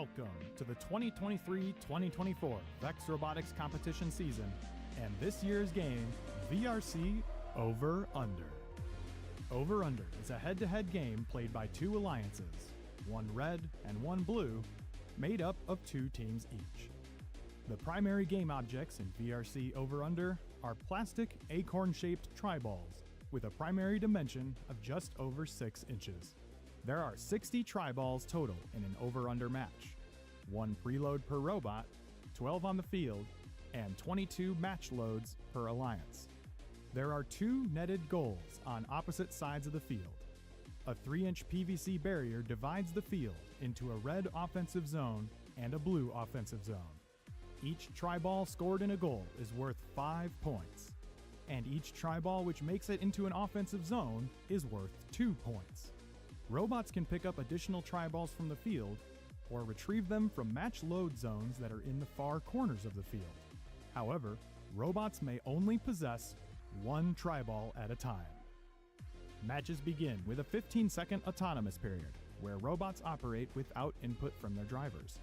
Welcome to the 2023-2024 Vex Robotics competition season and this year's game, VRC Over Under. Over Under is a head-to-head game played by two alliances, one red and one blue, made up of two teams each. The primary game objects in VRC Over Under are plastic acorn-shaped tri-balls with a primary dimension of just over 6 inches. There are 60 tri-balls total in an over-under match, 1 preload per robot, 12 on the field, and 22 match loads per alliance. There are 2 netted goals on opposite sides of the field. A 3-inch PVC barrier divides the field into a red offensive zone and a blue offensive zone. Each tri-ball scored in a goal is worth 5 points, and each tri-ball which makes it into an offensive zone is worth 2 points. Robots can pick up additional tri-balls from the field or retrieve them from match load zones that are in the far corners of the field. However, robots may only possess 1 tri-ball at a time. Matches begin with a 15-second autonomous period, where robots operate without input from their drivers.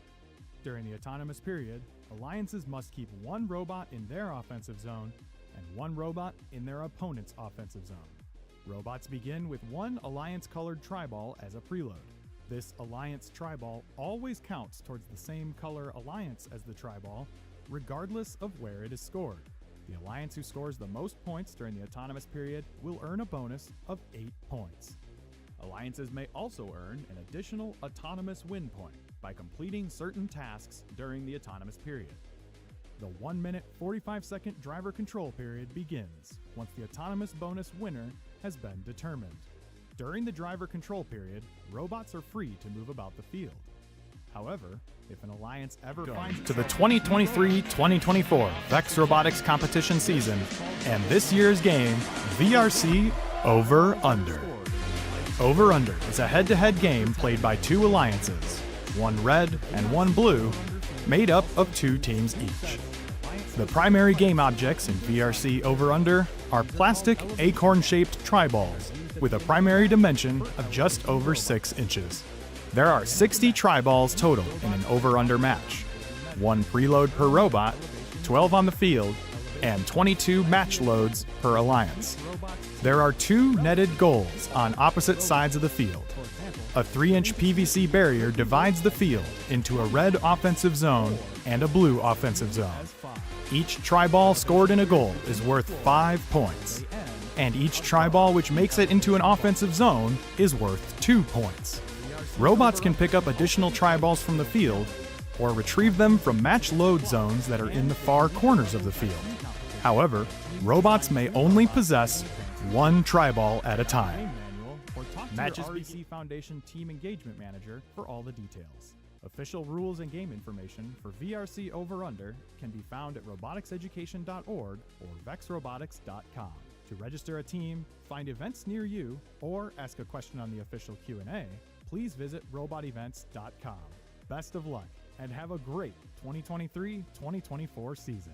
During the autonomous period, alliances must keep 1 robot in their offensive zone and 1 robot in their opponent's offensive zone. Robots begin with 1 alliance-colored tri-ball as a preload. This alliance tri-ball always counts towards the same color alliance as the tri-ball, regardless of where it is scored. The alliance who scores the most points during the autonomous period will earn a bonus of 8 points. Alliances may also earn an additional autonomous win point by completing certain tasks during the autonomous period. The 1-minute 45-second driver control period begins once the autonomous bonus winner has been determined. During the driver control period, robots are free to move about the field. However, if an alliance ever finds to the 2023-2024 Vex Robotics competition season and this year's game, VRC Over Under. Over Under is a head-to-head game played by two alliances, one red and one blue, made up of 2 teams each. The primary game objects in VRC Over Under are plastic acorn-shaped tri-balls with a primary dimension of just over 6 inches. There are 60 tri-balls total in an Over Under match, 1 preload per robot, 12 on the field, and 22 match loads per alliance. There are 2 netted goals on opposite sides of the field. A 3-inch PVC barrier divides the field into a red offensive zone and a blue offensive zone. Each tri-ball scored in a goal is worth 5 points, and each tri-ball which makes it into an offensive zone is worth 2 points. Robots can pick up additional tri-balls from the field or retrieve them from match load zones that are in the far corners of the field. However, robots may only possess 1 tri-ball at a time. Matches REC Foundation Team Engagement Manager for all the details. Official rules and game information for VRC Over Under can be found at roboticseducation.org or vexrobotics.com. To register a team, find events near you, or ask a question on the official Q&A, please visit robotevents.com. Best of luck, and have a great 2023-2024 season.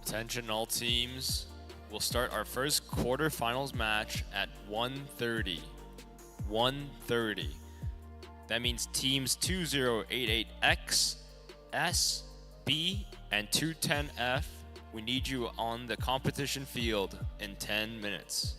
Attention all teams, we'll start our first quarterfinals match at 1:30. 1:30. That means teams 2088X, S, B, and 210F We need you on the competition field in 10 minutes.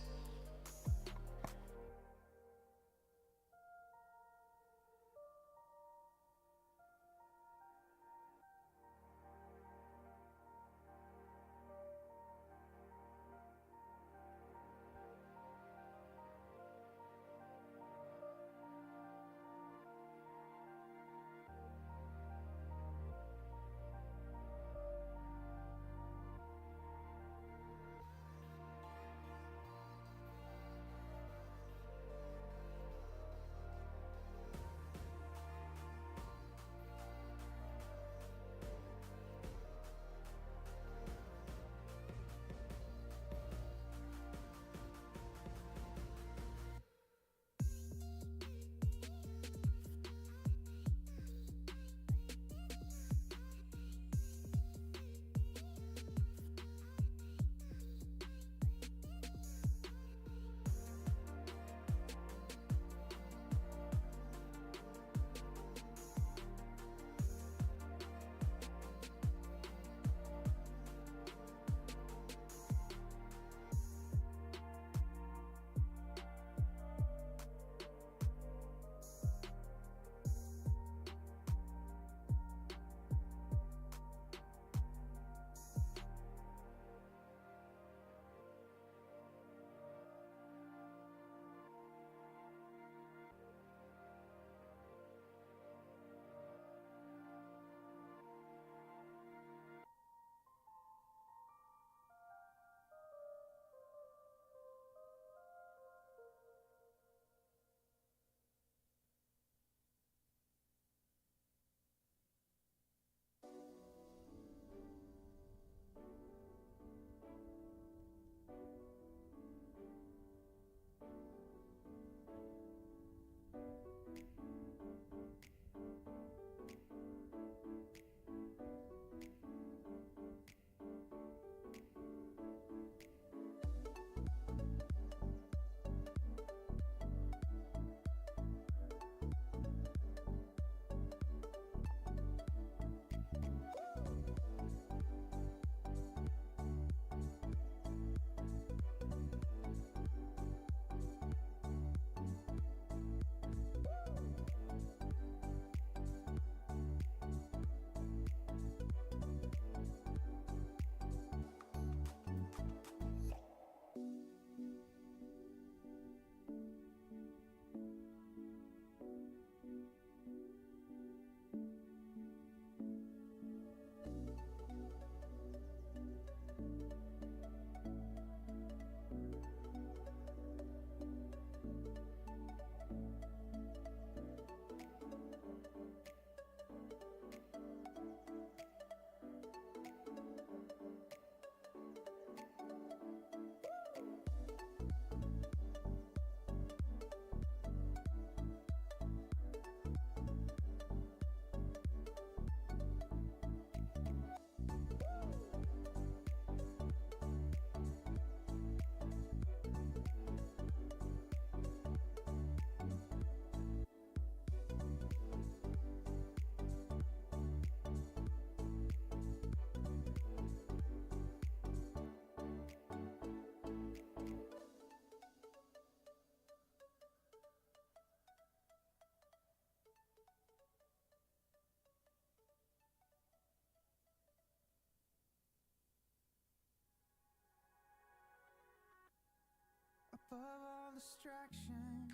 Above all distraction,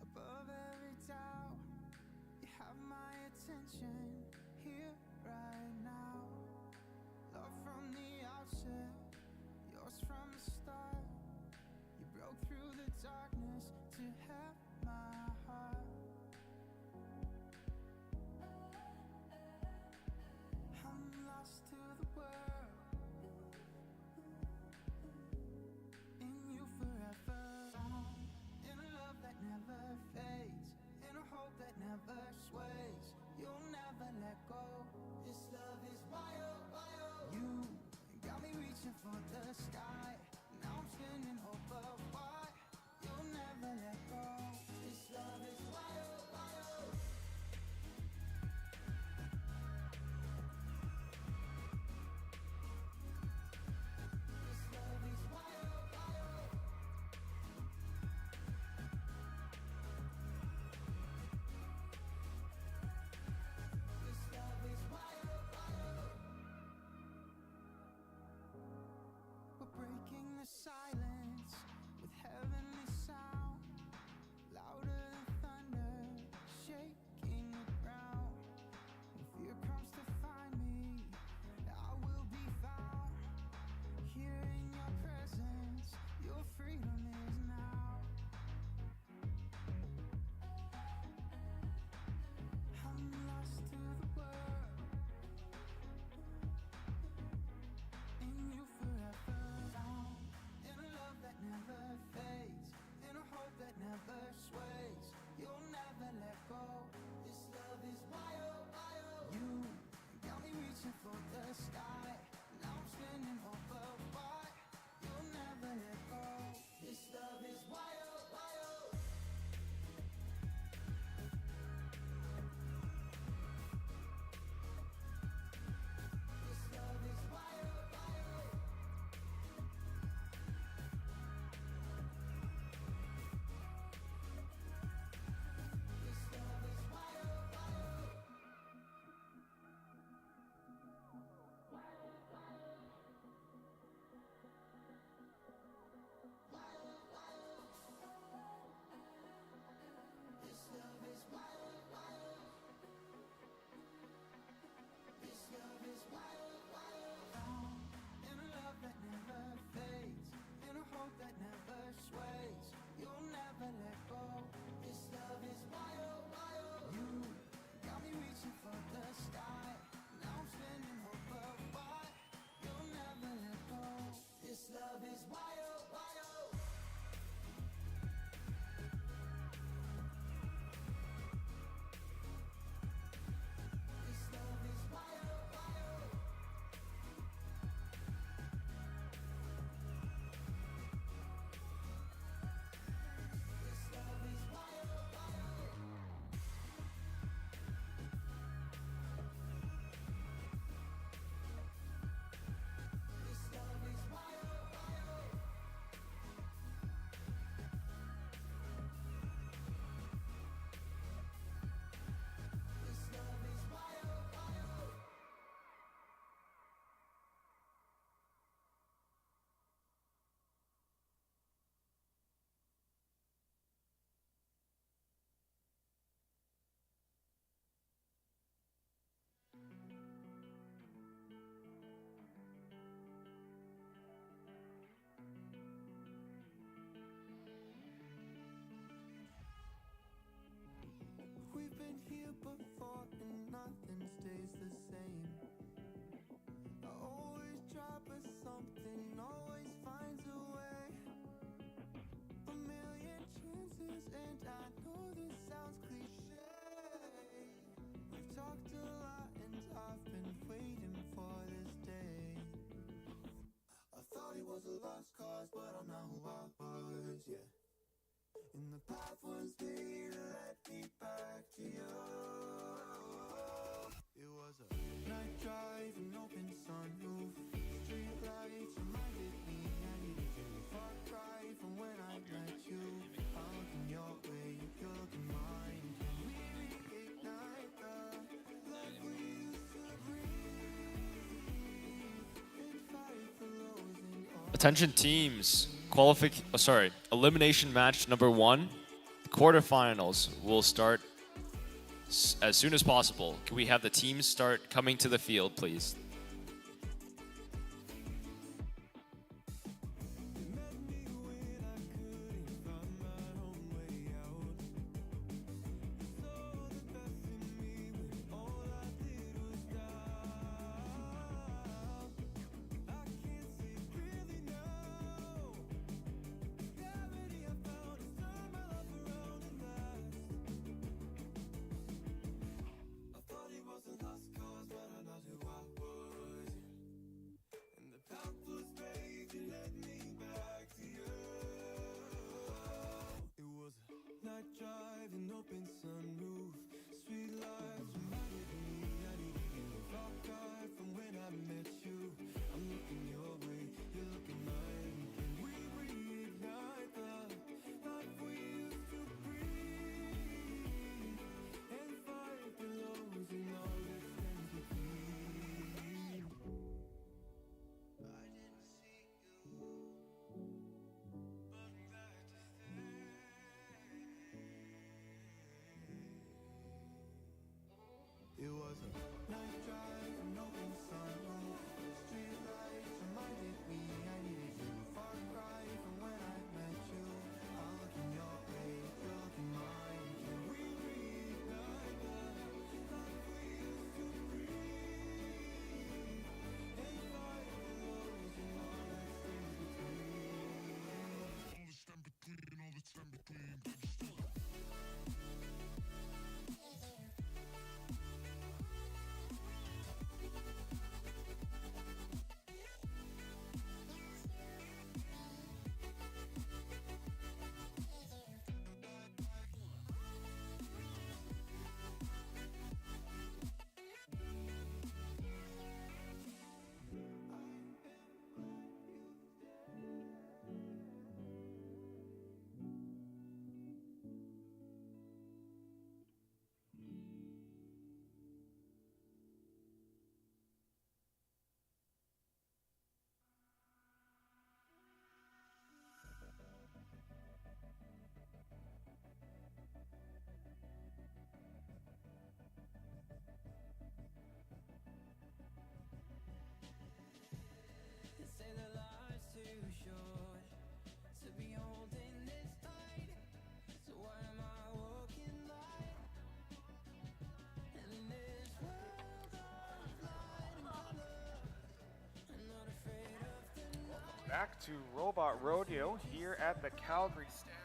above every doubt, you have my attention here right now. Love from the outset, yours from the start. You broke through the darkness to have my heart. I'm lost to the world, in you forever. In a love that never fades, in a hope that never sways. You'll never let go. This love is wild, wild. You got me reaching for the sky. Now I'm spinning over why you'll never let go. This love is wild, wild. Attention teams, elimination match number 1. The quarterfinals will start as soon as possible. Can we have the teams start coming to the field, please? Driving open sunroof, street lights reminded me I needed you. Far cry from when I met you. I'm looking your way, you're looking mine. Can we reignite the life we used to breathe and fight the lows and all this empathy? I didn't see you, but I'm glad to stay. It was a night drive, an open sunroof, street lights reminded me I needed you. Far cry from when I met you. I look in your way, you're looking mine. Can we reignite the life we used to breathe and fight the lows and all that's in between? All that's in between. They say that life's too short to be holding this tight. So why am I walking light? And in this world of light and color, I'm not afraid of the night. Back to Robot Rodeo here at the Calgary Stampede.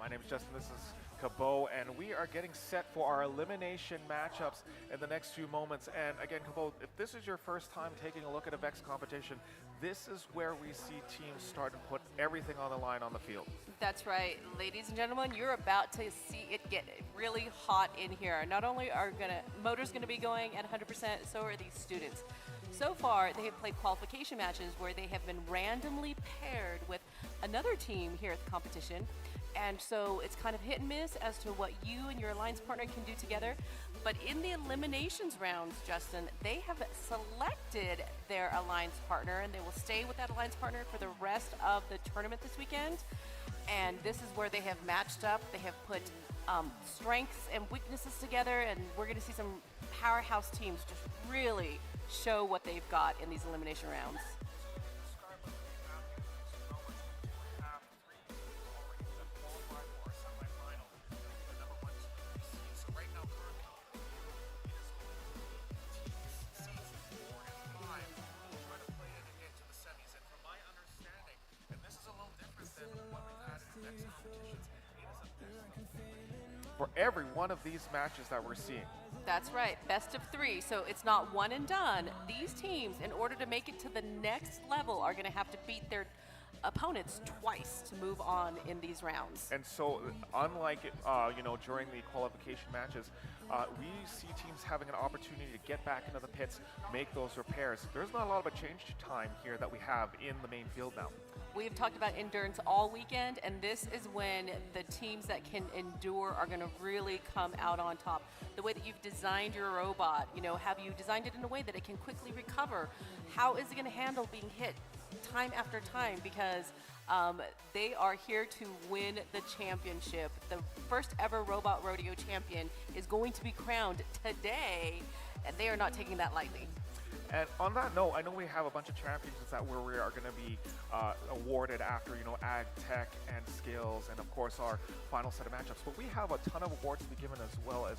My name is Justin, this is Cabot, and we are getting set for our elimination matchups in the next few moments. And again, Cabot, if this is your first time taking a look at a VEX competition, this is where we see teams start to put everything on the line on the field. That's right, ladies and gentlemen, you're about to see it get really hot in here. Not only are motors gonna be going at 100%, so are these students. So far, they have played qualification matches where they have been randomly paired with another team here at the competition. And so it's kind of hit and miss as to what you and your alliance partner can do together. But in the eliminations rounds, Justin, they have selected their alliance partner, and they will stay with that alliance partner for the rest of the tournament this weekend. And this is where they have matched up. They have put strengths and weaknesses together, and we're going to see some powerhouse teams just really show what they've got in these elimination rounds. For every one of these matches that we're seeing. That's right, best of 3, so it's not one and done. These teams, in order to make it to the next level, are going to have to beat their opponents twice to move on in these rounds. And so, unlike during the qualification matches, we see teams having an opportunity to get back into the pits, make those repairs. There's not a lot of a change time here that we have in the main field now. We've talked about endurance all weekend, and this is when the teams that can endure are going to really come out on top. The way that you've designed your robot, have you designed it in a way that it can quickly recover? How is it going to handle being hit time after time because they are here to win the championship. The first ever Robot Rodeo champion is going to be crowned today, and they are not taking that lightly. And on that note, I know we have a bunch of champions that we are going to be awarded after, Ag Tech and Skills, and of course our final set of matchups. But we have a ton of awards to be given as well as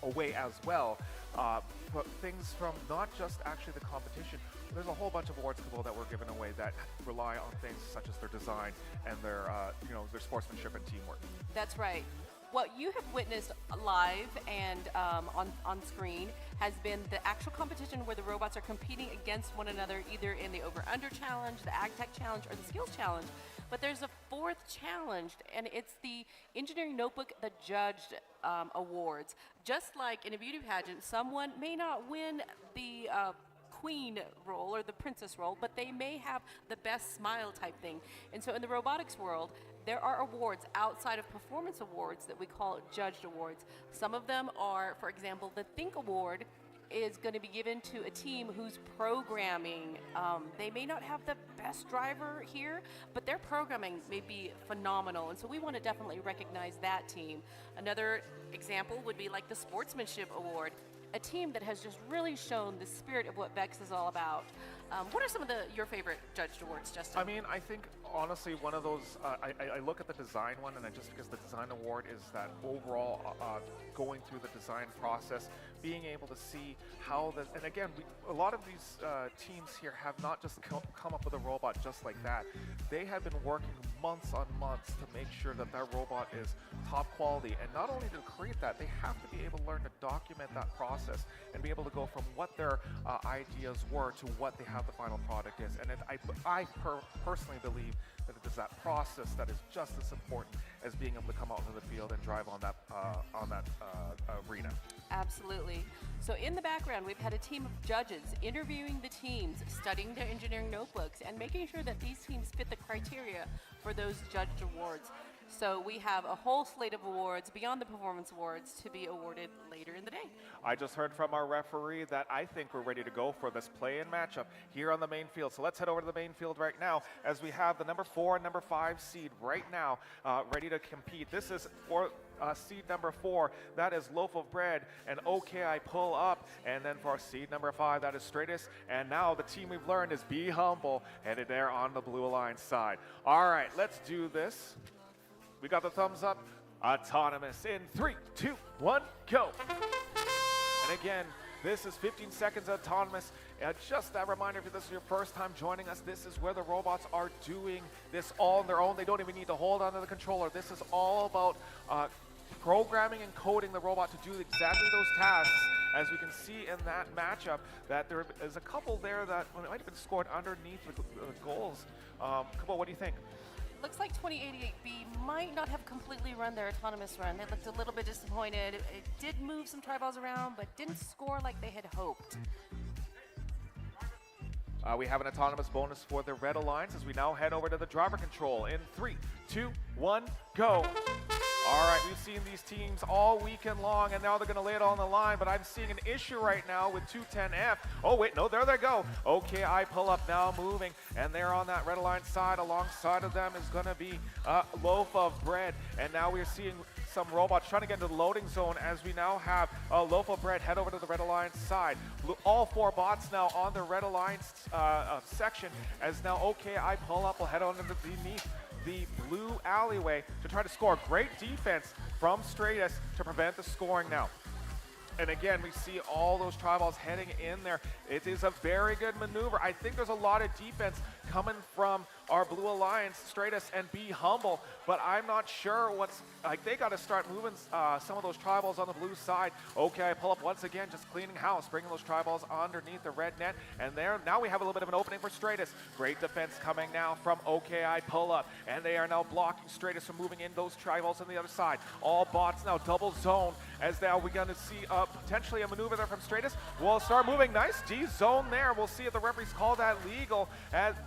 away as well. But things from not just actually the competition. There's a whole bunch of awards that were given away that rely on things such as their design and their sportsmanship and teamwork. That's right. What you have witnessed live and on screen has been the actual competition where the robots are competing against one another, either in the over-under challenge, the Ag Tech challenge, or the skills challenge. But there's a fourth challenge, and it's the Engineering Notebook, the Judged Awards. Just like in a beauty pageant, someone may not win the queen role or the princess role, but they may have the best smile type thing. And so in the robotics world, there are awards outside of performance awards that we call judged awards. Some of them are, for example, the Think Award is going to be given to a team whose programming, they may not have the best driver here, but their programming may be phenomenal. And so we want to definitely recognize that team. Another example would be like the Sportsmanship Award, a team that has just really shown the spirit of what VEX is all about. What are some of your favorite judged awards, Justin? I mean, I think honestly one of those, I look at the design one, and just because the design award is that overall going through the design process, being able to see how and again, a lot of these teams here have not just come up with a robot just like that. They have been working months on months to make sure that that robot is top quality, and not only to create that, they have to be able to learn to document that process and be able to go from what their ideas were to what they have the final product is. And I personally believe that it is that process that is just as important as being able to come out into the field and drive on that arena. Absolutely. So in the background, we've had a team of judges interviewing the teams, studying their engineering notebooks, and making sure that these teams fit the criteria for those judged awards. So we have a whole slate of awards beyond the performance awards to be awarded later in the day. I just heard from our referee that I think we're ready to go for this play-in matchup here on the main field. So let's head over to the main field right now as we have the number 4 and number 5 seed right now ready to compete. This is for seed number 4, that is Loaf of Bread and OK I Pull Up. And then for seed number 5, that is Stratus. And now the team we've learned is Be Humble, headed there on the Blue Alliance side. All right, let's do this. We got the thumbs up. Autonomous in 3, 2, 1, go. And again, this is 15 seconds autonomous. Just a reminder, if this is your first time joining us, this is where the robots are doing this all on their own. They don't even need to hold onto the controller. This is all about programming and coding the robot to do exactly those tasks. As we can see in that matchup, that there is a couple there that might have been scored underneath the goals. Kabo, what do you think? Looks like 2088B might not have completely run their autonomous run. They looked a little bit disappointed. It did move some tri-balls around, but didn't score like they had hoped. We have an autonomous bonus for the Red Alliance as we now head over to the driver control in 3, 2, 1, go. All right, we've seen these teams all weekend long, and now they're going to lay it on the line, but I'm seeing an issue right now with 210F. Oh, wait, no, there they go. Okay, I Pull Up now moving, and they're on that Red Alliance side. Alongside of them is going to be Loaf of Bread, and now we're seeing some robots trying to get into the loading zone as we now have Loaf of Bread head over to the Red Alliance side. All 4 bots now on the Red Alliance section, as now OK I Pull Up will head on underneath the blue alleyway to try to score. Great defense from Stratus to prevent the scoring now. And again, we see all those tri-balls heading in there. It is a very good maneuver. I think there's a lot of defense coming from our Blue Alliance, Stratus and Be Humble, but I'm not sure what's, like they got to start moving some of those tri-balls on the blue side. Okay, I Pull Up once again, just cleaning house, bringing those tri-balls underneath the red net, and there, now we have a little bit of an opening for Stratus. Great defense coming now from OK I Pull Up, and they are now blocking Stratus from moving in those tri-balls on the other side. All bots now double zone, as now we're going to see potentially a maneuver there from Stratus. We'll start moving, nice D-zone there. We'll see if the referees call that legal,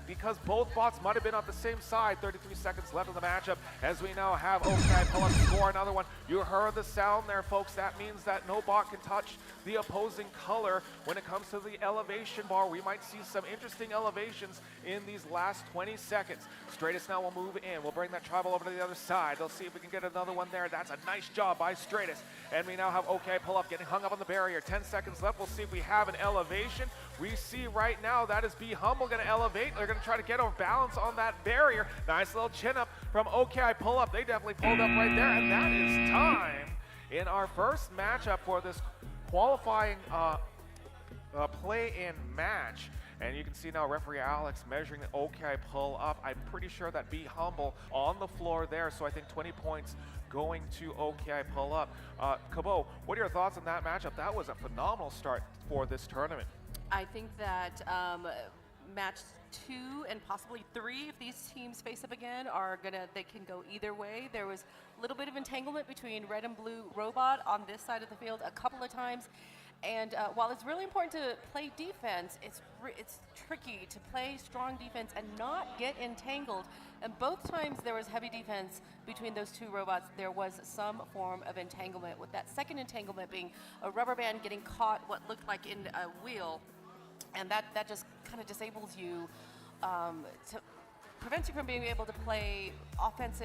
because both bots might might have been on the same side. 33 seconds left in the matchup as we now have OK pull up score another one. You heard the sound there, folks. That means that no bot can touch the opposing color when it comes to the elevation bar. We might see some interesting elevations in these last 20 seconds. Stratus now will move in. We'll bring that tribal over to the other side. They'll see if we can get another one there. That's a nice job by Stratus. And we now have OK pull up getting hung up on the barrier. 10 seconds left. We'll see if we have an elevation. We see right now that is Be Humble going to elevate. They're going to try to get a balance on that barrier. Nice little chin up from OK pull up. They definitely pulled up right there. And that is time in our first matchup for this qualifying play-in match. And you can see now referee Alex measuring the OK pull up. I'm pretty sure that Be Humble on the floor there. So I think 20 points going to OK pull up. Cabot, what are your thoughts on that matchup? That was a phenomenal start for this tournament. I think that match 2 and possibly 3, if these teams face up again, they can go either way. There was a little bit of entanglement between red and blue robot on this side of the field a couple of times. And while it's really important to play defense, it's tricky to play strong defense and not get entangled. And both times there was heavy defense between those two robots, there was some form of entanglement, with that second entanglement being a rubber band getting caught what looked like in a wheel. And that just kind of disables you, prevents you from being able to play offense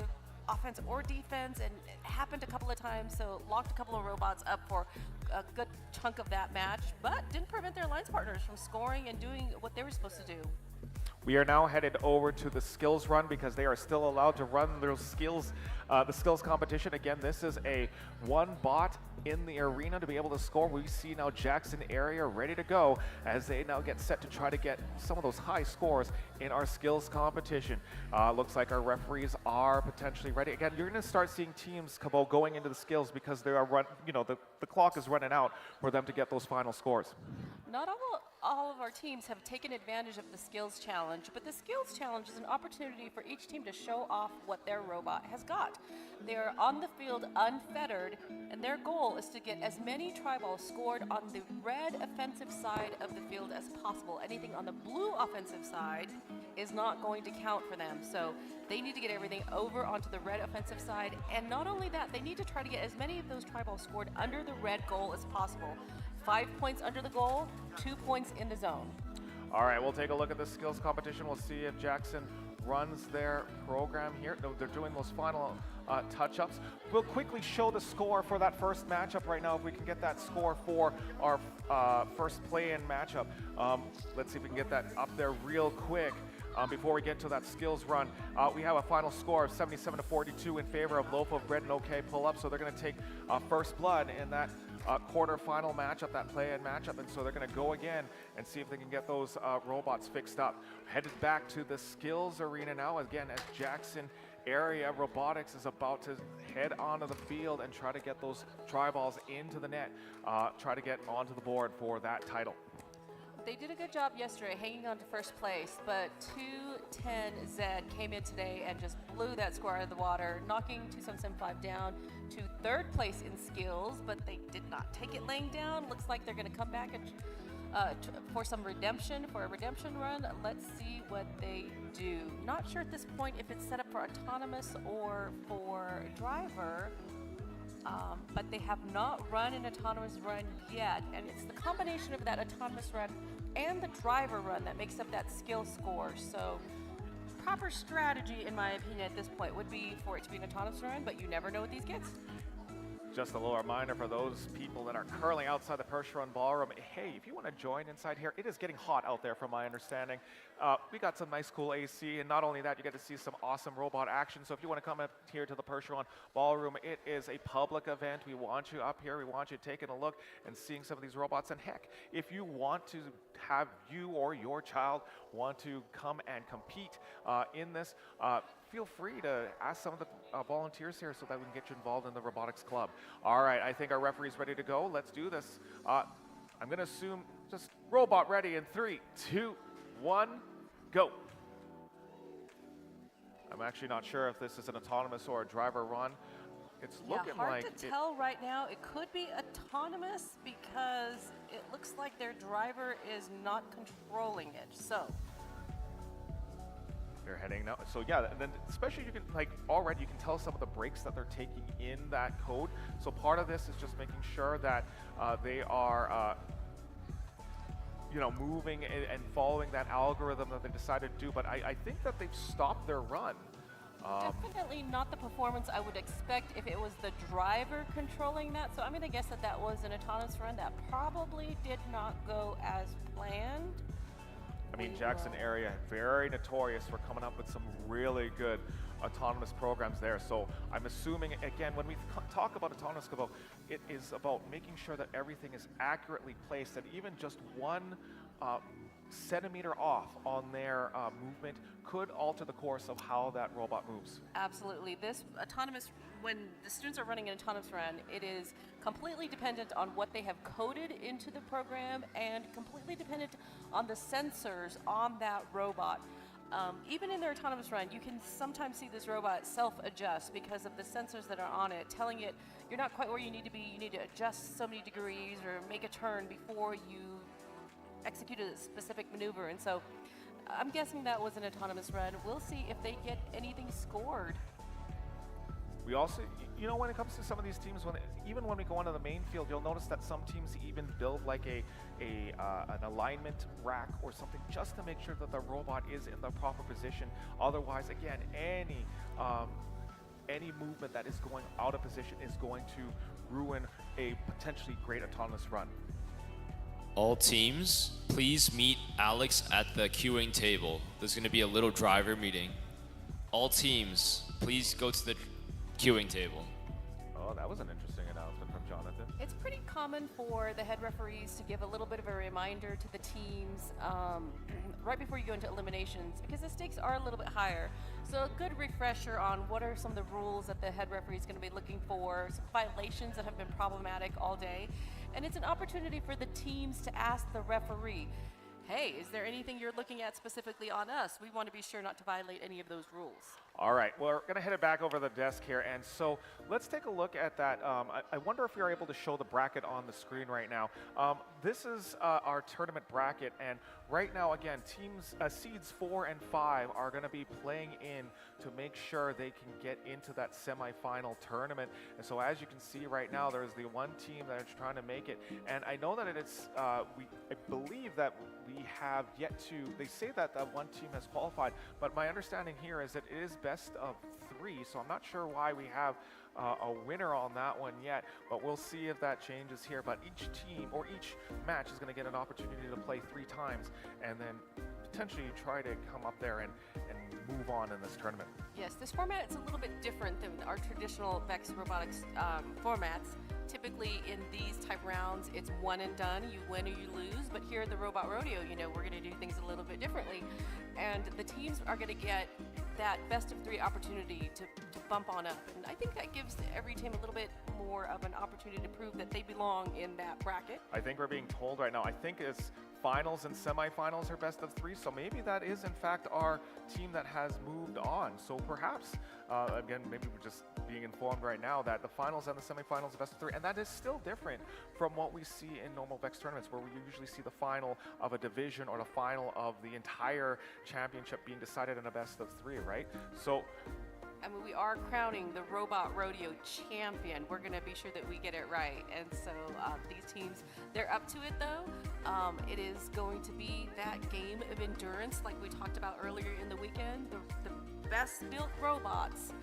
or defense, and it happened a couple of times, so locked a couple of robots up for a good chunk of that match, but didn't prevent their alliance partners from scoring and doing what they were supposed to do. We are now headed over to the skills run because they are still allowed to run their skills, the skills competition. Again, this is a one bot in the arena to be able to score. We see now Jackson area ready to go as they now get set to try to get some of those high scores in our skills competition. Looks like our referees are potentially ready. Again, you're going to start seeing teams, Cabot, going into the skills because they are the clock is running out for them to get those final scores. Not all of our teams have taken advantage of the skills challenge, but the skills challenge is an opportunity for each team to show off what their robot has got. They're on the field unfettered, and their goal is to get as many tri-balls scored on the red offensive side of the field as possible. Anything on the blue offensive side is not going to count for them, so they need to get everything over onto the red offensive side, and not only that, they need to try to get as many of those tri-balls scored under the red goal as possible. 5 points under the goal, 2 points in the zone. All right, we'll take a look at the skills competition. We'll see if Jackson runs their program here. No, they're doing those final touch-ups. We'll quickly show the score for that first matchup right now, if we can get that score for our first play-in matchup. Let's see if we can get that up there real quick. Before we get to that skills run, we have a final score of 77-42 in favor of Loaf of Bread and OK Pull Up. So they're going to take first blood in that quarterfinal matchup, that play-in matchup, and so they're going to go again and see if they can get those robots fixed up. Headed back to the skills arena now, again, as Jackson area robotics is about to head onto the field and try to get those tri-balls into the net, try to get onto the board for that title. They did a good job yesterday hanging on to first place, but 210Z came in today and just blew that score out of the water, knocking 2775 down to third place in skills, but they did not take it laying down. Looks like they're going to come back and for a redemption run. Let's see what they do. Not sure at this point if it's set up for autonomous or for driver. But they have not run an autonomous run yet, and it's the combination of that autonomous run and the driver run that makes up that skill score. So proper strategy, in my opinion, at this point would be for it to be an autonomous run, but you never know with these kids. Just a little reminder for those people that are currently outside the Percheron Ballroom, hey, if you want to join inside here, it is getting hot out there from my understanding. We got some nice cool AC, and not only that, you get to see some awesome robot action. So if you want to come up here to the Percheron Ballroom, it is a public event. We want you up here. We want you taking a look and seeing some of these robots. And heck, if you want to have you or your child want to come and compete in this, feel free to ask some of the volunteers here so that we can get you involved in the robotics club. All right, I think our referee's ready to go. Let's do this. I'm going to assume just robot ready in 3, 2, 1, go. I'm actually not sure if this is an autonomous or a driver run. It's looking hard like to tell right now. It could be autonomous because it looks like their driver is not controlling it. So They're heading now. So yeah, and then especially you can like already you can tell some of the breaks that they're taking in that code. So part of this is just making sure that they are moving and following that algorithm that they decided to do. But I think that they've stopped their run. Definitely not the performance I would expect if it was the driver controlling that. So I'm going to guess that that was an autonomous run that probably did not go as planned. I mean, Jackson area, very notorious for coming up with some really good autonomous programs there. So I'm assuming, again, when we talk about autonomous, it is about making sure that everything is accurately placed, and even just 1 centimeter off on their movement could alter the course of how that robot moves. Absolutely. This autonomous, when the students are running an autonomous run, it is completely dependent on what they have coded into the program and completely dependent on the sensors on that robot. Even in their autonomous run, you can sometimes see this robot self-adjust because of the sensors that are on it, telling it you're not quite where you need to be, you need to adjust so many degrees or make a turn before you execute a specific maneuver. And so I'm guessing that was an autonomous run. We'll see if they get anything scored. We also, when it comes to some of these teams, even when we go onto the main field, you'll notice that some teams even build like an alignment rack or something just to make sure that the robot is in the proper position. Otherwise, again, any movement that is going out of position is going to ruin a potentially great autonomous run. All teams, please meet Alex at the queuing table. There's going to be a little driver meeting. All teams, please go to the queuing table. Oh, that was an interesting announcement from Jonathan. It's pretty common for the head referees to give a little bit of a reminder to the teams right before you go into eliminations, because the stakes are a little bit higher. So a good refresher on what are some of the rules that the head referee is going to be looking for, some violations that have been problematic all day. And it's an opportunity for the teams to ask the referee, hey, is there anything you're looking at specifically on us? We want to be sure not to violate any of those rules. All right, well, we're going to head it back over the desk here. And so let's take a look at that. I wonder if we are able to show the bracket on the screen right now. This is our tournament bracket. And right now, again, teams seeds 4 and 5 are going to be playing in to make sure they can get into that semifinal tournament. And so as you can see right now, there's the one team that is trying to make it. And I know that it's, I believe that we have yet to, they say that that one team has qualified, but my understanding here is that it is best of 3, so I'm not sure why we have a winner on that one yet, but we'll see if that changes here. But each team or each match is going to get an opportunity to play 3 times and then potentially try to come up there and move on in this tournament. Yes, this format is a little bit different than our traditional VEX Robotics formats. Typically in these type rounds, it's one and done, you win or you lose, but here at the Robot Rodeo, we're going to do things a little bit differently. And the teams are going to get that best of 3 opportunity to bump on up. And I think that gives every team a little bit more of an opportunity to prove that they belong in that bracket. I think we're being told right now, I think it's finals and semifinals are best of 3, so maybe that is in fact our team that has moved on. So perhaps, again, maybe we're just being informed right now that the finals and the semifinals are best of 3, and that is still different from what we see in normal VEX tournaments, where we usually see the final of a division or the final of the entire championship being decided in a best of 3, right? So I mean, we are crowning the Robot Rodeo champion. We're going to be sure that we get it right. And so these teams, they're up to it though. It is going to be that game of endurance like we talked about earlier in the weekend. The best built robots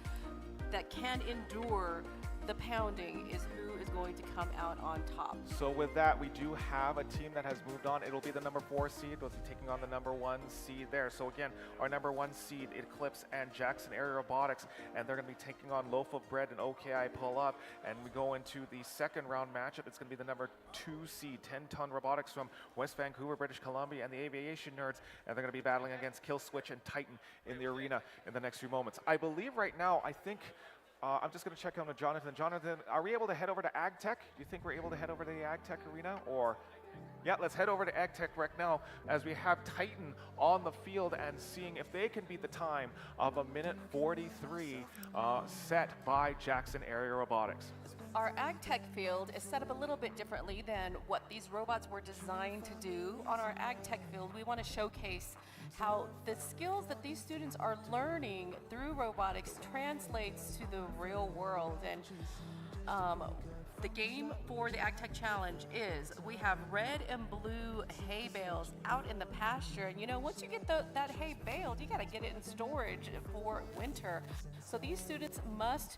that can endure the pounding is who is going to come out on top. So with that, we do have a team that has moved on. It'll be the number 4 seed. They'll be taking on the number 1 seed there. So again, our number 1 seed, Eclipse and Jackson Area Robotics, and they're going to be taking on Loaf of Bread and OKI Pull Up. And we go into the second round matchup. It's going to be the number 2 seed, 10-ton Robotics from West Vancouver, British Columbia, and the Aviation Nerds. And they're going to be battling against Kill Switch and Titan in the arena in the next few moments. I believe right now, I think I'm just going to check on with Jonathan. Jonathan, are we able to head over to AgTech? Do you think we're able to head over to the AgTech arena? Or, yeah, let's head over to AgTech right now as we have Titan on the field and seeing if they can beat the time of 1:43 set by Jackson Area Robotics. Our ag tech field is set up a little bit differently than what these robots were designed to do. On our ag tech field, we want to showcase how the skills that these students are learning through robotics translates to the real world. And the game for the Ag Tech Challenge is we have red and blue hay bales out in the pasture. And you know, once you get that hay baled, you got to get it in storage for winter. So these students must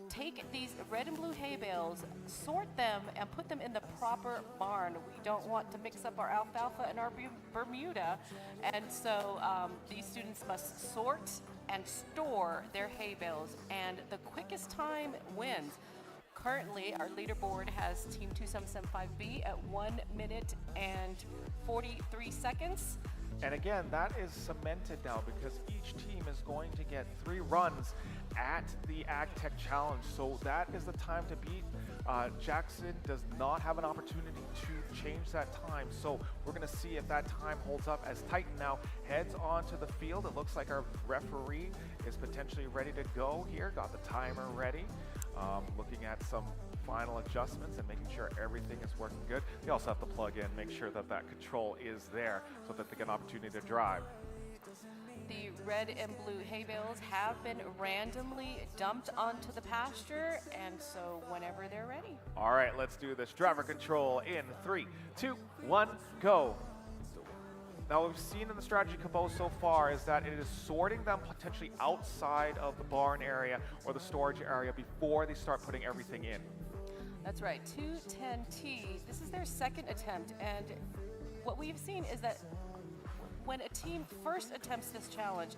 take these red and blue hay bales, sort them, and put them in the proper barn. We don't want to mix up our alfalfa and our Bermuda. And so these students must sort and store their hay bales, and the quickest time wins. Currently, our leaderboard has Team 2775B at 1 minute and 43 seconds. And again, that is cemented now because each team is going to get 3 runs at the Ag Tech Challenge. So that is the time to beat. Jackson does not have an opportunity to change that time. So we're going to see if that time holds up as Titan now heads onto the field. It looks like our referee is potentially ready to go here. Got the timer ready. Looking at some final adjustments and making sure everything is working good. They also have to plug in, make sure that that control is there so that they get an opportunity to drive. The red and blue hay bales have been randomly dumped onto the pasture, and so whenever they're ready. All right, let's do this. Driver control in 3, 2, 1, go. Now, what we've seen in the strategy Cabot so far is that it is sorting them potentially outside of the barn area or the storage area before they start putting everything in. That's right, 210T, this is their second attempt, and what we've seen is that when a team first attempts this challenge,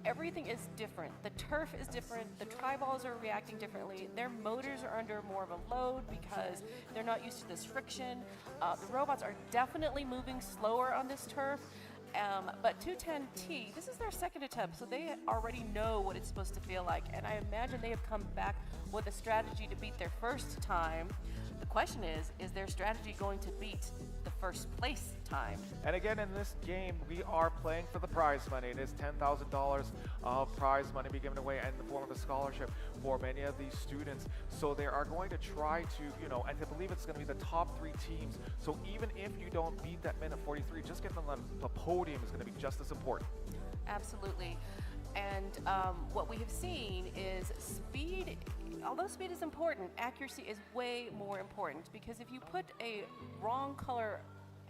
everything is different. The turf is different, the tri-balls are reacting differently, their motors are under more of a load because they're not used to this friction. The robots are definitely moving slower on this turf, but 210T, this is their second attempt, so they already know what it's supposed to feel like, and I imagine they have come back with a strategy to beat their first time. The question is their strategy going to beat the first place time? And again, in this game, we are playing for the prize money. It is $10,000 of prize money being given away in the form of a scholarship for many of these students. So they are going to try to, and I believe it's going to be the top 3 teams. So even if you don't beat that minute 43, just getting on the podium is going to be just as important. Absolutely. And what we have seen is speed. Although speed is important, accuracy is way more important, because if you put a wrong color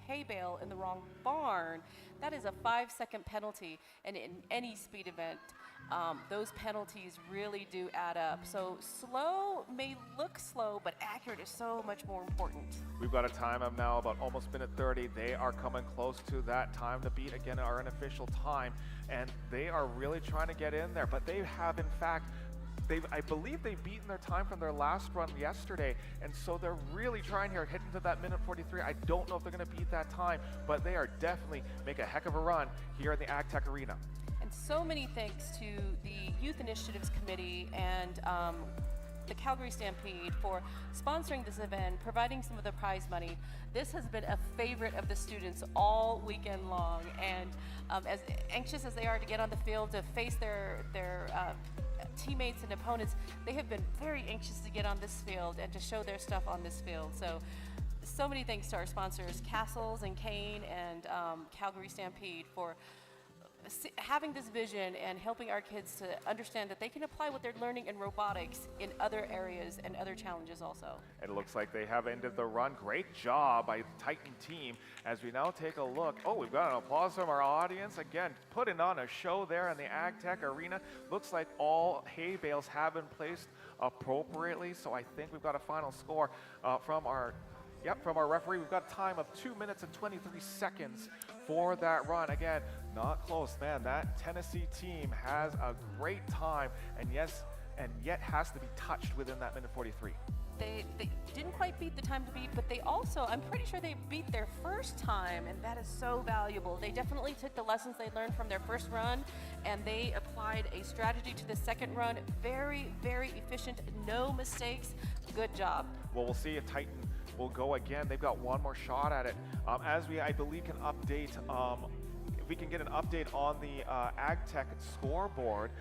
hay bale in the wrong barn, that is a 5-second penalty, and in any speed event, those penalties really do add up. So slow may look slow, but accurate is so much more important. We've got a time of now about almost minute 30. They are coming close to that time to beat, again, our unofficial time, and they are really trying to get in there, but they have, in fact, I believe they've beaten their time from their last run yesterday, and so they're really trying here, hitting to that minute 43. I don't know if they're going to beat that time, but they are definitely make a heck of a run here in the Ag Tech Arena. And so many thanks to the Youth Initiatives Committee and the Calgary Stampede for sponsoring this event, providing some of the prize money. This has been a favorite of the students all weekend long, and as anxious as they are to get on the field to face their teammates and opponents, they have been very anxious to get on this field and to show their stuff on this field. So many thanks to our sponsors, Castles and Kane and Calgary Stampede, for having this vision and helping our kids to understand that they can apply what they're learning in robotics in other areas and other challenges also. It looks like they have ended the run. Great job by the Titan team. As we now take a look, we've got an applause from our audience. Again, putting on a show there in the Ag Tech Arena. Looks like all hay bales have been placed appropriately, so I think we've got a final score from our referee. We've got a time of 2 minutes and 23 seconds for that run. Again, not close, man. That Tennessee team has a great time, and yet has to be touched within that minute 43. They didn't quite beat the time to beat, but they also, I'm pretty sure they beat their first time, and that is so valuable. They definitely took the lessons they learned from their first run, and they applied a strategy to the second run. Very, very efficient, no mistakes. Good job. Well, we'll see if Titan will go again. They've got one more shot at it. As we, I believe, can update if we can get an update on the AgTech scoreboard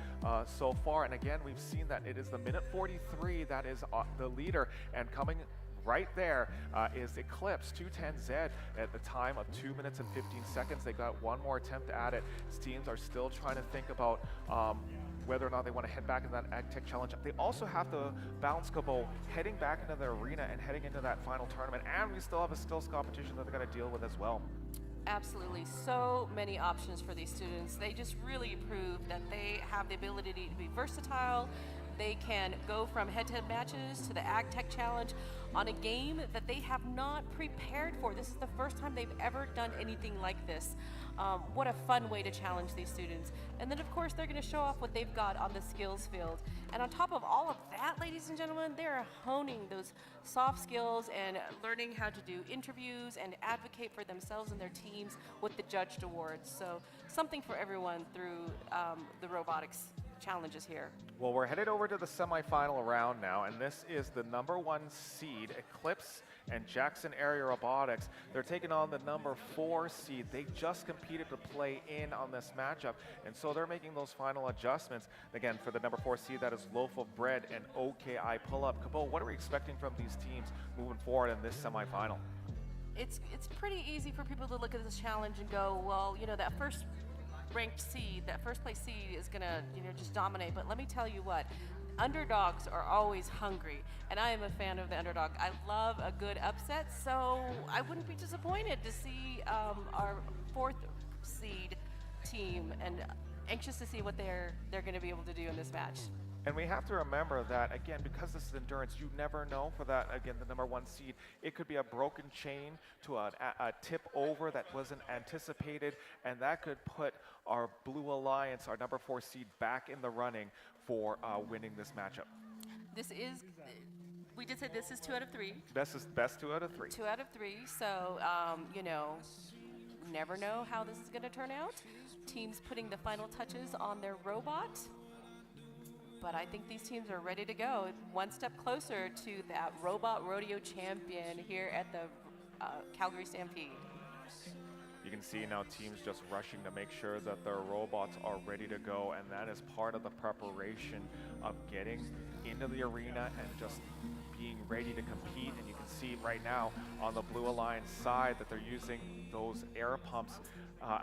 so far. And again, we've seen that it is the minute 43 that is the leader, and coming right there is Eclipse 210Z at the time of 2 minutes and 15 seconds. They got one more attempt at it. Teams are still trying to think about whether or not they want to head back into that AgTech challenge. They also have to balance Cabo heading back into the arena and heading into that final tournament, and we still have a skills competition that they got to deal with as well. Absolutely, so many options for these students. They just really prove that they have the ability to be versatile. They can go from head-to-head matches to the AgTech challenge on a game that they have not prepared for. This is the first time they've ever done anything like this. What a fun way to challenge these students. And then of course they're gonna show off what they've got on the skills field. And on top of all of that, ladies and gentlemen, they're honing those soft skills and learning how to do interviews and advocate for themselves and their teams with the judged awards. So something for everyone through the robotics challenges here. Well, we're headed over to the semifinal round now, and this is the #1 seed, Eclipse and Jackson Area Robotics. They're taking on the #4 seed. They just competed to play in on this matchup, and so they're making those final adjustments. Again, for the #4 seed, that is Loaf of Bread and OKI Pull-Up. Cabo, what are we expecting from these teams moving forward in this semifinal? It's pretty easy for people to look at this challenge and go, well, you know, that first ranked seed, that first place seed is gonna, you know, just dominate. But let me tell you what, underdogs are always hungry, and I am a fan of the underdog. I love a good upset, so I wouldn't be disappointed to see our 4th seed team, and anxious to see what they're going to be able to do in this match. And we have to remember that, again, because this is endurance, you never know for that, again, the #1 seed. It could be a broken chain to a tip over that wasn't anticipated, and that could put our Blue Alliance, our #4 seed, back in the running for winning this matchup. This is, we did say this is 2 out of 3. Best 2 out of 3. 2 out of 3, so, you know, never know how this is going to turn out. Teams putting the final touches on their robot. But I think these teams are ready to go, one step closer to that robot rodeo champion here at the Calgary Stampede. You can see now teams just rushing to make sure that their robots are ready to go, and that is part of the preparation of getting into the arena and just being ready to compete. And you can see right now on the Blue Alliance side that they're using those air pumps.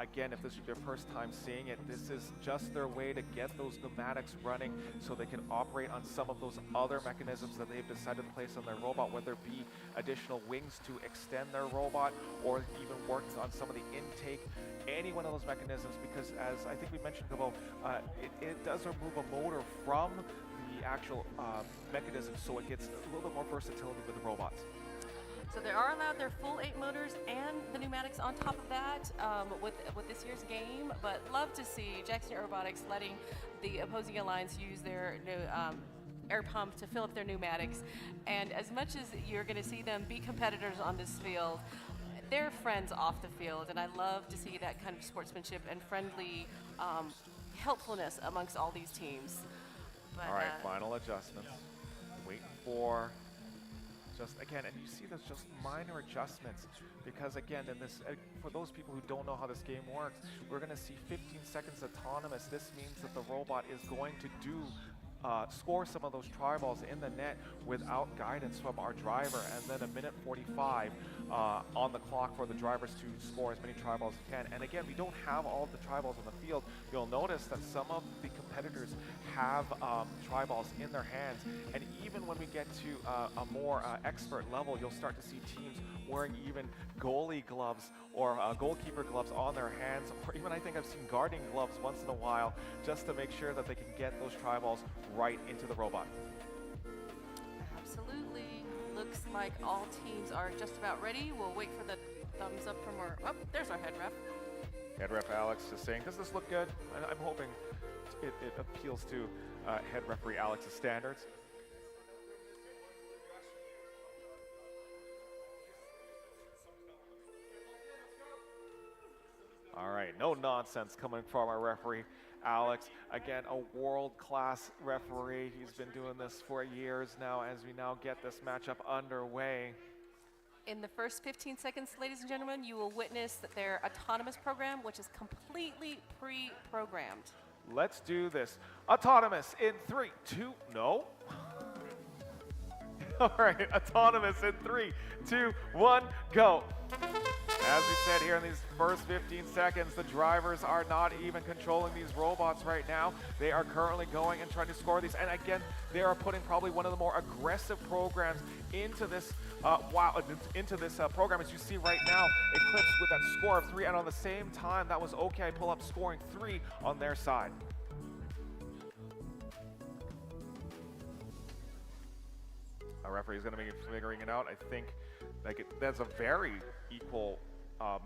Again, if this is your first time seeing it, this is just their way to get those pneumatics running so they can operate on some of those other mechanisms that they've decided to place on their robot, whether it be additional wings to extend their robot or even working on some of the intake, any one of those mechanisms, because as I think we mentioned, Gabo, it does remove a motor from the actual mechanism, so it gets a little bit more versatility with the robots. So they are allowed their full 8 motors and the pneumatics on top of that with this year's game, but love to see Jackson Aerobotics letting the opposing alliance use their air pump to fill up their pneumatics. And as much as you're going to see them be competitors on this field, they're friends off the field, and I love to see that kind of sportsmanship and friendly helpfulness amongst all these teams. But, all right, final adjustments. Wait for just again, and you see there's just minor adjustments because again, in this, for those people who don't know how this game works, we're going to see 15 seconds autonomous. This means that the robot is going to do score some of those try balls in the net without guidance from our driver, and then a minute 45 on the clock for the drivers to score as many try balls as can. And again, we don't have all of the try balls on the field. You'll notice that some of the competitors have try balls in their hands, and even when we get to a more expert level, you'll start to see teams wearing even goalie gloves or goalkeeper gloves on their hands, or even I think I've seen guarding gloves once in a while, just to make sure that they can get those try balls right into the robot. Absolutely. Looks like all teams are just about ready. We'll wait for the thumbs up from our, oh, there's our head ref. Head ref Alex is saying, does this look good? And I'm hoping it appeals to head referee Alex's standards. All right, no nonsense coming from our referee, Alex. Again, a world-class referee. He's been doing this for years now as we now get this matchup underway. In the first 15 seconds, ladies and gentlemen, you will witness their autonomous program, which is completely pre-programmed. Let's do this. Autonomous in 3, 2, no. All right, autonomous in 3, 2, 1, go. As we said here in these first 15 seconds, the drivers are not even controlling these robots right now. They are currently going and trying to score these. And again, they are putting probably one of the more aggressive programs into this program. As you see right now, Eclipse with that score of 3, and on the same time, that was OK Pull Up scoring 3 on their side. Our referee is going to be figuring it out. I think that's a very equal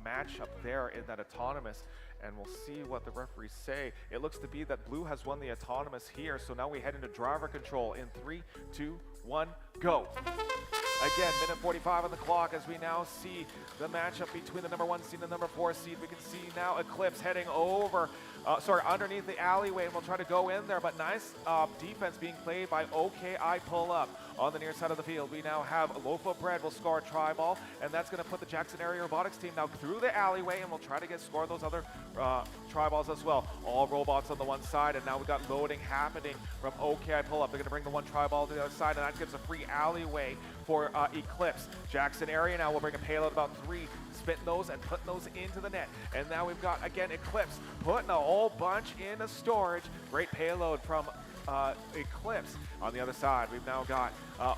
matchup there in that autonomous, and we'll see what the referees say. It looks to be that blue has won the autonomous here, so now we head into driver control in 3, 2, 1, go. Again, minute 45 on the clock as we now see the matchup between the number 1 seed and the number 4 seed. We can see now Eclipse heading over, underneath the alleyway, and we'll try to go in there, but nice defense being played by OKI Pull Up. On the near side of the field, we now have a Loaf of Bread will score a try ball, and that's going to put the Jackson Area Robotics team now through the alleyway, and we'll try to score those other try balls as well. All robots on the one side, and now we've got loading happening from OKI Pull Up. They're going to bring the one try ball to the other side, and that gives a free alleyway for Eclipse. Jackson Area now will bring a payload about 3, spitting those and putting those into the net. And now we've got, again, Eclipse putting a whole bunch into storage. Great payload from Eclipse. On the other side, we've now got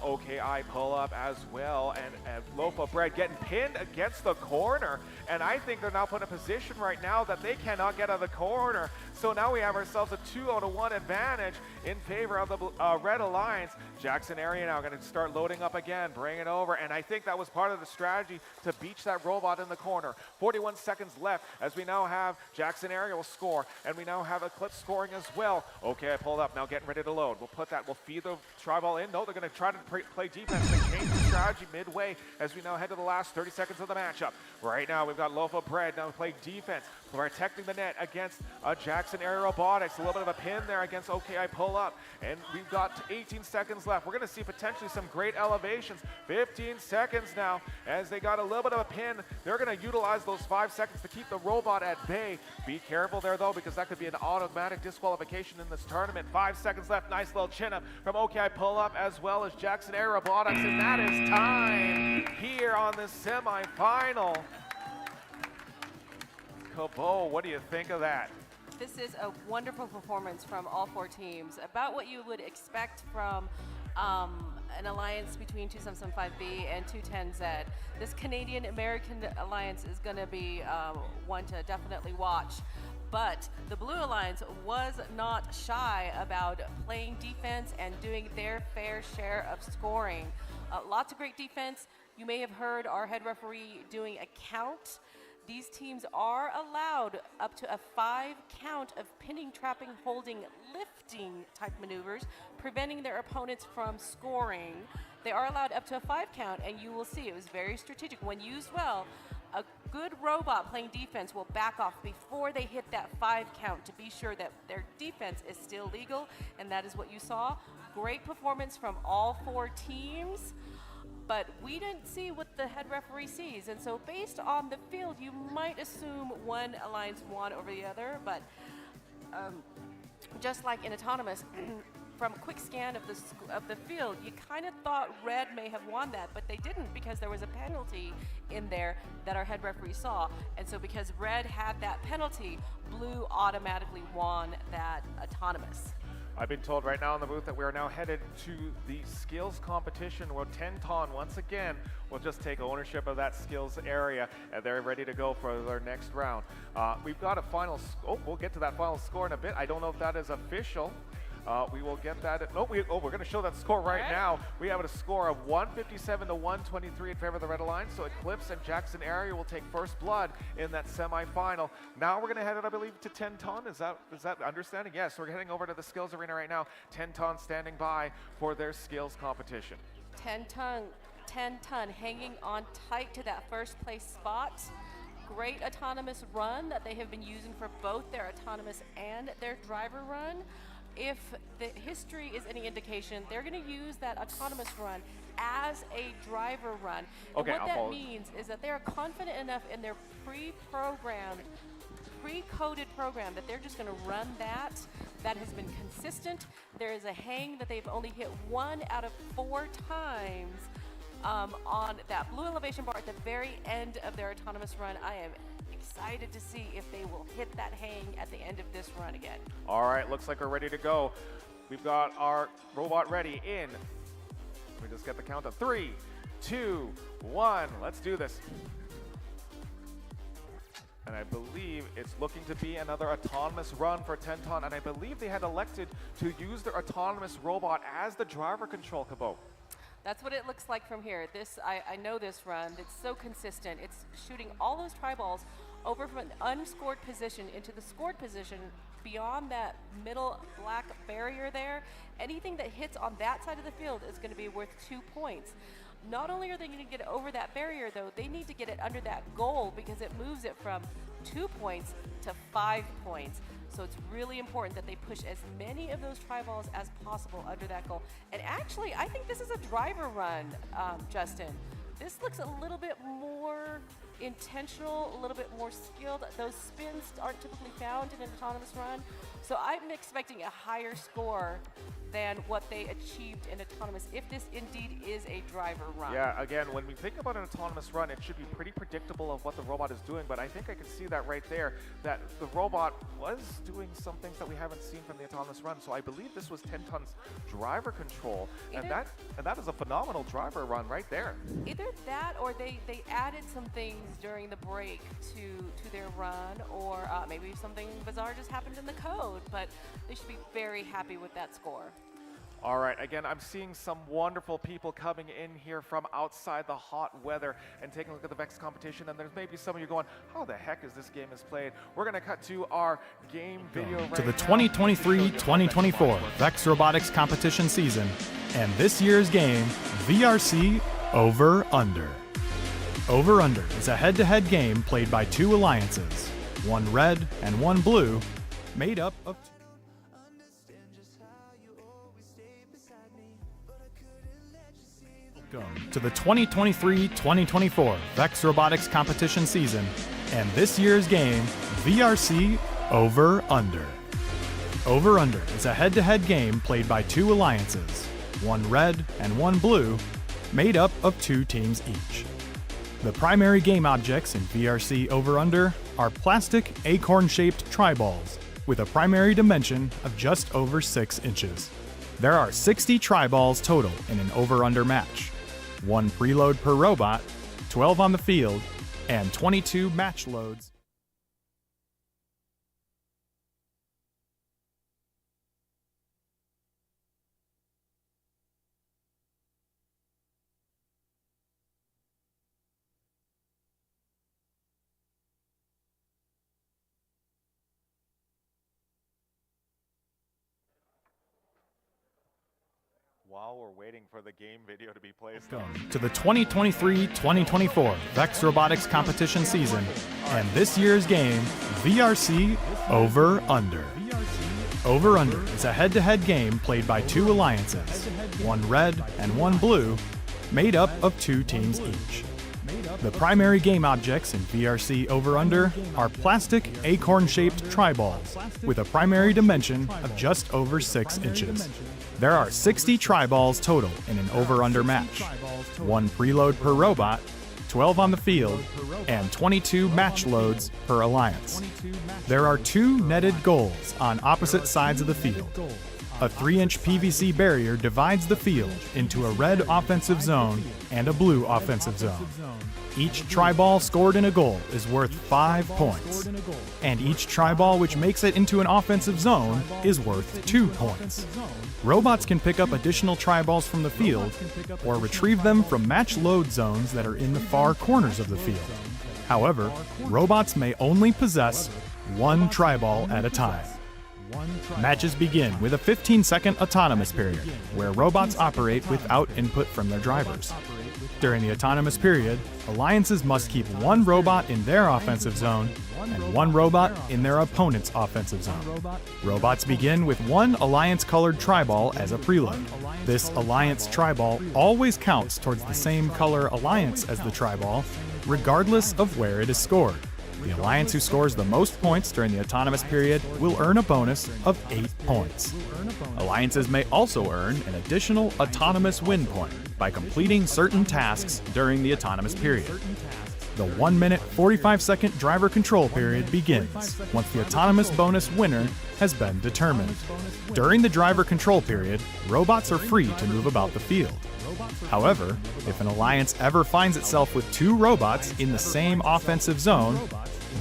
OKI Pull Up as well, and Loaf of Bread getting pinned against the corner, and I think they're now put in a position right now that they cannot get out of the corner. So now we have ourselves a 2-1 advantage in favor of the Red Alliance. Jackson Area now going to start loading up again, bring it over, and I think that was part of the strategy to beach that robot in the corner. 41 seconds left as we now have Jackson Area will score, and we now have Eclipse scoring as well. Okay, Pulled Up now getting ready to load. We'll feed the try ball in. No, they're going to try to play defense and change the strategy midway as we now head to the last 30 seconds of the matchup. Right now, we've got Loaf of Bread now playing defense, protecting the net against Jackson Area Robotics. A little bit of a pin there against OKI Pull Up, and we've got 18 seconds left. We're going to see potentially some great elevations. 15 seconds now as they got a little bit of a pin. They're going to utilize those 5 seconds to keep the robot at bay. Be careful there, though, because that could be an automatic disqualification in this tournament. 5 seconds left. Nice little chin up from OKI Pull Up as well as Jackson Area Robotics, and that is time here on the semifinal. Cabo, what do you think of that? This is a wonderful performance from all 4 teams, about what you would expect from an alliance between 277-5B and 210Z. This Canadian-American alliance is going to be one to definitely watch. But the Blue Alliance was not shy about playing defense and doing their fair share of scoring. Lots of great defense. You may have heard our head referee doing a count. These teams are allowed up to a 5 count of pinning, trapping, holding, lifting type maneuvers, preventing their opponents from scoring. They are allowed up to a 5 count, and you will see it was very strategic. When used well, a good robot playing defense will back off before they hit that 5 count to be sure that their defense is still legal, and that is what you saw. Great performance from all 4 teams. But we didn't see what the head referee sees. And so based on the field, you might assume one alliance won over the other. But just like in autonomous, from a quick scan of the field, you kind of thought red may have won that, but they didn't, because there was a penalty in there that our head referee saw. And so because red had that penalty, blue automatically won that autonomous. I've been told right now in the booth that we are now headed to the skills competition where Tenton once again will just take ownership of that skills area, and they're ready to go for their next round. We've got a final, we'll get to that final score in a bit. I don't know if that is official. We will get that. We're going to show that score right now. We have a score of 157 to 123 in favor of the Red Alliance. So Eclipse and Jackson Area will take first blood in that semifinal. Now we're going to head it, I believe, to Tenton. Is that understanding? Yes, we're heading over to the skills arena right now. Tenton standing by for their skills competition. Tenton hanging on tight to that first place spot. Great autonomous run that they have been using for both their autonomous and their driver run. if the history is any indication, they're going to use that autonomous run as a driver run. Okay, and what I'll that follow. means is that they're confident enough in their pre-programmed, pre-coded program that they're just going to run that. That has been consistent. There is a hang that they've only hit 1 out of 4 times on that blue elevation bar at the very end of their autonomous run. I am excited to see if they will hit that hang at the end of this run again. All right, looks like we're ready to go. We've got our robot ready in. We just get the count of 3, 2, 1. Let's do this. And I believe it's looking to be another autonomous run for Tenton, and I believe they had elected to use their autonomous robot as the driver control, Cabot. That's what it looks like from here. This, I know this run. It's so consistent. It's shooting all those tri-balls over from an unscored position into the scored position beyond that middle black barrier there. Anything that hits on that side of the field is going to be worth 2 points. Not only are they going to get it over that barrier, though, they need to get it under that goal because it moves it from 2 points to 5 points. So it's really important that they push as many of those tri-balls as possible under that goal. And actually, I think this is a driver run, Justin. This looks a little bit more intentional, a little bit more skilled. Those spins aren't typically found in an autonomous run. So I'm expecting a higher score than what they achieved in autonomous, if this indeed is a driver run. Yeah, again, when we think about an autonomous run, it should be pretty predictable of what the robot is doing, but I think I can see that right there, that the robot was doing some things that we haven't seen from the autonomous run. So I believe this was Tenton's driver control, and that is a phenomenal driver run right there. Either that or they added some things during the break to their run, or maybe something bizarre just happened in the code, but they should be very happy with that score. All right, again, I'm seeing some wonderful people coming in here from outside the hot weather and taking a look at the VEX competition, and there's maybe some of you going, how the heck is this game is played? We're going to cut to our game video right to the now. 2023-2024 VEX Robotics competition season, and this year's game, VRC Over Under. Over Under is a head-to-head game played by 2 alliances, one red and one blue, made up of Welcome to the 2023-2024 VEX Robotics competition season, and this year's game, VRC Over Under. Over Under is a head-to-head game played by 2 alliances, one red and one blue, made up of 2 teams each. The primary game objects in VRC Over Under are plastic acorn-shaped tri-balls with a primary dimension of just over 6 inches. There are 60 tri-balls total in an over-under match. 1 preload per robot, 12 on the field, and 22 match loads. While we're waiting for the game video to be placed. Welcome to the 2023-2024 VEX Robotics competition season, and this year's game, VRC Over Under. Over Under is a head-to-head game played by 2 alliances, one red and one blue, made up of 2 teams each. The primary game objects in VRC Over Under are plastic acorn-shaped tri-balls with a primary dimension of just over 6 inches. There are 60 tri-balls total in an over-under match, 1 preload per robot, 12 on the field, and 22 match loads per alliance. There are 2 netted goals on opposite sides of the field. A 3-inch PVC barrier divides the field into a red offensive zone and a blue offensive zone. Each tri-ball scored in a goal is worth 5 points, and each tri-ball which makes it into an offensive zone is worth 2 points. Robots can pick up additional tri-balls from the field or retrieve them from match load zones that are in the far corners of the field. However, robots may only possess 1 tri-ball at a time. Matches begin with a 15-second autonomous period, where robots operate without input from their drivers. During the autonomous period, alliances must keep 1 robot in their offensive zone and 1 robot in their opponent's offensive zone. Robots begin with 1 alliance-colored tri-ball as a preload. This alliance tri-ball always counts towards the same color alliance as the tri-ball, regardless of where it is scored. The alliance who scores the most points during the autonomous period will earn a bonus of 8 points. Alliances may also earn an additional autonomous win point by completing certain tasks during the autonomous period. The 1-minute 45-second driver control period begins once the autonomous bonus winner has been determined. During the driver control period, robots are free to move about the field. However, if an alliance ever finds itself with 2 robots in the same offensive zone,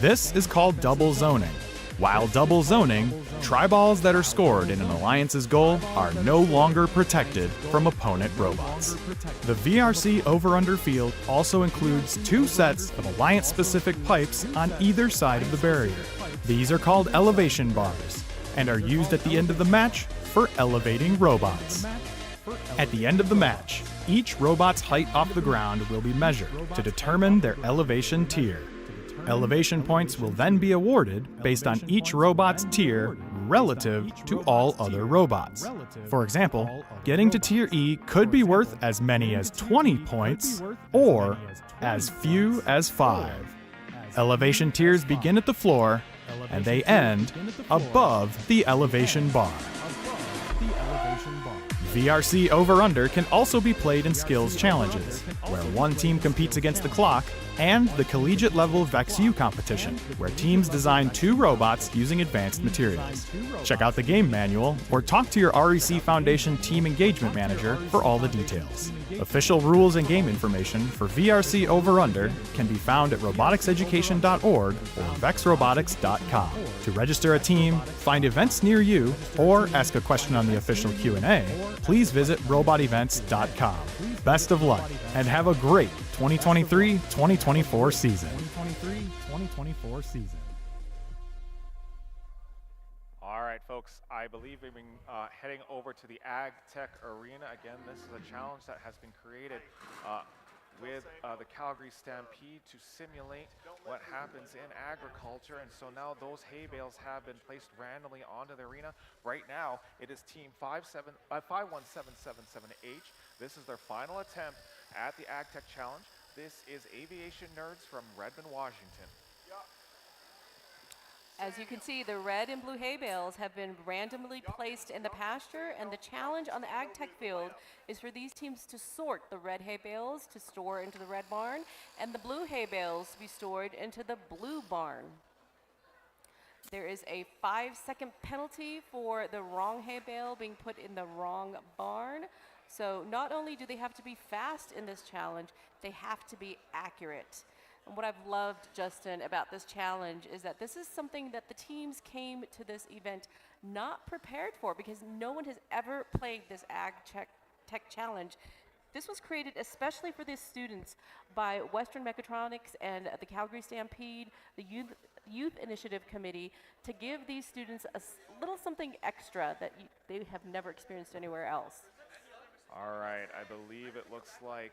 this is called double zoning. While double zoning, tri-balls that are scored in an alliance's goal are no longer protected from opponent robots. The VRC over-under field also includes 2 sets of alliance-specific pipes on either side of the barrier. These are called elevation bars and are used at the end of the match for elevating robots. At the end of the match, each robot's height off the ground will be measured to determine their elevation tier. Elevation points will then be awarded based on each robot's tier relative to all other robots. For example, getting to Tier E could be worth as many as 20 points or as few as 5. Elevation tiers begin at the floor and they end above the elevation bar. VRC Over-Under can also be played in skills challenges, where one team competes against the clock, and the collegiate-level VEX-U competition, where teams design 2 robots using advanced materials. Check out the game manual or talk to your REC Foundation Team Engagement Manager for all the details. Official rules and game information for VRC Over-Under can be found at roboticseducation.org or vexrobotics.com. To register a team, find events near you, or ask a question on the official Q&A, please visit robotevents.com. Best of luck, and have a great 2023-2024 season. All right, folks, I believe we've been heading over to the Ag Tech Arena. Again, this is a challenge that has been created with the Calgary Stampede to simulate what happens in agriculture. And so now those hay bales have been placed randomly onto the arena. Right now, it is team 51777H. This is their final attempt at the Ag Tech Challenge. This is Aviation Nerds from Redmond, Washington. As you can see, the red and blue hay bales have been randomly placed in the pasture, and the challenge on the Ag Tech field is for these teams to sort the red hay bales to store into the red barn, and the blue hay bales to be stored into the blue barn. There is a 5-second penalty for the wrong hay bale being put in the wrong barn. So not only do they have to be fast in this challenge, they have to be accurate. And what I've loved, Justin, about this challenge is that this is something that the teams came to this event not prepared for, because no one has ever played this Ag Tech Challenge. This was created especially for these students by Western Mechatronics and the Calgary Stampede, the Youth Initiative Committee, to give these students a little something extra that they have never experienced anywhere else. All right, I believe it looks like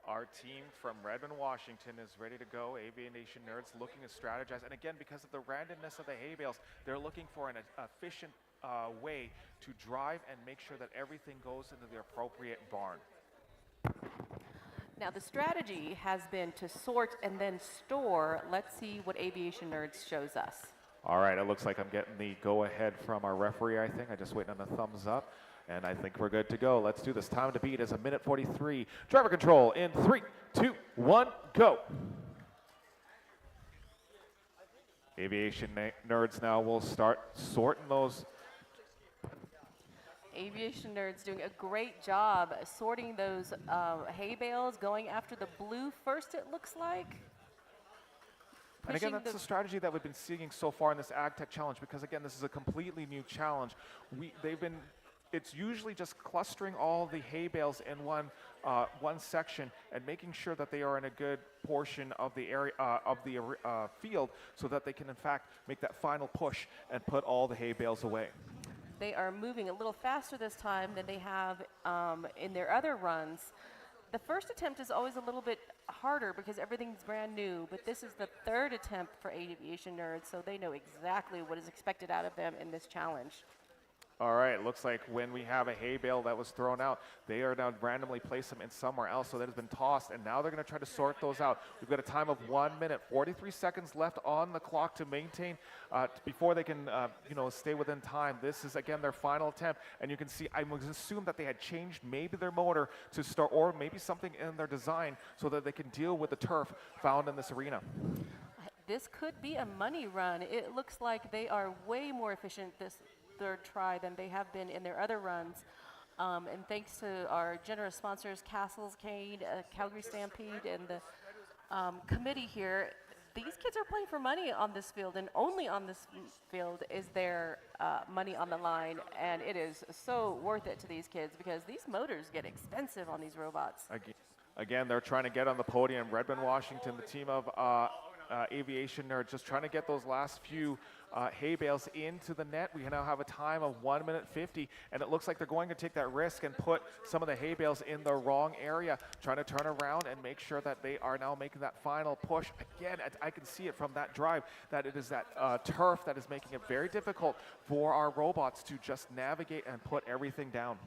our team from Redmond, Washington is ready to go. Aviation Nerds looking to strategize. And again, because of the randomness of the hay bales, they're looking for an efficient way to drive and make sure that everything goes into the appropriate barn. Now, the strategy has been to sort and then store. Let's see what Aviation Nerds shows us. All right, it looks like I'm getting the go-ahead from our referee, I think. I'm just waiting on the thumbs up. And I think we're good to go. Let's do this. Time to beat is 1:43. Driver control in 3, 2, 1, go. Aviation Nerds now will start sorting those. Aviation Nerds doing a great job sorting those hay bales, going after the blue first, it looks like. And again, that's the strategy that we've been seeing so far in this Ag Tech Challenge, because again, this is a completely new challenge. It's usually just clustering all the hay bales in one section and making sure that they are in a good portion of the area of the field, so that they can in fact make that final push and put all the hay bales away. They are moving a little faster this time than they have in their other runs. The first attempt is always a little bit harder because everything's brand new, but this is the third attempt for aviation nerds, so they know exactly what is expected out of them in this challenge. All right, looks like when we have a hay bale that was thrown out, they are now randomly place them in somewhere else, so that has been tossed, and now they're going to try to sort those out. We've got a time of 1 minute, 43 seconds left on the clock to maintain before they can, stay within time. This is, again, their final attempt, and you can see, I would assume that they had changed maybe their motor to start, or maybe something in their design so that they can deal with the turf found in this arena. This could be a money run. It looks like they are way more efficient this third try than they have been in their other runs. And thanks to our generous sponsors, Castles, Kane, Calgary Stampede, and the committee here, these kids are playing for money on this field, and only on this field is there money on the line, and it is so worth it to these kids because these motors get expensive on these robots. Again, they're trying to get on the podium. Redmond, Washington, the team of aviation nerds, just trying to get those last few hay bales into the net. We now have a time of 1 minute 50, and it looks like they're going to take that risk and put some of the hay bales in the wrong area, trying to turn around and make sure that they are now making that final push. Again, I can see it from that drive that it is that turf that is making it very difficult for our robots to just navigate and put everything down.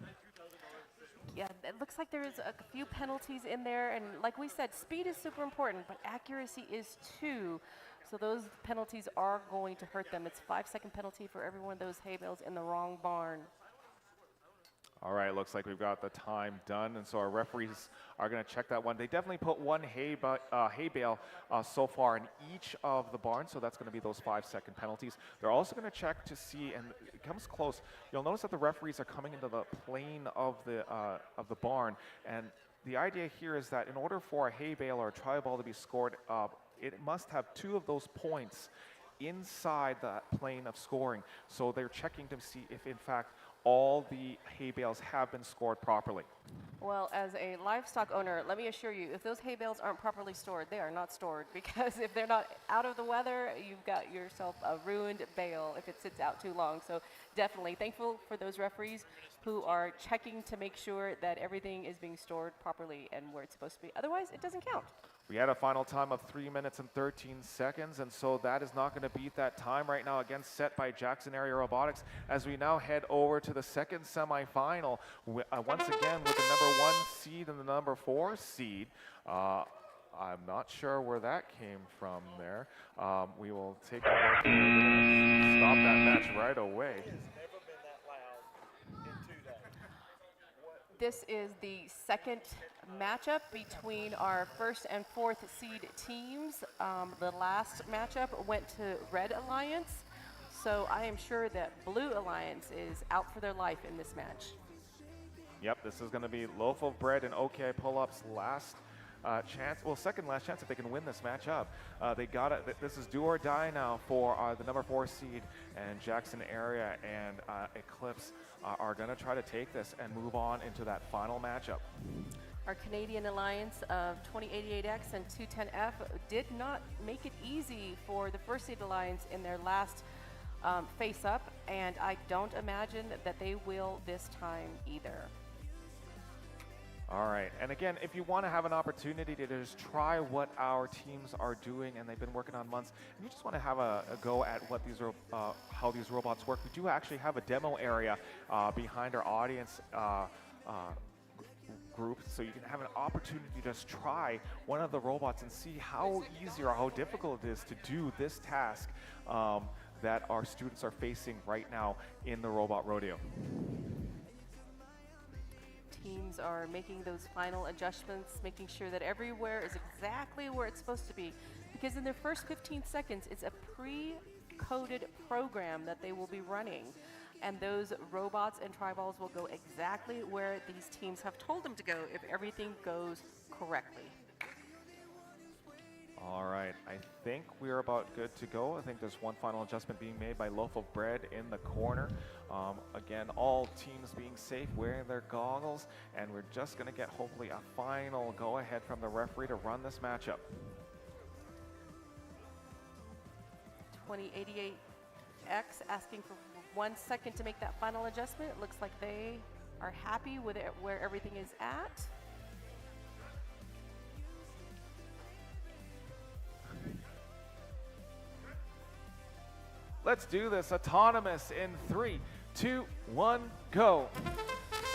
Yeah, it looks like there's a few penalties in there, and like we said, speed is super important, but accuracy is too. So those penalties are going to hurt them. It's 5-second penalty for every one of those hay bales in the wrong barn. All right, looks like we've got the time done, and so our referees are going to check that one. They definitely put one hay bale so far in each of the barns, so that's going to be those 5-second penalties. They're also going to check to see, and it comes close. You'll notice that the referees are coming into the plane of the barn, and the idea here is that in order for a hay bale or a try ball to be scored, it must have 2 of those points inside that plane of scoring. So they're checking to see if, in fact, all the hay bales have been scored properly. Well, as a livestock owner, let me assure you, if those hay bales aren't properly stored, they are not stored, because if they're not out of the weather, you've got yourself a ruined bale if it sits out too long. So definitely thankful for those referees who are checking to make sure that everything is being stored properly and where it's supposed to be. Otherwise, it doesn't count. We had a final time of 3 minutes and 13 seconds, and so that is not going to beat that time right now, again set by Jackson Area Robotics, as we now head over to the second semifinal, once again with the number 1 seed and the number 4 seed. I'm not sure where that came from there. We will take a look. Stop that match right away. This is the second matchup between our first and fourth seed teams. The last matchup went to Red Alliance, so I am sure that Blue Alliance is out for their life in this match. Yep, this is going to be Loaf of Bread and OKI Pull-Ups last chance, well, second last chance if they can win this matchup. They got it. This is do or die now for the number 4 seed, and Jackson Area and Eclipse are going to try to take this and move on into that final matchup. Our Canadian Alliance of 2088X and 210F did not make it easy for the first seed alliance in their last face-up, and I don't imagine that they will this time either. All right, and again, if you want to have an opportunity to just try what our teams are doing, and they've been working on months, and you just want to have a go at what these how these robots work, we do actually have a demo area behind our audience group, so you can have an opportunity to just try one of the robots and see how easy or how difficult it is to do this task that our students are facing right now in the Robot Rodeo. Teams are making those final adjustments, making sure that everywhere is exactly where it's supposed to be. Because in their first 15 seconds, it's a pre-coded program that they will be running. And those robots and tri-balls will go exactly where these teams have told them to go if everything goes correctly. All right, I think we're about good to go. I think there's one final adjustment being made by Loaf of Bread in the corner. Again, all teams being safe, wearing their goggles, and we're just going to get hopefully a final go-ahead from the referee to run this matchup. 2088X asking for 1 second to make that final adjustment. It looks like they are happy with it where everything is at. Let's do this. Autonomous in 3, 2, 1, go.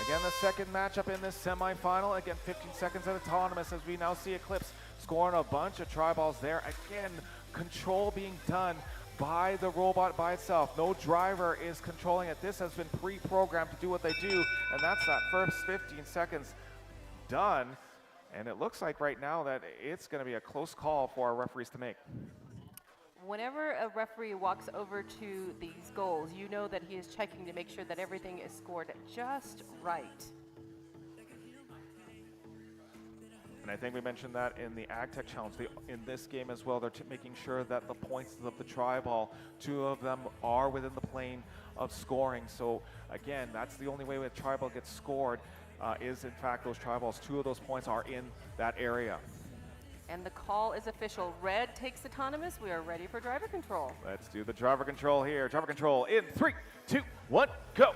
Again, the second matchup in this semifinal. Again, 15 seconds at Autonomous as we now see Eclipse scoring a bunch of tri-balls there. Again, control being done by the robot by itself. No driver is controlling it. This has been pre-programmed to do what they do, and that's that first 15 seconds done. And it looks like right now that it's going to be a close call for our referees to make. Whenever a referee walks over to these goals, you know that he is checking to make sure that everything is scored just right. And I think we mentioned that in the AgTech Challenge. In this game as well, they're making sure that the points of the tri-ball, 2 of them are within the plane of scoring. So again, that's the only way a tri-ball gets scored is in fact those tri-balls. 2 of those points are in that area. And the call is official. Red takes Autonomous. We are ready for driver control. Let's do the driver control here. Driver control in 3, 2, 1, go.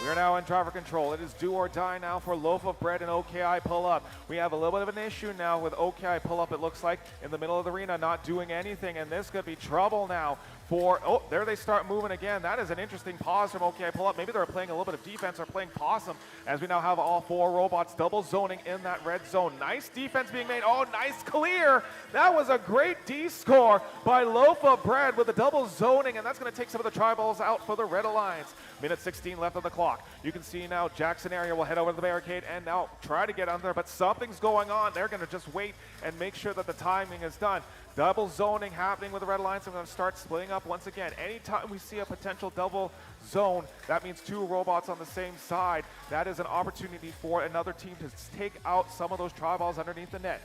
We are now in driver control. It is do or die now for Loaf of Bread and OKI pull up. We have a little bit of an issue now with OKI pull up, it looks like, in the middle of the arena, not doing anything, and this could be trouble now for, oh, there they start moving again. That is an interesting pause from OKI pull up. Maybe they're playing a little bit of defense or playing possum as we now have all 4 robots double zoning in that red zone. Nice defense being made. Oh, nice clear. That was a great D score by Loaf of Bread with the double zoning, and that's going to take some of the tri-balls out for the Red Alliance. Minute 16 left on the clock. You can see now Jackson area will head over to the barricade and now try to get under, but something's going on. They're going to just wait and make sure that the timing is done. Double zoning happening with the Red Alliance. I'm going to start splitting up once again. Anytime we see a potential double zone, that means 2 robots on the same side. That is an opportunity for another team to take out some of those tri-balls underneath the net.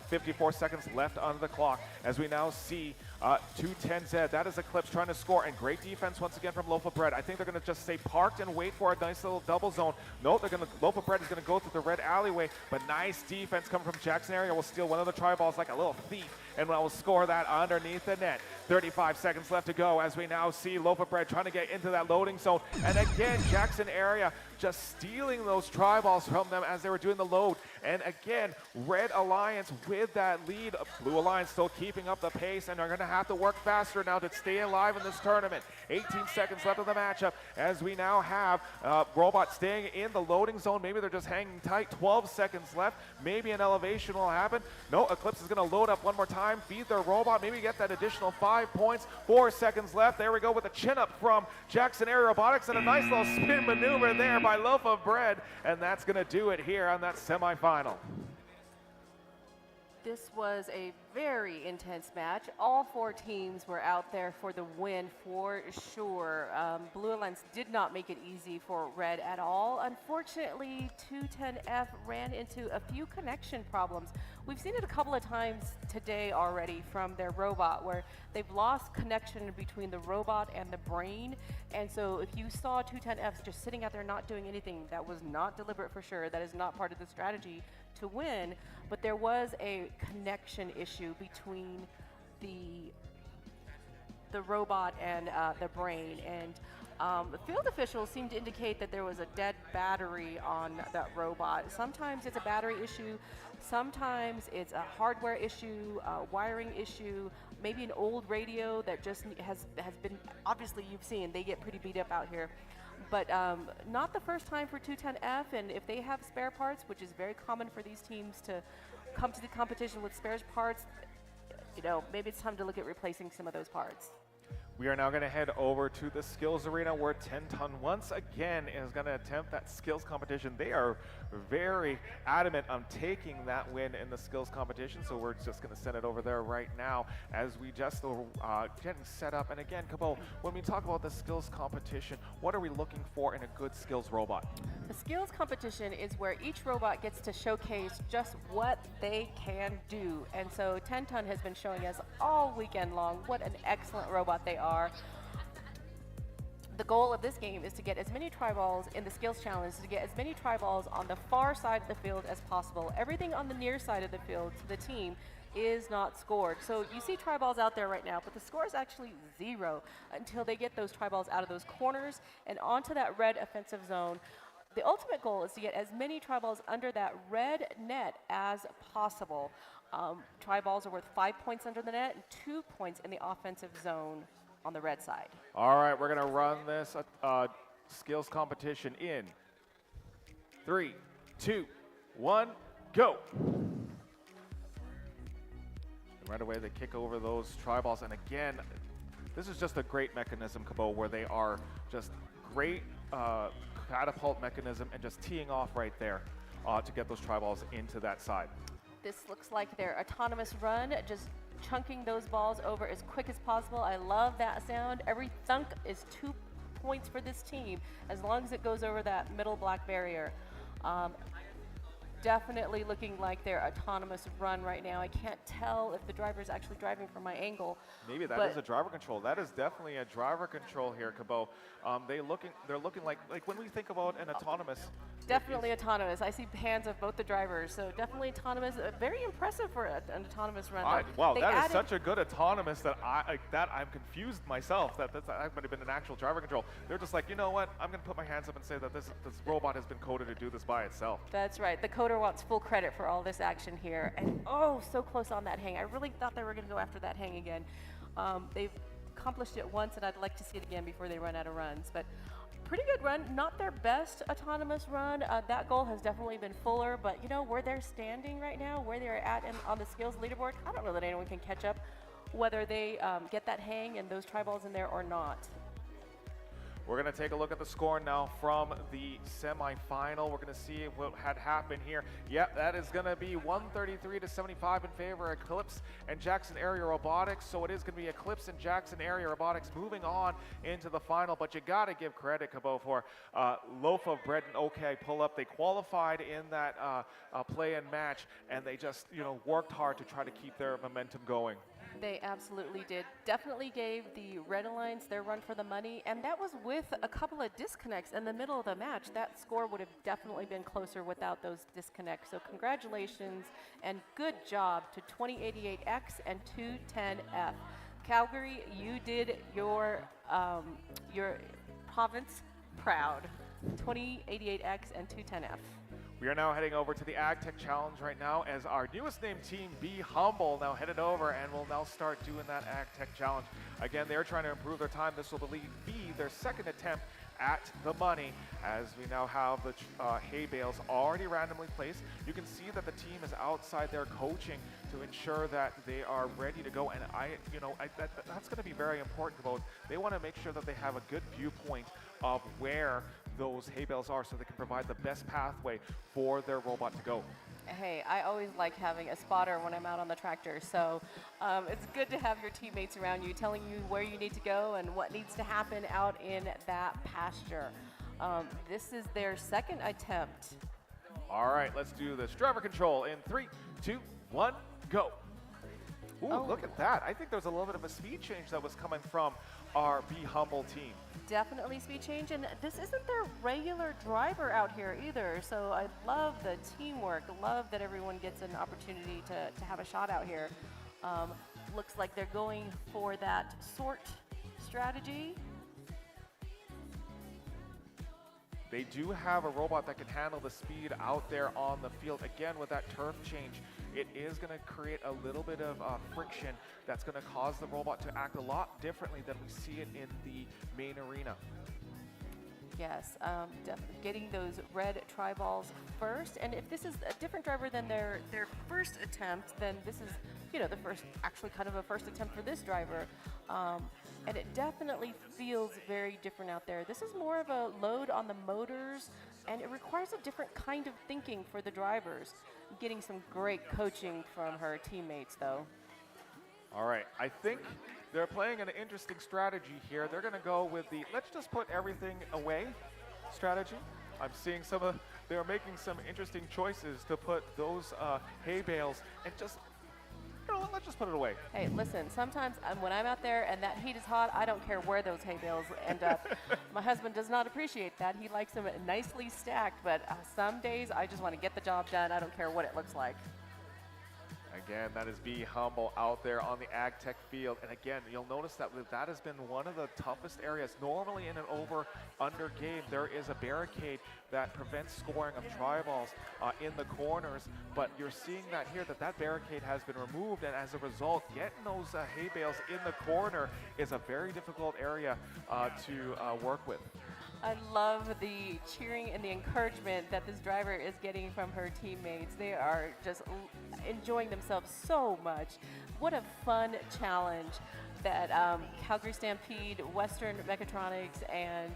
54 seconds left on the clock as we now see 210Z. That is Eclipse trying to score, and great defense once again from Loaf of Bread. I think they're going to just stay parked and wait for a nice little double zone. No, Loaf of Bread is going to go through the red alleyway, but nice defense coming from Jackson area. Will steal one of the tri-balls like a little thief, and will score that underneath the net. 35 seconds left to go as we now see Loaf of Bread trying to get into that loading zone. And again, Jackson area just stealing those tri-balls from them as they were doing the load. And again, Red Alliance with that lead. Blue Alliance still keeping up the pace, and are going to have to work faster now to stay alive in this tournament. 18 seconds left of the matchup as we now have robots staying in the loading zone. Maybe they're just hanging tight. 12 seconds left. Maybe an elevation will happen. No, Eclipse is going to load up one more time, feed their robot, maybe get that additional 5 points. 4 seconds left. There we go with a chin up from Jackson Air Robotics, and a nice little spin maneuver there by Loaf of Bread, and that's going to do it here on that semifinal. This was a very intense match. All 4 teams were out there for the win for sure. Blue Alliance did not make it easy for Red at all. Unfortunately, 210F ran into a few connection problems. We've seen it a couple of times today already from their robot where they've lost connection between the robot and the brain. And so if you saw 210F just sitting out there not doing anything, that was not deliberate for sure. That is not part of the strategy to win, but there was a connection issue between the robot and the brain, and the field officials seemed to indicate that there was a dead battery on that robot. Sometimes it's a battery issue, sometimes it's a hardware issue, wiring issue, maybe an old radio that just has been, obviously you've seen, they get pretty beat up out here. But not the first time for 210F, and if they have spare parts, which is very common for these teams to come to the competition with spare parts, you know, maybe it's time to look at replacing some of those parts. We are now going to head over to the skills arena where 10 Ton once again is going to attempt that skills competition. They are very adamant on taking that win in the skills competition, so we're just going to send it over there right now as we just getting set up. And again, Cabot, when we talk about the skills competition, what are we looking for in a good skills robot? The skills competition is where each robot gets to showcase just what they can do. And so 10 Ton has been showing us all weekend long what an excellent robot they are. The goal of this game is to get as many tri-balls in the skills challenge, to get as many tri-balls on the far side of the field as possible. Everything on the near side of the field to the team is not scored. So you see tri-balls out there right now, but the score is actually 0 until they get those tri-balls out of those corners and onto that red offensive zone. The ultimate goal is to get as many tri-balls under that red net as possible. Tri-balls are worth 5 points under the net and 2 points in the offensive zone. on the red side. All right, we're going to run this skills competition in 3, 2, 1, go. And right away, they kick over those tri-balls. And again, this is just a great mechanism, Cabot, where they are just great catapult mechanism and just teeing off right there to get those tri-balls into that side. This looks like their autonomous run, just chunking those balls over as quick as possible. I love that sound. Every thunk is 2 points for this team as long as it goes over that middle black barrier. Definitely looking like their autonomous run right now. I can't tell if the driver is actually driving from my angle. Maybe that is a driver control. That is definitely a driver control here, Cabot. They're looking like when we think about an autonomous. Definitely autonomous. I see hands of both the drivers, so definitely autonomous. Very impressive for an autonomous run. Wow, that is such a good autonomous that I'm confused myself. That might have been an actual driver control. They're just like, you know what? I'm going to put my hands up and say that this robot has been coded to do this by itself. That's right. The coder wants full credit for all this action here. And oh, so close on that hang. I really thought they were going to go after that hang again. They've accomplished it once, and I'd like to see it again before they run out of runs. But pretty good run. Not their best autonomous run. That goal has definitely been fuller, but you know, where they're standing right now, where they're at on the skills leaderboard, I don't know that anyone can catch up, whether they get that hang and those tri-balls in there or not. We're going to take a look at the score now from the semifinal. We're going to see what had happened here. Yep, that is going to be 133 to 75 in favor of Eclipse and Jackson Area Robotics. So it is going to be Eclipse and Jackson Area Robotics moving on into the final. But you got to give credit, Cabot, for Loaf of Bread and OK pull-up. They qualified in that play-in match, and they just worked hard to try to keep their momentum going. They absolutely did. Definitely gave the Red Alliance their run for the money, and that was with a couple of disconnects in the middle of the match. That score would have definitely been closer without those disconnects. So congratulations and good job to 2088X and 210F. Calgary, you did your province proud. 2088X and 210F. We are now heading over to the Ag Tech Challenge right now as our newest named team, Be Humble, now headed over and will now start doing that Ag Tech Challenge. Again, they're trying to improve their time. This will be their second attempt at the money as we now have the hay bales already randomly placed. You can see that the team is outside there coaching to ensure that they are ready to go. And that's going to be very important about. They want to make sure that they have a good viewpoint of where those hay bales are so they can provide the best pathway for their robot to go. Hey, I always like having a spotter when I'm out on the tractor, so it's good to have your teammates around you telling you where you need to go and what needs to happen out in that pasture. This is their second attempt. All right, let's do this. Driver control in 3, 2, 1, go. Ooh, look at that. I think there's a little bit of a speed change that was coming from our Be Humble team. Definitely speed change, and this isn't their regular driver out here either, so I love the teamwork, love that everyone gets an opportunity to have a shot out here. Looks like they're going for that sort strategy. They do have a robot that can handle the speed out there on the field. Again, with that turf change, it is going to create a little bit of friction that's going to cause the robot to act a lot differently than we see it in the main arena. Yes, getting those red tri-balls first, and if this is a different driver than their first attempt, then this is the first, actually kind of a first attempt for this driver. And it definitely feels very different out there. This is more of a load on the motors, and it requires a different kind of thinking for the drivers. Getting some great coaching from her teammates, though. All right, I think they're playing an interesting strategy here. They're going to go with the let's just put everything away strategy. I'm seeing they're making some interesting choices to put those hay bales and just let's just put it away. Hey, listen, sometimes when I'm out there and that heat is hot, I don't care where those hay bales end up. My husband does not appreciate that. He likes them nicely stacked, but some days I just want to get the job done. I don't care what it looks like. Again, that is Be Humble out there on the Ag Tech field. And again, you'll notice that that has been one of the toughest areas. Normally in an over-under game, there is a barricade that prevents scoring of try balls in the corners. But you're seeing that here, that barricade has been removed. And as a result, getting those hay bales in the corner is a very difficult area to work with. I love the cheering and the encouragement that this driver is getting from her teammates. They are just enjoying themselves so much. What a fun challenge that Calgary Stampede, Western Mechatronics, and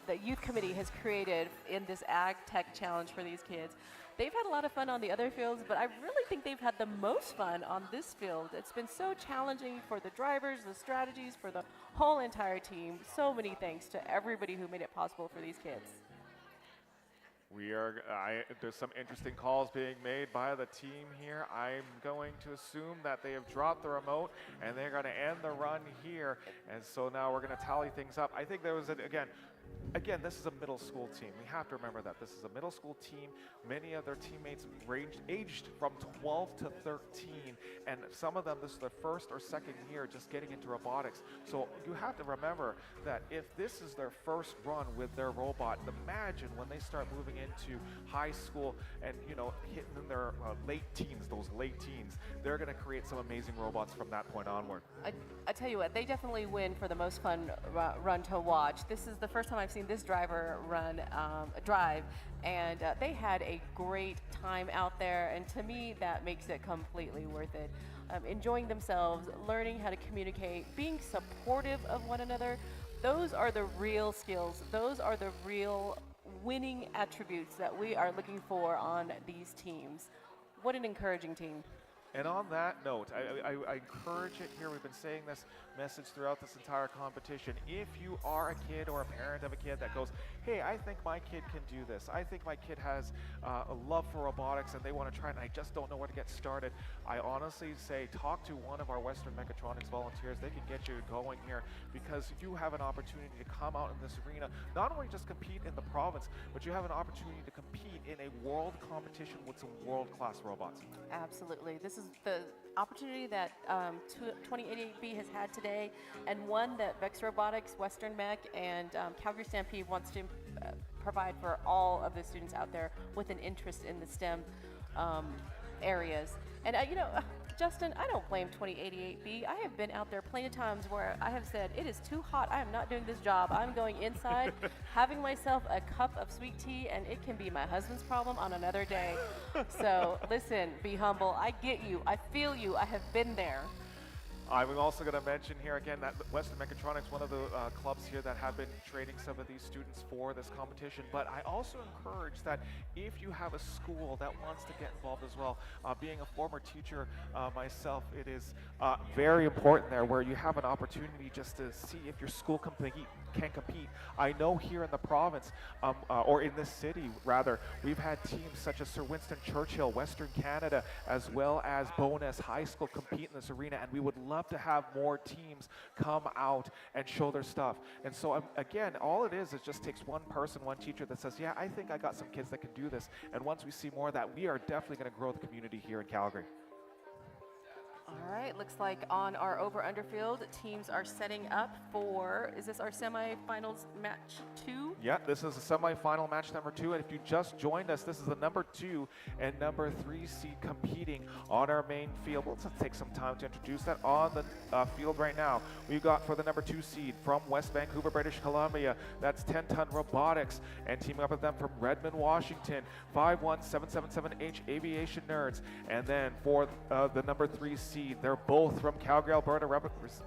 the youth committee has created in this Ag Tech challenge for these kids. They've had a lot of fun on the other fields, but I really think they've had the most fun on this field. It's been so challenging for the drivers, the strategies, for the whole entire team. So many thanks to everybody who made it possible for these kids. There's some interesting calls being made by the team here. I'm going to assume that they have dropped the remote and they're going to end the run here. And so now we're going to tally things up. I think there was, again, this is a middle school team. We have to remember that this is a middle school team. Many of their teammates aged from 12 to 13, and some of them, this is their first or second year just getting into robotics. So you have to remember that if this is their first run with their robot, imagine when they start moving into high school and, hitting in their late teens, they're going to create some amazing robots from that point onward. I tell you what, they definitely win for the most fun run to watch. This is the first time I've seen this driver drive, and they had a great time out there, and to me that makes it completely worth it. Enjoying themselves, learning how to communicate, being supportive of one another, those are the real skills. Those are the real winning attributes that we are looking for on these teams. What an encouraging team. And on that note, I encourage it here. We've been saying this message throughout this entire competition. If you are a kid or a parent of a kid that goes, hey, I think my kid can do this. I think my kid has a love for robotics and they want to try it and I just don't know where to get started. I honestly say talk to one of our Western Mechatronics volunteers. They can get you going here because you have an opportunity to come out in this arena, not only just compete in the province, but you have an opportunity to compete in a world competition with some world-class robots. Absolutely. This is the opportunity that 2088B has had today, and one that Vex Robotics, Western Mech, and Calgary Stampede wants to provide for all of the students out there with an interest in the STEM areas. And Justin, I don't blame 2088B. I have been out there plenty of times where I have said, it is too hot, I am not doing this job. I'm going inside, having myself a cup of sweet tea, and it can be my husband's problem on another day. So listen, be humble. I get you, I feel you, I have been there. I'm also going to mention here again that Western Mechatronics, one of the clubs here that have been training some of these students for this competition. But I also encourage that if you have a school that wants to get involved as well, being a former teacher myself, it is very important there where you have an opportunity just to see if your school can compete. I know here in the province, or in this city rather, we've had teams such as Sir Winston Churchill, Western Canada, as well as Bowness High School compete in this arena, and we would love to have more teams come out and show their stuff. And so again, all it is just takes one person, one teacher that says, yeah, I think I got some kids that can do this. And once we see more of that, we are definitely going to grow the community here in Calgary. All right, looks like on our over-under field, teams are setting up for, is this our semifinals match 2? Yeah, this is the semifinal match number 2, and if you just joined us, this is the number 2 and number 3 seed competing on our main field. Let's take some time to introduce that on the field right now. We've got for the number 2 seed from West Vancouver, British Columbia, that's 10-ton Robotics, and teaming up with them from Redmond, Washington, 51777H Aviation Nerds, and then for the number 3 seed, they're both from Calgary, Alberta,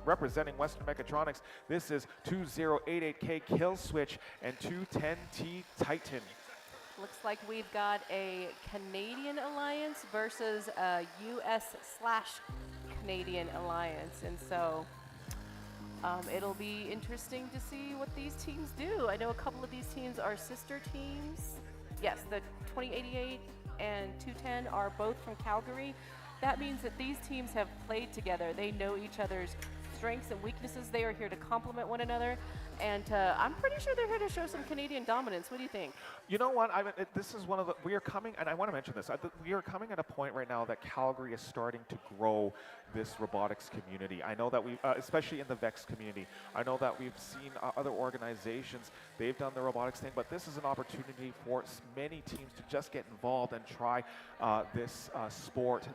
representing Western Mechatronics. This is 2088K Kill Switch and 210T Titan. Looks like we've got a Canadian alliance versus a US/Canadian alliance. And so it'll be interesting to see what these teams do. I know a couple of these teams are sister teams. Yes, the 2088 and 210 are both from Calgary. That means that these teams have played together. They know each other's strengths and weaknesses. They are here to complement one another. And I'm pretty sure they're here to show some Canadian dominance. What do you think? You know what? This is one of the. We are coming, and I want to mention this. We are coming at a point right now that Calgary is starting to grow this robotics community. I know that we, especially in the VEX community, I know that we've seen other organizations. They've done the robotics thing, but this is an opportunity for many teams to just get involved and try this sport,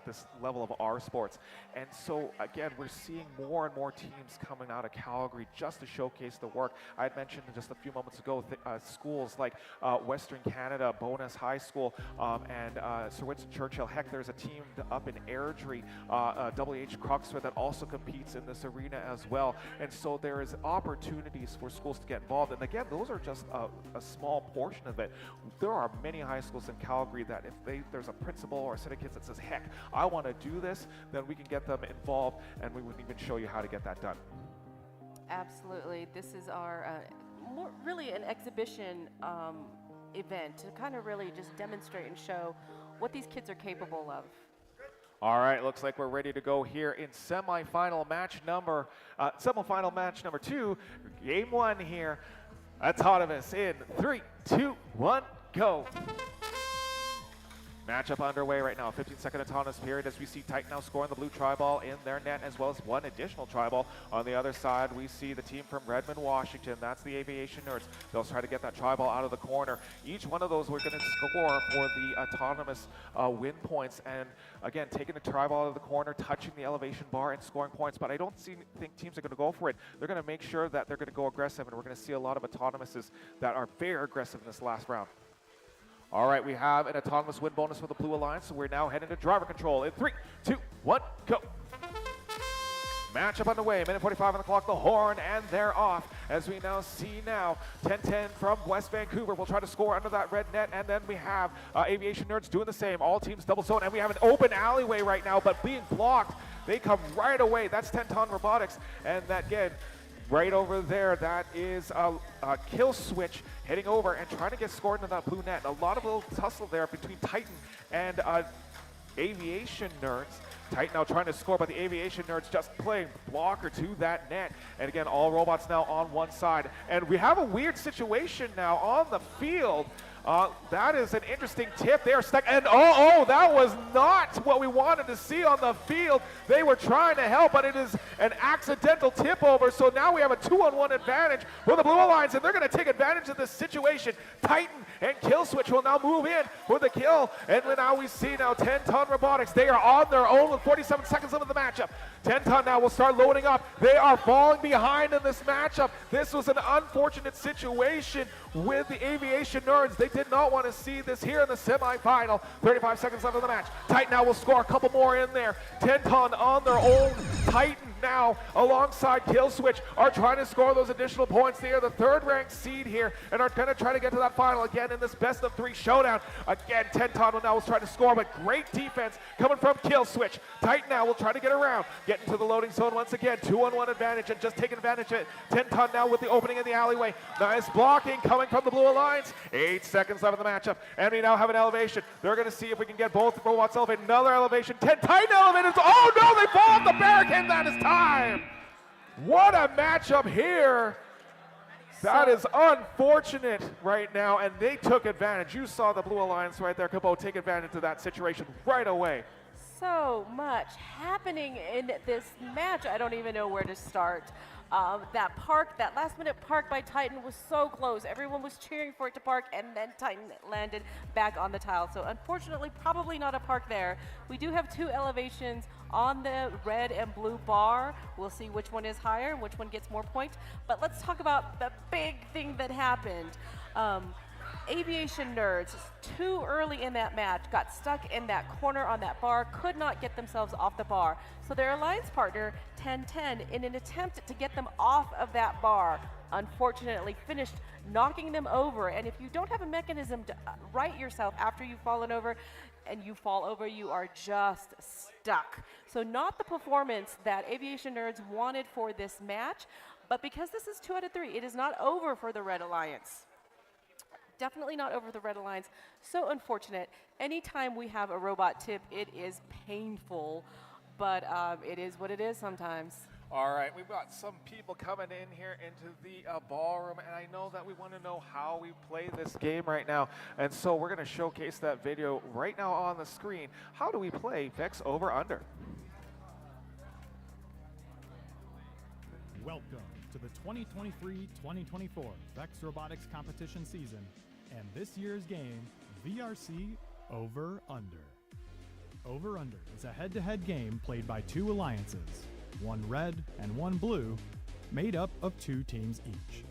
this level of our sports. And so again, we're seeing more and more teams coming out of Calgary just to showcase the work. I had mentioned just a few moments ago schools like Western Canada, Bonus High School, and Sir Winston Churchill. Heck, there's a team up in Airdrie, WH Croxford, that also competes in this arena as well. And so there is opportunities for schools to get involved. And again, those are just a small portion of it. There are many high schools in Calgary that if there's a principal or a set of kids that says, heck, I want to do this, then we can get them involved, and we would even show you how to get that done. Absolutely. This is our really an exhibition event to kind of really just demonstrate and show what these kids are capable of. All right, looks like we're ready to go here in semifinal match number 2, game 1 here. Autonomous in 3, 2, 1, go. Matchup underway right now, 15-second autonomous period as we see Titan now scoring the blue tri-ball in their net as well as one additional tri-ball. On the other side, we see the team from Redmond, Washington. That's the Aviation Nerds. They'll try to get that tri-ball out of the corner. Each one of those we're going to score for the autonomous win points. And again, taking the tri-ball out of the corner, touching the elevation bar and scoring points. But I don't think teams are going to go for it. They're going to make sure that they're going to go aggressive, and we're going to see a lot of autonomouses that are very aggressive in this last round. All right, we have an autonomous win bonus for the Blue Alliance, so we're now heading to driver control in 3, 2, 1, go. Matchup underway, minute 45 on the clock, the horn, and they're off. As we now see 10-10 from West Vancouver will try to score under that red net, and then we have Aviation Nerds doing the same. All teams double zone, and we have an open alleyway right now, but being blocked. They come right away. That's 10-ton robotics, and that again, right over there, that is a kill switch heading over and trying to get scored into that blue net. A lot of little tussle there between Titan and Aviation Nerds. Titan now trying to score, but the Aviation Nerds just playing blocker to that net. And again, all robots now on one side. And we have a weird situation now on the field. That is an interesting tip. They are stuck, and that was not what we wanted to see on the field. They were trying to help, but it is an accidental tip over. So now we have a 2-on-1 advantage for the Blue Alliance, and they're going to take advantage of this situation. Titan and Killswitch will now move in for the kill, and now we see 10-ton robotics. They are on their own with 47 seconds left of the matchup. 10-ton now will start loading up. They are falling behind in this matchup. This was an unfortunate situation with the Aviation Nerds. They did not want to see this here in the semifinal. 35 seconds left of the match. Titan now will score a couple more in there. 10-ton on their own. Titan now alongside Killswitch are trying to score those additional points. They are the third-ranked seed here and are going to try to get to that final again in this best-of-3 showdown. Again, 10-ton will now try to score, but great defense coming from Killswitch. Titan now will try to get around, get into the loading zone once again. 2-on-1 advantage and just taking advantage of it. 10-ton now with the opening in the alleyway. Nice blocking coming from the Blue Alliance. 8 seconds left of the matchup, and we now have an elevation. They're going to see if we can get both robots elevated. Another elevation. 10 Titan elevators. Oh no, they fall off the barricade. That is time. What a matchup here. That is unfortunate right now, and they took advantage. You saw the Blue Alliance right there, Cabot, take advantage of that situation right away. So much happening in this match. I don't even know where to start. That last-minute park by Titan was so close. Everyone was cheering for it to park, and then Titan landed back on the tile. So unfortunately, probably not a park there. We do have 2 elevations on the red and blue bar. We'll see which one is higher and which one gets more points. But let's talk about the big thing that happened. Aviation Nerds, too early in that match, got stuck in that corner on that bar, could not get themselves off the bar. So their alliance partner, 10-10, in an attempt to get them off of that bar, unfortunately finished knocking them over. And if you don't have a mechanism to right yourself after you've fallen over, and you fall over, you are just stuck. So not the performance that Aviation Nerds wanted for this match, but because this is 2 out of 3, it is not over for the Red Alliance. Definitely not over the Red Alliance. So unfortunate. Anytime we have a robot tip, it is painful, but it is what it is sometimes. All right, we've got some people coming in here into the ballroom, and I know that we want to know how we play this game right now. And so we're going to showcase that video right now on the screen. How do we play Vex Over Under? Welcome to the 2023-2024 Vex Robotics competition season and this year's game, VRC Over Under. Over Under is a head-to-head game played by two alliances, one red and one blue, made up of two teams each.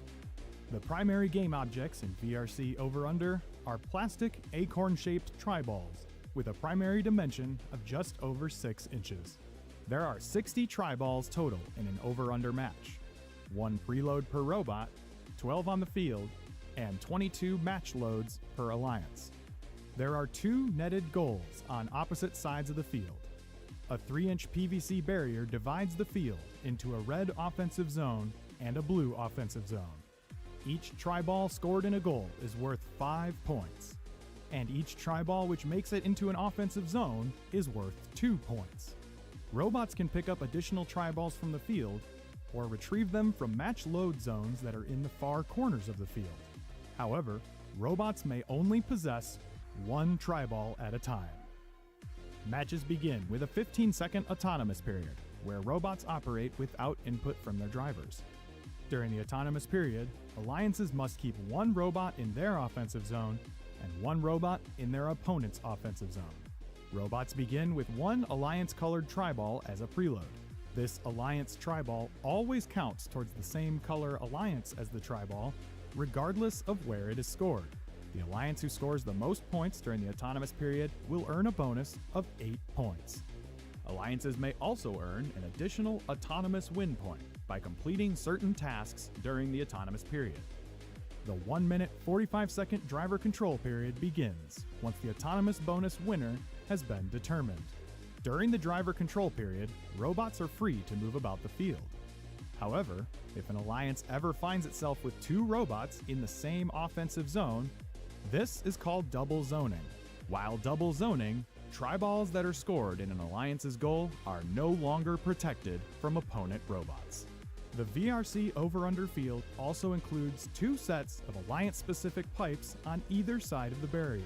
The primary game objects in VRC Over Under are plastic acorn-shaped tri-balls with a primary dimension of just over 6 inches. There are 60 tri-balls total in an over-under match, 1 preload per robot, 12 on the field, and 22 match loads per alliance. There are 2 netted goals on opposite sides of the field. A 3-inch PVC barrier divides the field into a red offensive zone and a blue offensive zone. Each tri-ball scored in a goal is worth 5 points, and each tri-ball which makes it into an offensive zone is worth 2 points. Robots can pick up additional tri-balls from the field or retrieve them from match load zones that are in the far corners of the field. However, robots may only possess 1 tri-ball at a time. Matches begin with a 15-second autonomous period, where robots operate without input from their drivers. During the autonomous period, alliances must keep 1 robot in their offensive zone and 1 robot in their opponent's offensive zone. Robots begin with 1 alliance-colored tri-ball as a preload. This alliance tri-ball always counts towards the same color alliance as the tri-ball, regardless of where it is scored. The alliance who scores the most points during the autonomous period will earn a bonus of 8 points. Alliances may also earn an additional autonomous win point by completing certain tasks during the autonomous period. The 1-minute 45-second driver control period begins once the autonomous bonus winner has been determined. During the driver control period, robots are free to move about the field. However, if an alliance ever finds itself with 2 robots in the same offensive zone, this is called double zoning. While double zoning, tri-balls that are scored in an alliance's goal are no longer protected from opponent robots. The VRC over-under field also includes 2 sets of alliance-specific pipes on either side of the barrier.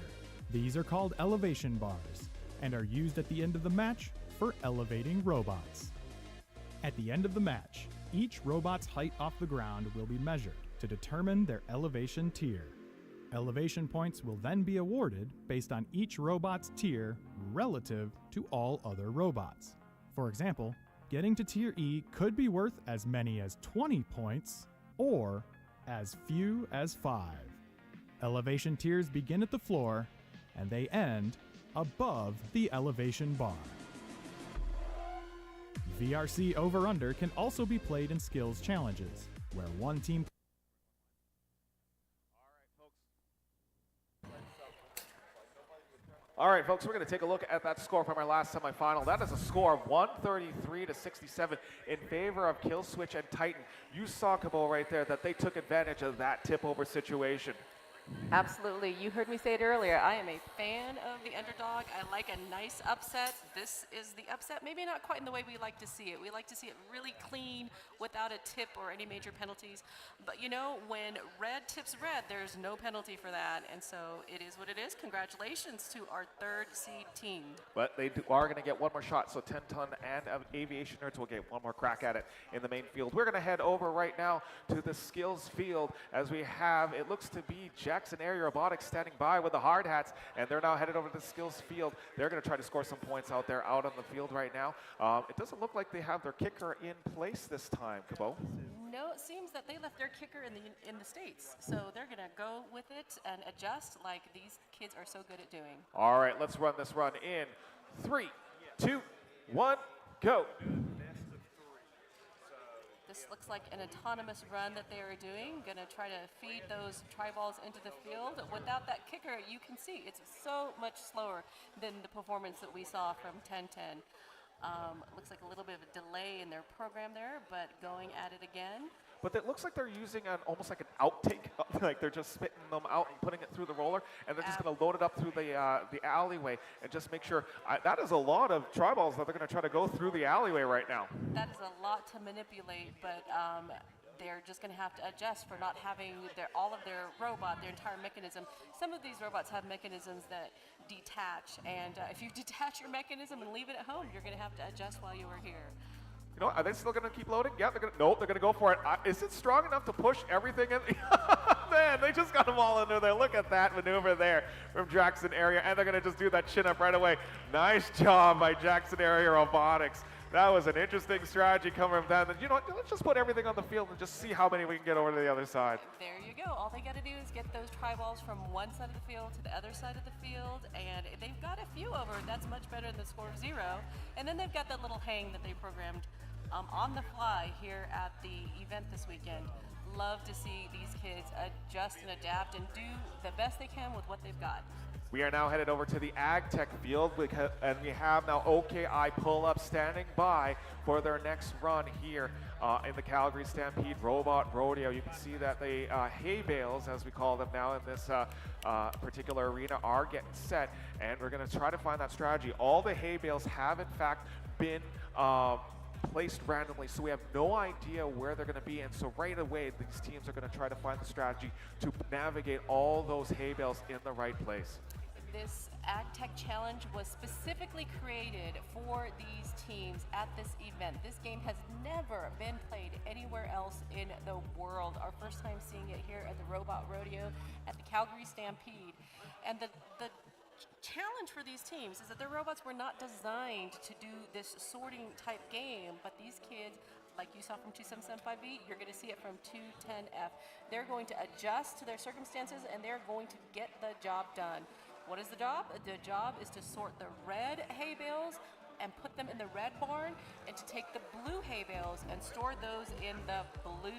These are called elevation bars and are used at the end of the match for elevating robots. At the end of the match, each robot's height off the ground will be measured to determine their elevation tier. Elevation points will then be awarded based on each robot's tier relative to all other robots. For example, getting to Tier E could be worth as many as 20 points or as few as 5. Elevation tiers begin at the floor and they end above the elevation bar. VRC Over Under can also be played in skills challenges, where one team All right, folks, we're going to take a look at that score from our last semifinal. That is a score of 133 to 67 in favor of Kill Switch and Titan. You saw, Cabo, right there, that they took advantage of that tip-over situation. Absolutely. You heard me say it earlier. I am a fan of the underdog. I like a nice upset. This is the upset. Maybe not quite in the way we like to see it. We like to see it really clean without a tip or any major penalties. But you know, when red tips red, there's no penalty for that. And so it is what it is. Congratulations to our 3rd seed team. But they are going to get one more shot, so 10-ton and Aviation Nerds will get one more crack at it in the main field. We're going to head over right now to the skills field as we have, it looks to be Jackson Area Robotics standing by with the hard hats, and they're now headed over to the skills field. They're going to try to score some points out there, out on the field right now. It doesn't look like they have their kicker in place this time, Cabo. No, it seems that they left their kicker in the States. So they're going to go with it and adjust like these kids are so good at doing. All right, let's run this run in 3, 2, 1, go. This looks like an autonomous run that they are doing. Going to try to feed those tri-balls into the field. Without that kicker, you can see it's so much slower than the performance that we saw from 10-10. Looks like a little bit of a delay in their program there, but going at it again. But it looks like they're using almost like an outtake, like they're just spitting them out and putting it through the roller, and they're just going to load it up through the alleyway and just make sure. That is a lot of tri-balls that they're going to try to go through the alleyway right now. That is a lot to manipulate, but they're just going to have to adjust for not having all of their robot, their entire mechanism. Some of these robots have mechanisms that detach, and if you detach your mechanism and leave it at home, you're going to have to adjust while you are here. You know, are they still going to keep loading? Yeah, nope, they're going to go for it. Is it strong enough to push everything in? Man, they just got them all under there. Look at that maneuver there from Jackson Area, and they're going to just do that chin up right away. Nice job by Jackson Area Robotics. That was an interesting strategy coming from them. And you know what, let's just put everything on the field and just see how many we can get over to the other side. There you go. All they got to do is get those tri-balls from one side of the field to the other side of the field, and they've got a few over. That's much better than the score of 0. And then they've got that little hang that they programmed on the fly here at the event this weekend. Love to see these kids adjust and adapt and do the best they can with what they've got. We are now headed over to the Ag Tech field, and we have now OKI Pull-Up standing by for their next run here in the Calgary Stampede Robot Rodeo. You can see that the hay bales, as we call them now in this particular arena, are getting set, and we're going to try to find that strategy. All the hay bales have, in fact, been placed randomly, so we have no idea where they're going to be, and so right away these teams are going to try to find the strategy to navigate all those hay bales in the right place. This Ag Tech Challenge was specifically created for these teams at this event. This game has never been played anywhere else in the world. Our first time seeing it here at the Robot Rodeo at the Calgary Stampede. And the challenge for these teams is that their robots were not designed to do this sorting type game, but these kids, like you saw from 2775B, you're going to see it from 210F. They're going to adjust to their circumstances, and they're going to get the job done. What is the job? The job is to sort the red hay bales and put them in the red barn, and to take the blue hay bales and store those in the blue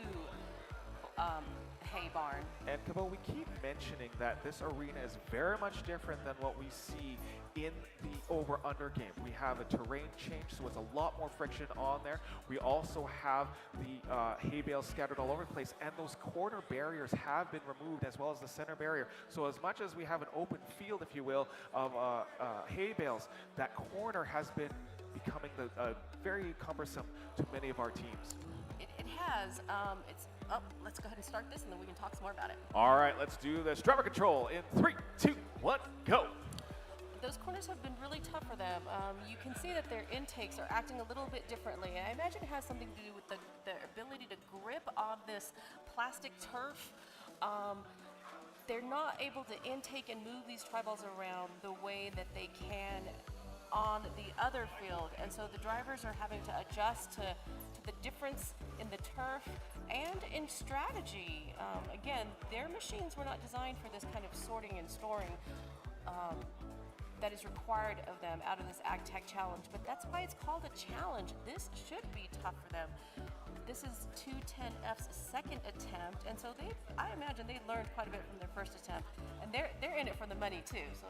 hay barn. And Cabo, we keep mentioning that this arena is very much different than what we see in the over-under game. We have a terrain change, so it's a lot more friction on there. We also have the hay bales scattered all over the place, and those corner barriers have been removed, as well as the center barrier. So as much as we have an open field, if you will, of hay bales, that corner has been becoming very cumbersome to many of our teams. It has. Let's go ahead and start this, and then we can talk some more about it. All right, let's do this. Driver control in 3, 2, 1, go. Those corners have been really tough for them. You can see that their intakes are acting a little bit differently. I imagine it has something to do with the ability to grip on this plastic turf. They're not able to intake and move these tri-balls around the way that they can on the other field, and so the drivers are having to adjust to the difference in the turf and in strategy. Again, their machines were not designed for this kind of sorting and storing that is required of them out of this Ag Tech Challenge, but that's why it's called a challenge. This should be tough for them. This is 210F's second attempt, and so I imagine they learned quite a bit from their first attempt, and they're in it for the money too. So.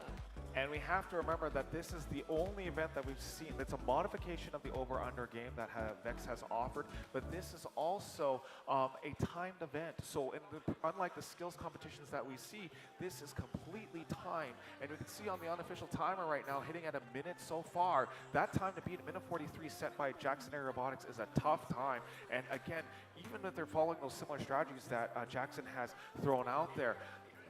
And we have to remember that this is the only event that we've seen. It's a modification of the over-under game that Vex has offered, but this is also a timed event. So unlike the skills competitions that we see, this is completely timed. And we can see on the unofficial timer right now, hitting at a minute so far. That time to beat a minute 43 set by Jackson Area Robotics is a tough time. And again, even if they're following those similar strategies that Jackson has thrown out there,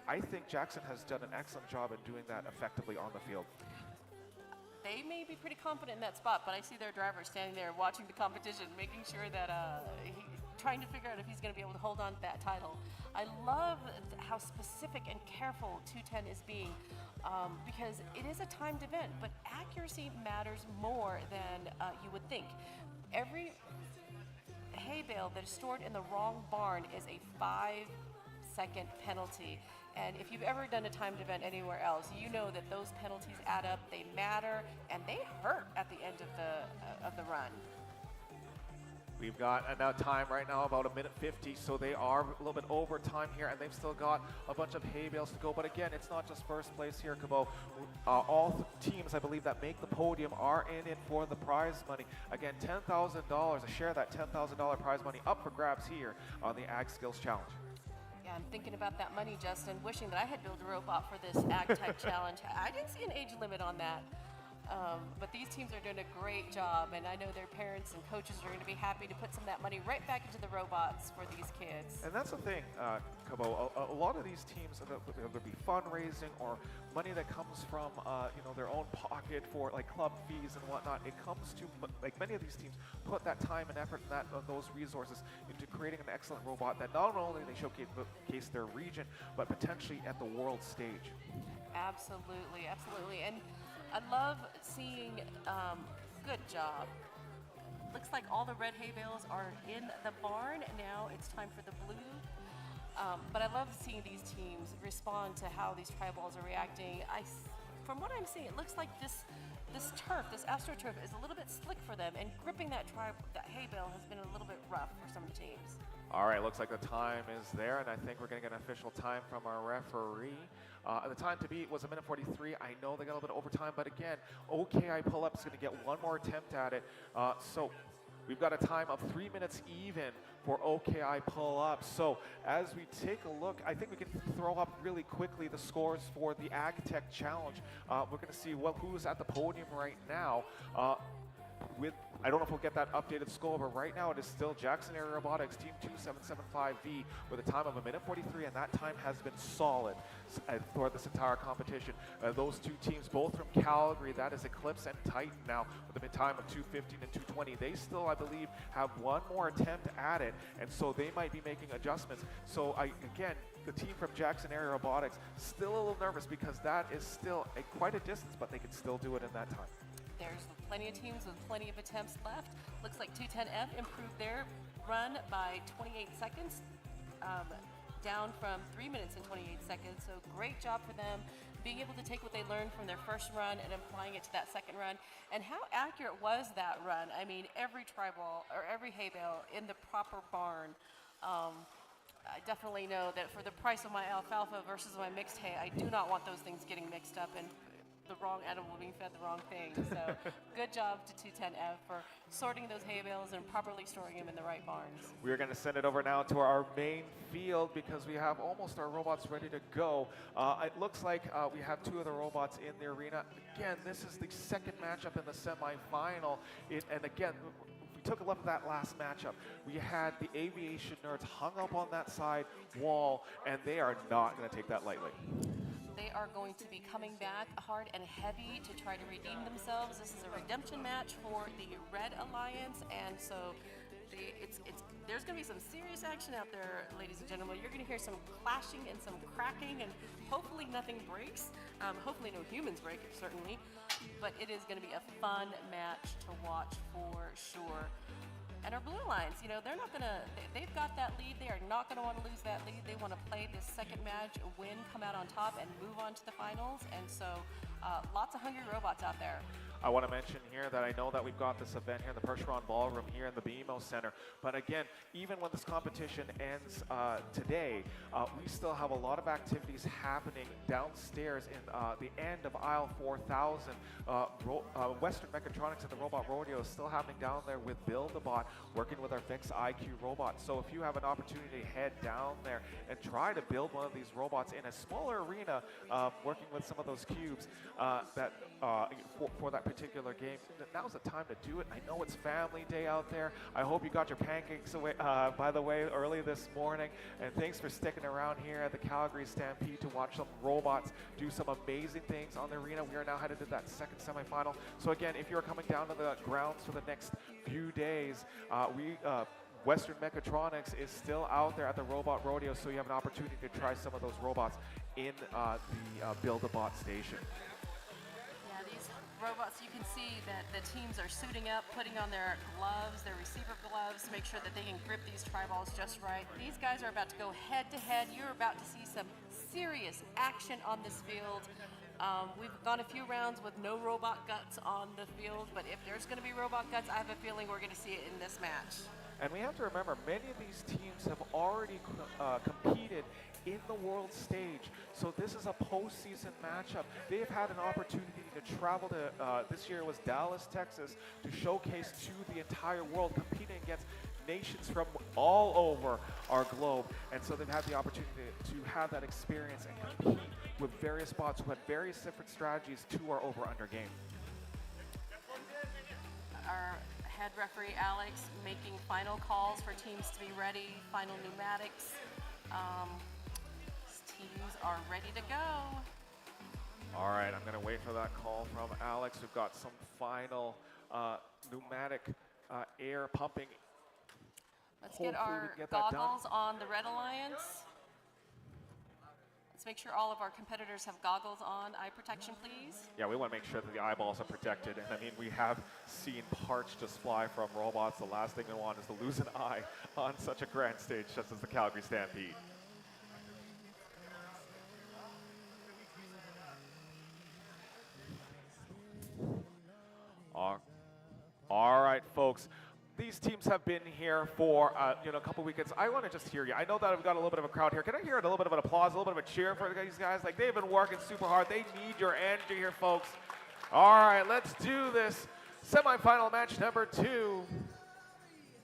I think Jackson has done an excellent job in doing that effectively on the field. They may be pretty confident in that spot, but I see their driver standing there watching the competition, making sure that trying to figure out if he's going to be able to hold on to that title. I love how specific and careful 210 is being, because it is a timed event, but accuracy matters more than you would think. Every hay bale that is stored in the wrong barn is a 5-second penalty. And if you've ever done a timed event anywhere else, you know that those penalties add up, they matter, and they hurt at the end of the run. We've got enough time right now, about 1:50, so they are a little bit over time here, and they've still got a bunch of hay bales to go. But again, it's not just first place here, Cabot. All teams, I believe, that make the podium are in it for the prize money. Again, $10,000, a share of that $10,000 prize money up for grabs here on the Ag Skills Challenge. Yeah, I'm thinking about that money, Justin, wishing that I had built a robot for this ag-type challenge. I didn't see an age limit on that. But these teams are doing a great job, and I know their parents and coaches are going to be happy to put some of that money right back into the robots for these kids. And that's the thing, Cabo. A lot of these teams, there'll be fundraising or money that comes from their own pocket for like club fees and whatnot. It comes to like many of these teams put that time and effort and those resources into creating an excellent robot that not only they showcase their region, but potentially at the world stage. Absolutely, absolutely. And I love seeing, good job. Looks like all the red hay bales are in the barn. Now it's time for the blue. But I love seeing these teams respond to how these tri-balls are reacting. From what I'm seeing, it looks like this turf, this AstroTurf, is a little bit slick for them, and gripping that hay bale has been a little bit rough for some teams. All right, looks like the time is there, and I think we're going to get an official time from our referee. The time to beat was 1:43. I know they got a little bit overtime, but again, OKI pull-up is going to get one more attempt at it. So we've got a time of 3 minutes even for OKI pull-up. So as we take a look, I think we can throw up really quickly the scores for the Ag Tech Challenge. We're going to see who's at the podium right now. I don't know if we'll get that updated score, but right now it is still Jackson Area Robotics Team 2775V with a time of 1:43, and that time has been solid for this entire competition. Those two teams, both from Calgary, that is Eclipse and Titan now, with a time of 2:15 and 2:20. They still, I believe, have one more attempt at it, and so they might be making adjustments. So again, the team from Jackson Area Robotics still a little nervous because that is still quite a distance, but they can still do it in that time. There's plenty of teams with plenty of attempts left. Looks like 210F improved their run by 28 seconds, down from 3 minutes and 28 seconds. So great job for them, being able to take what they learned from their first run and applying it to that second run. And how accurate was that run? I mean, every tri-ball or every hay bale in the proper barn. I definitely know that for the price of my alfalfa versus my mixed hay, I do not want those things getting mixed up and the wrong animal being fed the wrong thing. So good job to 210F for sorting those hay bales and properly storing them in the right barns. We're going to send it over now to our main field because we have almost our robots ready to go. It looks like we have two of the robots in the arena. Again, this is the second matchup in the semifinal. And again, we took a look at that last matchup. We had the aviation nerds hung up on that side wall, and they are not going to take that lightly. They are going to be coming back hard and heavy to try to redeem themselves. This is a redemption match for the Red Alliance, and so there's going to be some serious action out there, ladies and gentlemen. You're going to hear some clashing and some cracking, and hopefully nothing breaks. Hopefully no humans break, certainly. But it is going to be a fun match to watch for sure. And our Blue Alliance, they're not going to, they've got that lead. They are not going to want to lose that lead. They want to play this second match, win, come out on top, and move on to the finals. And so lots of hungry robots out there. I want to mention here that I know that we've got this event here in the Percheron Ballroom here in the BMO Center. But again, even when this competition ends today, we still have a lot of activities happening downstairs in the end of aisle 4000. Western Mechatronics and the Robot Rodeo is still happening down there with Build-A-Bot, working with our Fix IQ robot. So if you have an opportunity to head down there and try to build one of these robots in a smaller arena, working with some of those cubes for that particular game, now's the time to do it. I know it's family day out there. I hope you got your pancakes away, by the way, early this morning. And thanks for sticking around here at the Calgary Stampede to watch some robots do some amazing things on the arena. We are now headed to that second semifinal. So again, if you're coming down to the grounds for the next few days, Western Mechatronics is still out there at the Robot Rodeo, so you have an opportunity to try some of those robots in the Build-A-Bot station. Robots, you can see that the teams are suiting up, putting on their gloves, their receiver gloves, to make sure that they can grip these tri-balls just right. These guys are about to go head to head. You're about to see some serious action on this field. We've gone a few rounds with no robot guts on the field, but if there's going to be robot guts, I have a feeling we're going to see it in this match. And we have to remember, many of these teams have already competed in the world stage. So this is a postseason matchup. They've had an opportunity to travel to, this year was Dallas, Texas, to showcase to the entire world, competing against nations from all over our globe. And so they've had the opportunity to have that experience and compete with various bots who had various different strategies to our over-under game. Our head referee Alex making final calls for teams to be ready, final pneumatics. Teams are ready to go. All right, I'm going to wait for that call from Alex. We've got some final pneumatic air pumping. Let's Hopefully get our we get that goggles done. on the Red Alliance. Let's make sure all of our competitors have goggles on. Eye protection, please. Yeah, we want to make sure that the eyeballs are protected. And I mean, we have seen parts just fly from robots. The last thing we want is to lose an eye on such a grand stage, just as the Calgary Stampede. All right, folks. These teams have been here for a couple weekends. I want to just hear you. I know that I've got a little bit of a crowd here. Can I hear a little bit of an applause, a little bit of a cheer for these guys? Like, they've been working super hard. They need your energy here, folks. All right, let's do this. Semifinal match number 2.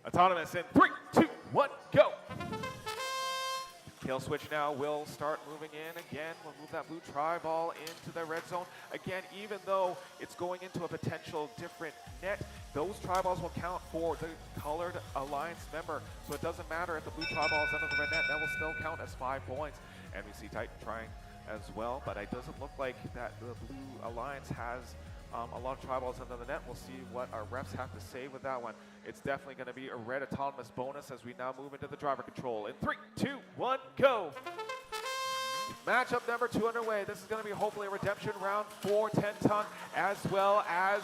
Autonomous in 3, 2, 1, go. Kill switch now will start moving in again. We'll move that blue tri-ball into the red zone. Again, even though it's going into a potential different net, those tri-balls will count for the colored alliance member. So it doesn't matter if the blue tri-ball is under the red net, that will still count as 5 points. And we see Titan trying as well, but it doesn't look like that the blue alliance has a lot of tri-balls under the net. We'll see what our refs have to say with that one. It's definitely going to be a red autonomous bonus as we now move into the driver control. In 3, 2, 1, go. Matchup number 2 underway. This is going to be hopefully a redemption round for 10-ton as well as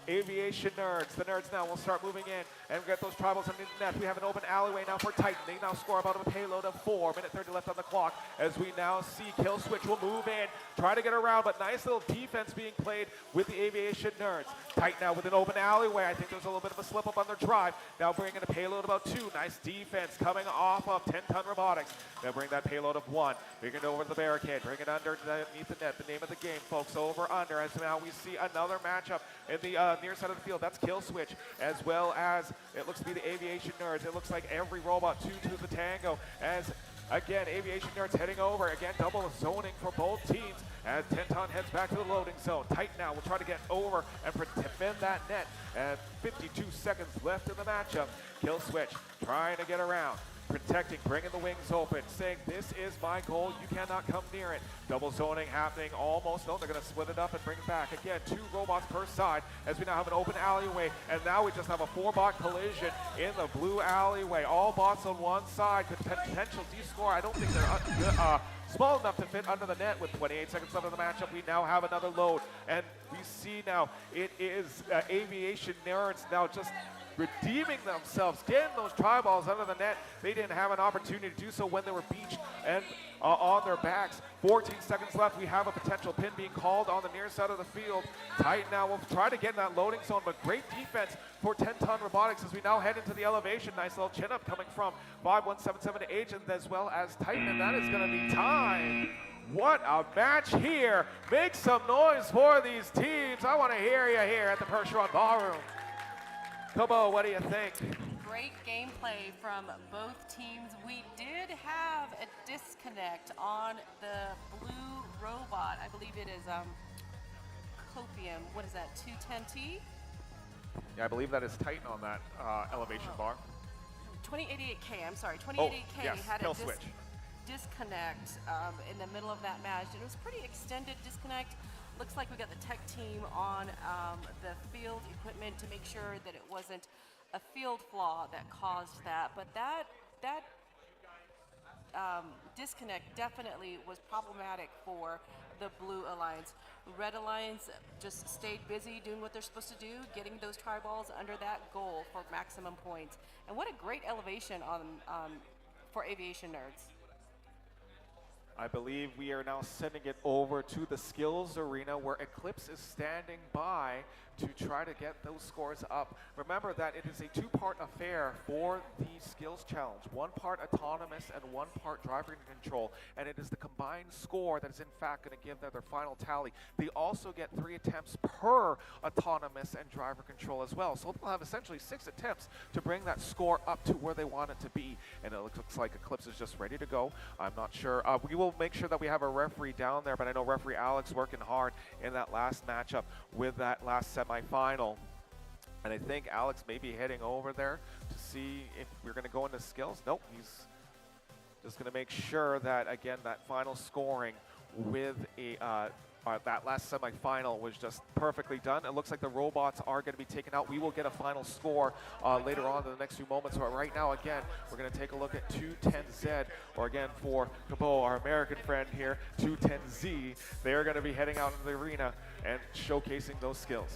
aviation nerds. The nerds now will start moving in and get those tribals underneath the net. We have an open alleyway now for Titan. They now score about a payload of 4. Minute 30 left on the clock as we now see Kill Switch will move in, try to get around, but nice little defense being played with the aviation nerds. Titan now with an open alleyway. I think there's a little bit of a slip up on their drive. Now bringing a payload of about 2. Nice defense coming off of 10-ton robotics. They'll bring that payload of 1. Bring it over to the barricade. Bring it underneath the net. The name of the game, folks, over under. As now we see another matchup in the near side of the field. That's Kill Switch, as well as it looks to be the aviation nerds. It looks like every robot 2 to the tango. As again, aviation nerds heading over. Again, double zoning for both teams. As 10-ton heads back to the loading zone. Titan now will try to get over and defend that net. And 52 seconds left in the matchup. Kill Switch trying to get around. Protecting, bringing the wings open, saying this is my goal, you cannot come near it. Double zoning happening almost. No, they're going to split it up and bring it back. Again, 2 robots per side as we now have an open alleyway. And now we just have a 4-bot collision in the blue alleyway. All bots on one side. Potential D-score. I don't think they're small enough to fit under the net. With 28 seconds left in the matchup, we now have another load. And we see now it is aviation nerds now just redeeming themselves, getting those tri-balls under the net. They didn't have an opportunity to do so when they were beached and on their backs. 14 seconds left. We have a potential pin being called on the near side of the field. Titan now will try to get in that loading zone, but great defense for 10-ton robotics as we now head into the elevation. Nice little chin up coming from 5177 to Agent as well as Titan, and that is going to be time. What a match here. Make some noise for these teams. I want to hear you here at the Percheron Ballroom. Kobo, what do you think? Great gameplay from both teams. We did have a disconnect on the blue robot. I believe it is Copium. What is that, 210T? Yeah, I believe that is Titan on that elevation bar. 2088K, I'm sorry. 2088K yes, had Kill a Switch. disconnect in the middle of that match. It was a pretty extended disconnect. Looks like we got the tech team on the field equipment to make sure that it wasn't a field flaw that caused that. But that disconnect definitely was problematic for the Blue Alliance. Red Alliance just stayed busy doing what they're supposed to do, getting those tri-balls under that goal for maximum points. And what a great elevation on for aviation nerds. I believe we are now sending it over to the skills arena where Eclipse is standing by to try to get those scores up. Remember that it is a two-part affair for the skills challenge. One part autonomous and one part driver control. And it is the combined score that is in fact going to give them their final tally. They also get 3 attempts per autonomous and driver control as well. So they'll have essentially 6 attempts to bring that score up to where they want it to be. And it looks like Eclipse is just ready to go. I'm not sure. We will make sure that we have a referee down there, but I know referee Alex working hard in that last matchup with that last semifinal. And I think Alex may be heading over there to see if we're going to go into skills. Nope, he's just going to make sure that, again, that final scoring with a that last semifinal was just perfectly done. It looks like the robots are going to be taken out. We will get a final score later on in the next few moments. But right now, again, we're going to take a look at 210Z, or again for Cabo, our American friend here, 210Z. They're going to be heading out into the arena and showcasing those skills.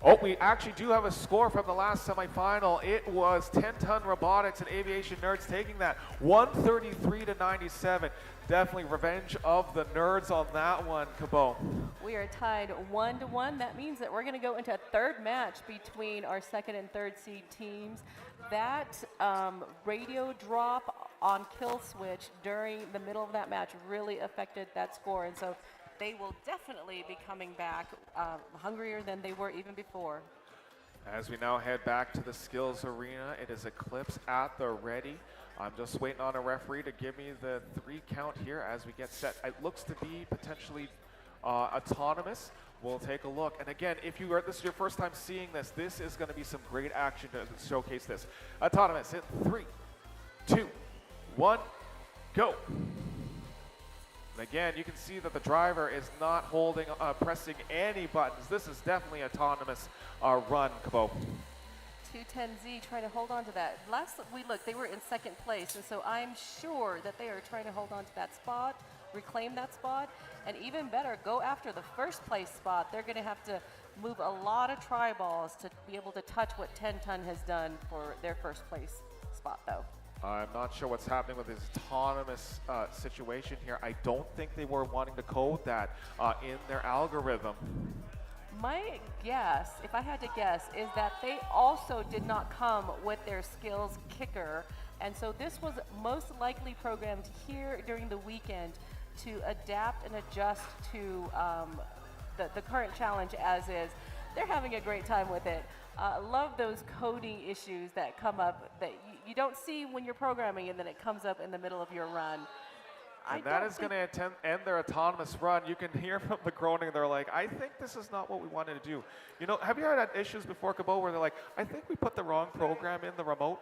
Oh, we actually do have a score from the last semifinal. It was 10-ton robotics and aviation nerds taking that 133 to 97. Definitely revenge of the nerds on that one, Cabo. We are tied 1-1. That means that we're going to go into a third match between our second and third seed teams. That radio drop on kill switch during the middle of that match really affected that score, and so they will definitely be coming back hungrier than they were even before. As we now head back to the skills arena, it is Eclipse at the ready. I'm just waiting on a referee to give me the 3 count here as we get set. It looks to be potentially autonomous. We'll take a look. And again, if this is your first time seeing this, this is going to be some great action to showcase this. Autonomous in 3, 2, 1, go. And again, you can see that the driver is not pressing any buttons. This is definitely autonomous run, Cabo. 210Z trying to hold on to that. Last we looked, they were in second place, and so I'm sure that they are trying to hold on to that spot, reclaim that spot, and even better, go after the first place spot. They're going to have to move a lot of tri-balls to be able to touch what 10-ton has done for their first place spot, though. I'm not sure what's happening with this autonomous situation here. I don't think they were wanting to code that in their algorithm. My guess, if I had to guess, is that they also did not come with their skills kicker, and so this was most likely programmed here during the weekend to adapt and adjust to the current challenge as is. They're having a great time with it. Love those coding issues that come up that you don't see when you're programming, and then it comes up in the middle of your run. And that is going to end their autonomous run. You can hear from the groaning. They're like, I think this is not what we wanted to do. You know, have you had issues before, Cabo, where they're like, I think we put the wrong program in the remote?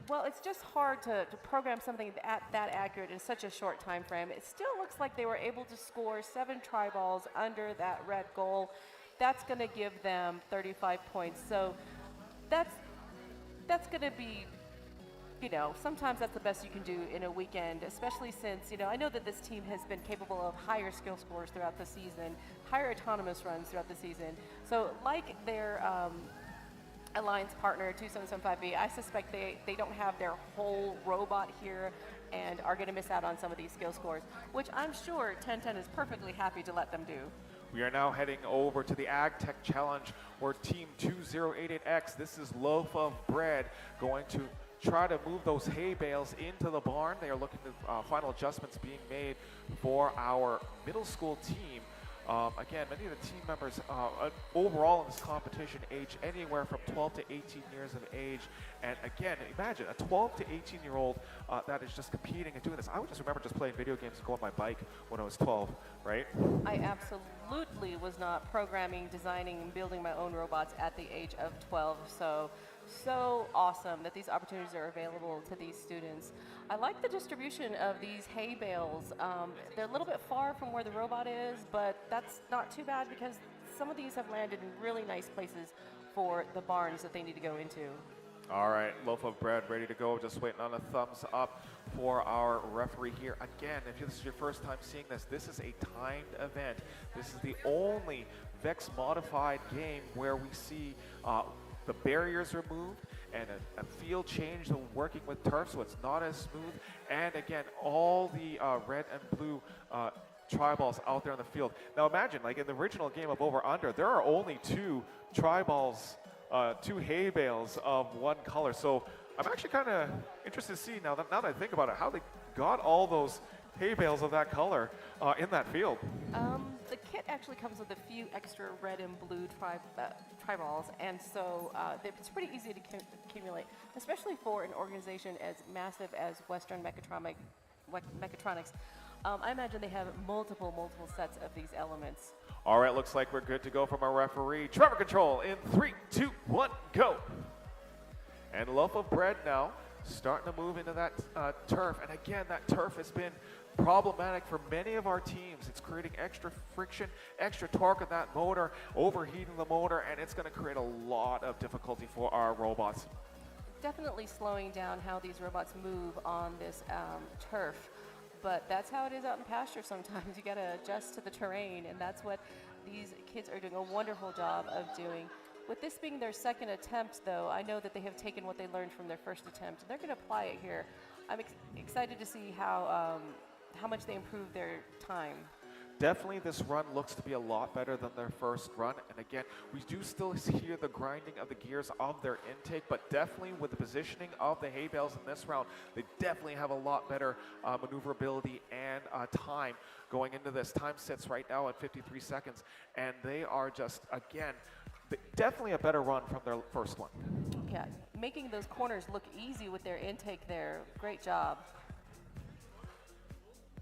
Well, it's just hard to program something that accurate in such a short time frame. It still looks like they were able to score 7 tri-balls under that red goal. That's going to give them 35 points. So that's going to be, you know, sometimes that's the best you can do in a weekend, especially since, you know, I know that this team has been capable of higher skill scores throughout the season, higher autonomous runs throughout the season. So like their alliance partner, 2775B, I suspect they don't have their whole robot here and are going to miss out on some of these skill scores, which I'm sure 1010 is perfectly happy to let them do. We are now heading over to the Ag Tech Challenge, where Team 2088X, this is Loaf of Bread, going to try to move those hay bales into the barn. They are looking at final adjustments being made for our middle school team. Again, many of the team members overall in this competition age anywhere from 12 to 18 years of age. And again, imagine a 12 to 18-year-old that is just competing and doing this. I would just remember just playing video games and going on my bike when I was 12, right? I absolutely was not programming, designing, and building my own robots at the age of 12. So awesome that these opportunities are available to these students. I like the distribution of these hay bales. They're a little bit far from where the robot is, but that's not too bad because some of these have landed in really nice places for the barns that they need to go into. All right, Loaf of Bread ready to go. Just waiting on a thumbs up for our referee here. Again, if this is your first time seeing this, this is a timed event. This is the only VEX modified game where we see the barriers removed and a field change, so working with turf, so it's not as smooth. And again, all the red and blue tri-balls out there in the field. Now imagine, like in the original game of Over Under, there are only 2 tri-balls, 2 hay bales of one color. So I'm actually kind of interested to see now that I think about it, how they got all those hay bales of that color in that field. The kit actually comes with a few extra red and blue tri-balls, and so it's pretty easy to accumulate, especially for an organization as massive as Western Mechatronics. I imagine they have multiple sets of these elements. All right, looks like we're good to go from our referee. Trevor control in 3, 2, 1, go. And Loaf of Bread now starting to move into that turf. And again, that turf has been problematic for many of our teams. It's creating extra friction, extra torque in that motor, overheating the motor, and it's going to create a lot of difficulty for our robots. Definitely slowing down how these robots move on this turf. But that's how it is out in pasture sometimes. You got to adjust to the terrain, and that's what these kids are doing a wonderful job of doing. With this being their second attempt, though, I know that they have taken what they learned from their first attempt, and they're going to apply it here. I'm excited to see how much they improve their time. Definitely this run looks to be a lot better than their first run. And again, we do still hear the grinding of the gears of their intake, but definitely with the positioning of the hay bales in this round, they definitely have a lot better maneuverability and time going into this. Time sits right now at 53 seconds, and they are just, again, definitely a better run from their first one. Yeah, making those corners look easy with their intake there. Great job.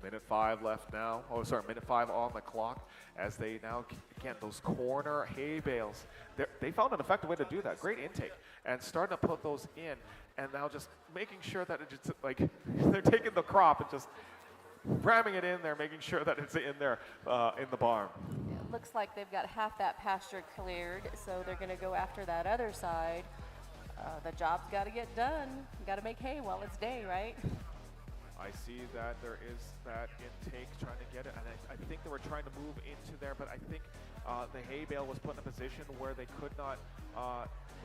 Minute 5 left now. Oh, sorry, minute 5 on the clock as they now, again, those corner hay bales. They found an effective way to do that. Great intake. And starting to put those in, and now just making sure that it's just like they're taking the crop and just ramming it in there, making sure that it's in there in the barn. It looks like they've got half that pasture cleared, so they're going to go after that other side. The job's got to get done. Got to make hay while it's day, right? I see that there is that intake trying to get it, and I think they were trying to move into there, but I think the hay bale was put in a position where they could not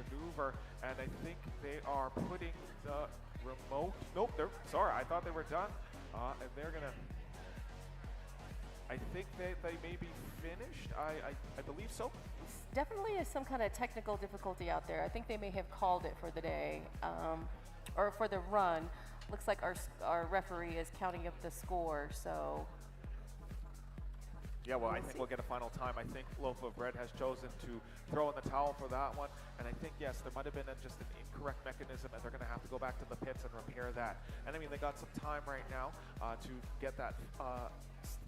maneuver, and I think they are putting the remote. Nope, sorry, I thought they were done, and they're gonna. I think they may be finished. I believe so. Definitely is some kind of technical difficulty out there. I think they may have called it for the day, or for the run. Looks like our referee is counting up the score, so. Yeah, well, I think we'll get a final time. I think Loaf of Bread has chosen to throw in the towel for that one. And I think, yes, there might have been just an incorrect mechanism, and they're going to have to go back to the pits and repair that. And I mean, they got some time right now to get that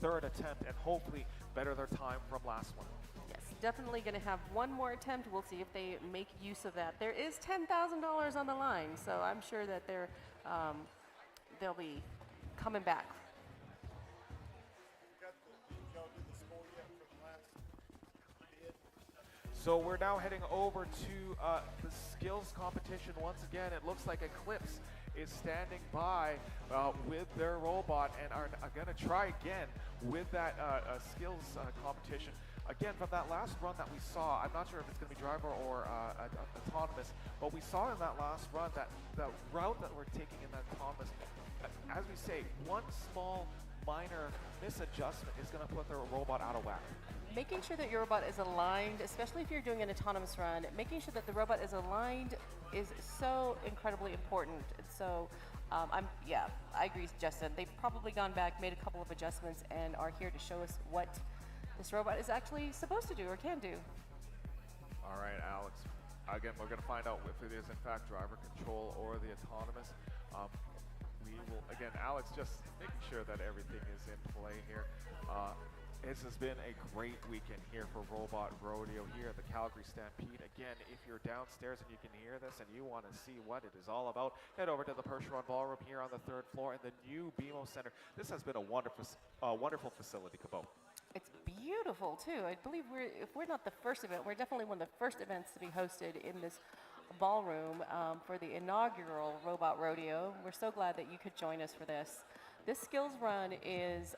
third attempt and hopefully better their time from last one. Yes, definitely going to have one more attempt. We'll see if they make use of that. There is $10,000 on the line, so I'm sure that they'll be coming back. So we're now heading over to the skills competition once again. It looks like Eclipse is standing by with their robot and are going to try again with that skills competition. Again, from that last run that we saw, I'm not sure if it's going to be driver or autonomous, but we saw in that last run that the route that we're taking in that autonomous, as we say, one small minor misadjustment is going to put the robot out of whack. Making sure that your robot is aligned, especially if you're doing an autonomous run, making sure that the robot is aligned is so incredibly important. So I agree with Justin. They've probably gone back, made a couple of adjustments, and are here to show us what this robot is actually supposed to do or can do. All right, Alex. Again, we're going to find out if it is in fact driver control or the autonomous. We will, again, Alex just making sure that everything is in play here. This has been a great weekend here for Robot Rodeo here at the Calgary Stampede. Again, if you're downstairs and you can hear this and you want to see what it is all about, head over to the Percheron Ballroom here on the 3rd floor in the new BMO Center. This has been a wonderful facility, Cabot. It's beautiful too. I believe if we're not the first event, we're definitely one of the first events to be hosted in this ballroom for the inaugural Robot Rodeo. We're so glad that you could join us for this. This skills run is,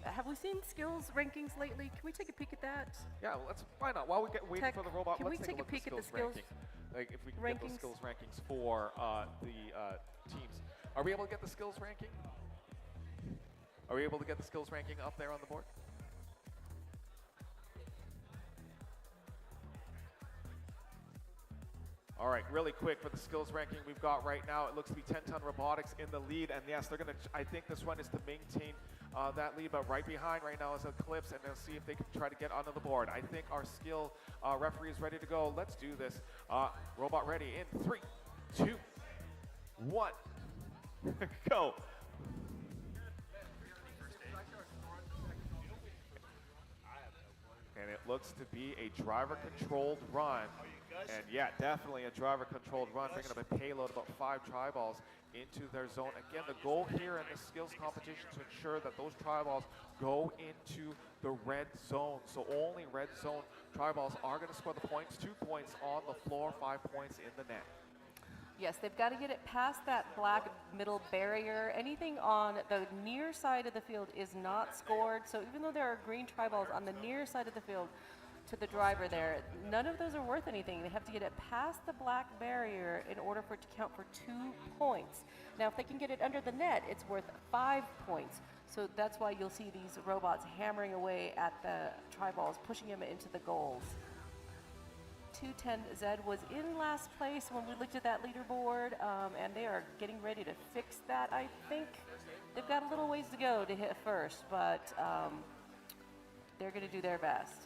have we seen skills rankings lately? Can we take a peek at that? Yeah, let's, why not? While we get waiting Tech, for the robot, can let's we take a peek at the skills? ranking. like if we can get those Rankings. skills rankings for the teams. Are we able to get the skills ranking? Are we able to get the skills ranking up there on the board? All right, really quick for the skills ranking we've got right now, it looks to be 10-ton robotics in the lead, and yes, they're gonna, I think this one is to maintain that lead, but right behind right now is Eclipse, and they'll see if they can try to get onto the board. I think our skill referee is ready to go. Let's do this. Robot ready in 3, 2, 1, go. And it looks to be a driver-controlled run. And yeah, definitely a driver-controlled run, bringing up a payload about 5 tri-balls into their zone. Again, the goal here in this skills competition is to ensure that those tri-balls go into the red zone. So only red zone tri-balls are going to score the points. 2 points on the floor, 5 points in the net. Yes, they've got to get it past that black middle barrier. Anything on the near side of the field is not scored. So even though there are green tri-balls on the near side of the field to the driver there, none of those are worth anything. They have to get it past the black barrier in order for it to count for 2 points. Now, if they can get it under the net, it's worth 5 points. So that's why you'll see these robots hammering away at the tri-balls, pushing them into the goals. 210Z was in last place when we looked at that leaderboard, and they are getting ready to fix that, I think. They've got a little ways to go to hit first, but they're going to do their best.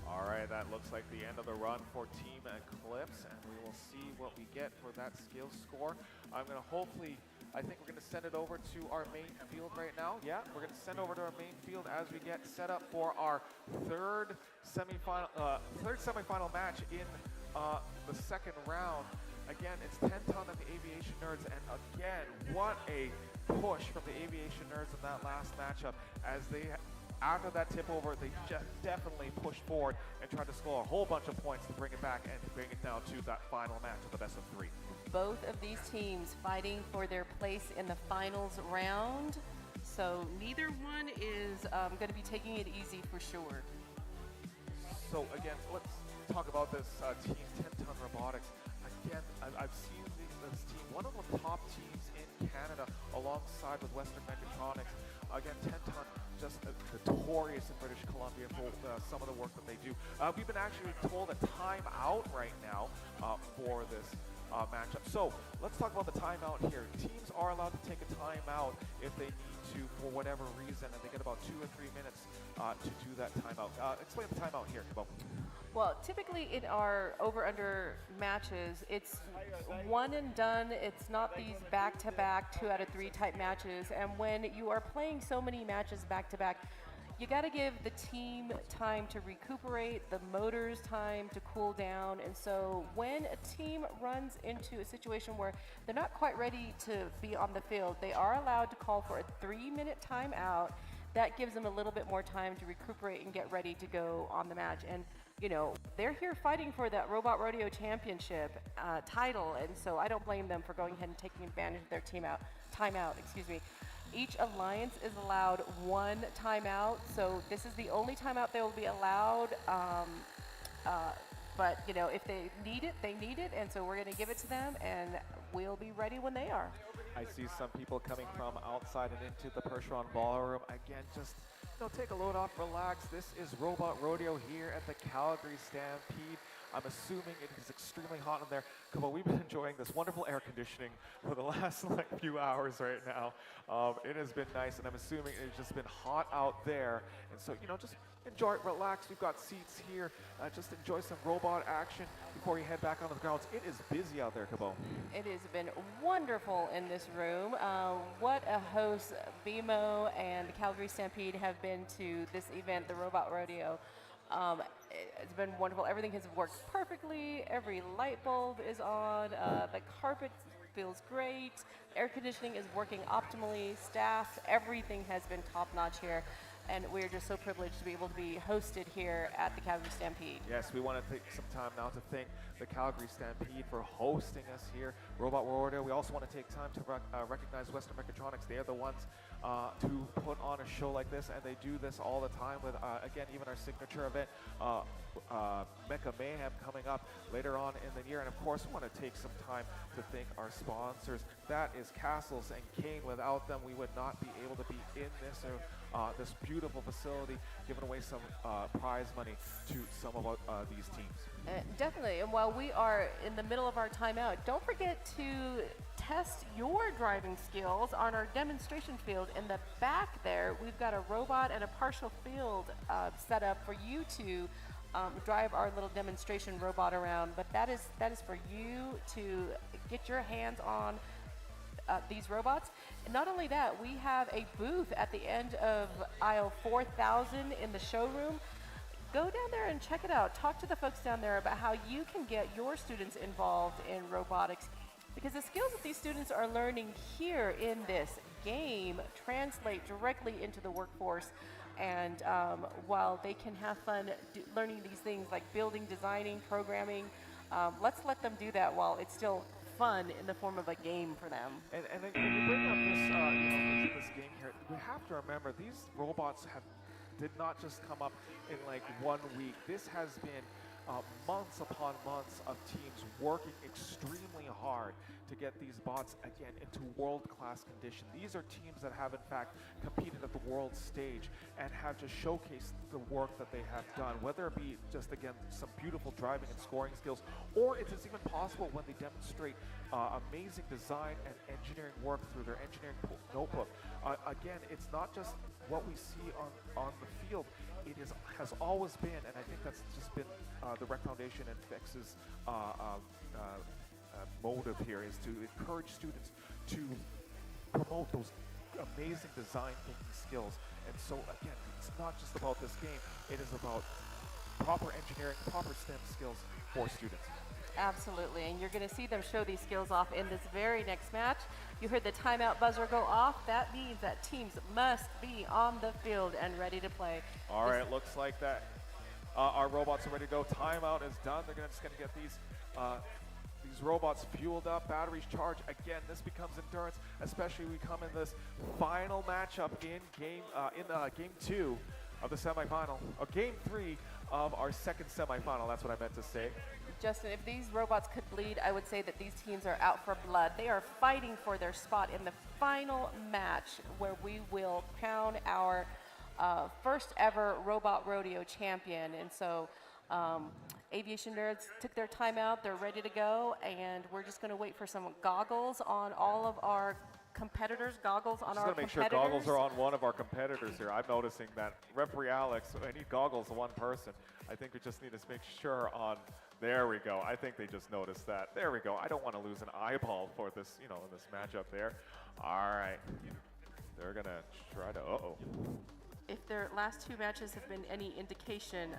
All right, that looks like the end of the run for Team Eclipse, and we will see what we get for that skill score. I'm going to hopefully, I think we're going to send it over to our main field right now. Yeah, we're going to send over to our main field as we get set up for our third semifinal match in the second round. Again, it's 10-ton of the Aviation Nerds, and again, what a push from the Aviation Nerds in that last matchup as they, after that tip over, they just definitely pushed forward and tried to score a whole bunch of points to bring it back and to bring it down to that final match of the best of 3. Both of these teams fighting for their place in the finals round, so neither one is going to be taking it easy for sure. So again, let's talk about this team, 10-ton robotics. Again, I've seen this team, one of the top teams in Canada, alongside with Western Mechatronics. Again, 10-ton, just notorious in British Columbia for some of the work that they do. We've been actually told a timeout right now for this matchup. So let's talk about the timeout here. Teams are allowed to take a timeout if they need to for whatever reason, and they get about 2 or 3 minutes to do that timeout. Explain the timeout here, Kabo. Well, typically in our over-under matches, it's one and done. It's not these back-to-back 2 out of 3 type matches. And when you are playing so many matches back-to-back, you got to give the team time to recuperate, the motors time to cool down. And so when a team runs into a situation where they're not quite ready to be on the field, they are allowed to call for a 3-minute timeout. That gives them a little bit more time to recuperate and get ready to go on the match. And you know, they're here fighting for that Robot Rodeo Championship title, and so I don't blame them for going ahead and taking advantage of their timeout. Each alliance is allowed 1 timeout, so this is the only timeout they will be allowed. But you know, if they need it, they need it, and so we're going to give it to them, and we'll be ready when they are. I see some people coming from outside and into the Percheron Ballroom. Again, just take a load off, relax. This is Robot Rodeo here at the Calgary Stampede. I'm assuming it is extremely hot in there. Come on, we've been enjoying this wonderful air conditioning for the last few hours right now. It has been nice, and I'm assuming it's just been hot out there. And so, just enjoy it, relax. We've got seats here. Just enjoy some robot action before you head back onto the grounds. It is busy out there, Kabo. It has been wonderful in this room. What a host BMO and the Calgary Stampede have been to this event, the Robot Rodeo. It's been wonderful. Everything has worked perfectly. Every light bulb is on. The carpet feels great. Air conditioning is working optimally. Staff, everything has been top-notch here. And we're just so privileged to be able to be hosted here at the Calgary Stampede. Yes, we want to take some time now to thank the Calgary Stampede for hosting us here, Robot Rodeo. We also want to take time to recognize Western Mechatronics. They are the ones to put on a show like this, and they do this all the time with, again, even our signature event, Mecha Mayhem, coming up later on in the year. And of course, we want to take some time to thank our sponsors. That is Castles and Kane. Without them, we would not be able to be in this beautiful facility, giving away some prize money to some of these teams. Definitely. And while we are in the middle of our timeout, don't forget to test your driving skills on our demonstration field. In the back there, we've got a robot and a partial field set up for you to drive our little demonstration robot around. But that is for you to get your hands on these robots. And not only that, we have a booth at the end of aisle 4000 in the showroom. Go down there and check it out. Talk to the folks down there about how you can get your students involved in robotics, because the skills that these students are learning here in this game translate directly into the workforce. And while they can have fun learning these things like building, designing, programming, let's let them do that while it's still fun in the form of a game for them. And then when you bring up this, this game here, we have to remember these robots did not just come up in like 1 week. This has been months upon months of teams working extremely hard to get these bots, again, into world-class condition. These are teams that have, in fact, competed at the world stage and have just showcased the work that they have done, whether it be just, again, some beautiful driving and scoring skills, or it is even possible when they demonstrate amazing design and engineering work through their engineering notebook. Again, it's not just what we see on the field. It has always been, and I think that's just been the Rec Foundation and Fix's motive here, is to encourage students to promote those amazing design thinking skills. And so again, it's not just about this game, it is about proper engineering, proper STEM skills for students. Absolutely, and you're going to see them show these skills off in this very next match. You heard the timeout buzzer go off. That means that teams must be on the field and ready to play. All right, looks like that our robots are ready to go. Timeout is done. They're just going to get these robots fueled up, batteries charged. Again, this becomes endurance, especially we come in this final matchup in game 2 of the semifinal, or game 3 of our second semifinal. That's what I meant to say. Justin, if these robots could bleed, I would say that these teams are out for blood. They are fighting for their spot in the final match, where we will crown our first ever Robot Rodeo champion. And so Aviation Nerds took their time out. They're ready to go, and we're just going to wait for some goggles on all of our competitors. Goggles on our competitors. Just going to make sure goggles are on one of our competitors here. I'm noticing that referee Alex, I need goggles on one person. I think we just need to make sure on. There we go. I think they just noticed that. There we go. I don't want to lose an eyeball for this, in this matchup there. All right. They're going to try to, If their last 2 matches have been any indication,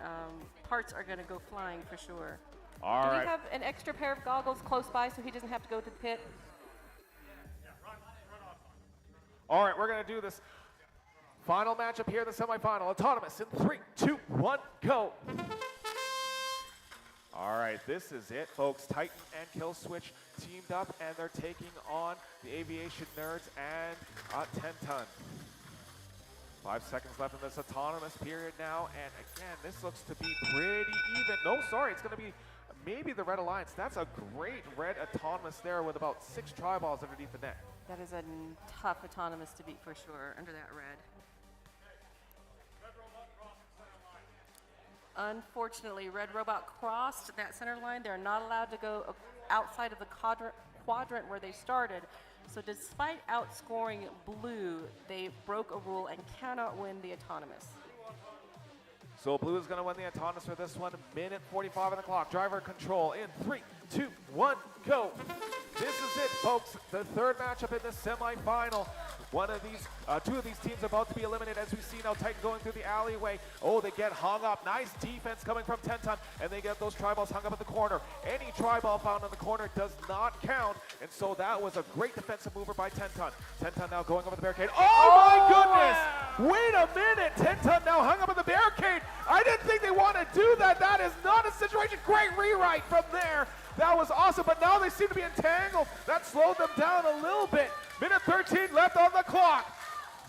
parts are going to go flying for sure. All right. Do we have an extra pair of goggles close by so he doesn't have to go to the pit? All right, we're going to do this final matchup here in the semifinal. Autonomous in 3, 2, 1, go. All right, this is it, folks. Titan and Kill Switch teamed up, and they're taking on the Aviation Nerds and 10 Ton. 5 seconds left in this autonomous period now, and again, this looks to be pretty even. No, sorry, it's going to be maybe the Red Alliance. That's a great red autonomous there with about 6 tri-balls underneath the net. That is a tough autonomous to beat for sure under that red. Unfortunately, Red Robot crossed that center line. They're not allowed to go outside of the quadrant where they started. So despite outscoring Blue, they broke a rule and cannot win the autonomous. So Blue is going to win the autonomous for this one. Minute 45 on the clock. Driver control in 3, 2, 1, go. This is it, folks. The third matchup in the semifinal. Two of these teams are about to be eliminated, as we see now. Titan going through the alleyway. Oh, they get hung up. Nice defense coming from 10 Ton, and they get those tri-balls hung up in the corner. Any tri-ball found in the corner does not count, and so that was a great defensive mover by 10 Ton. 10 Ton now going over the barricade. Oh my goodness! Wait a minute! 10 Ton now hung up in the barricade. I didn't think they want to do that. That is not a situation. Great rewrite from there. That was awesome, but now they seem to be entangled. That slowed them down a little bit. Minute 13 left on the clock.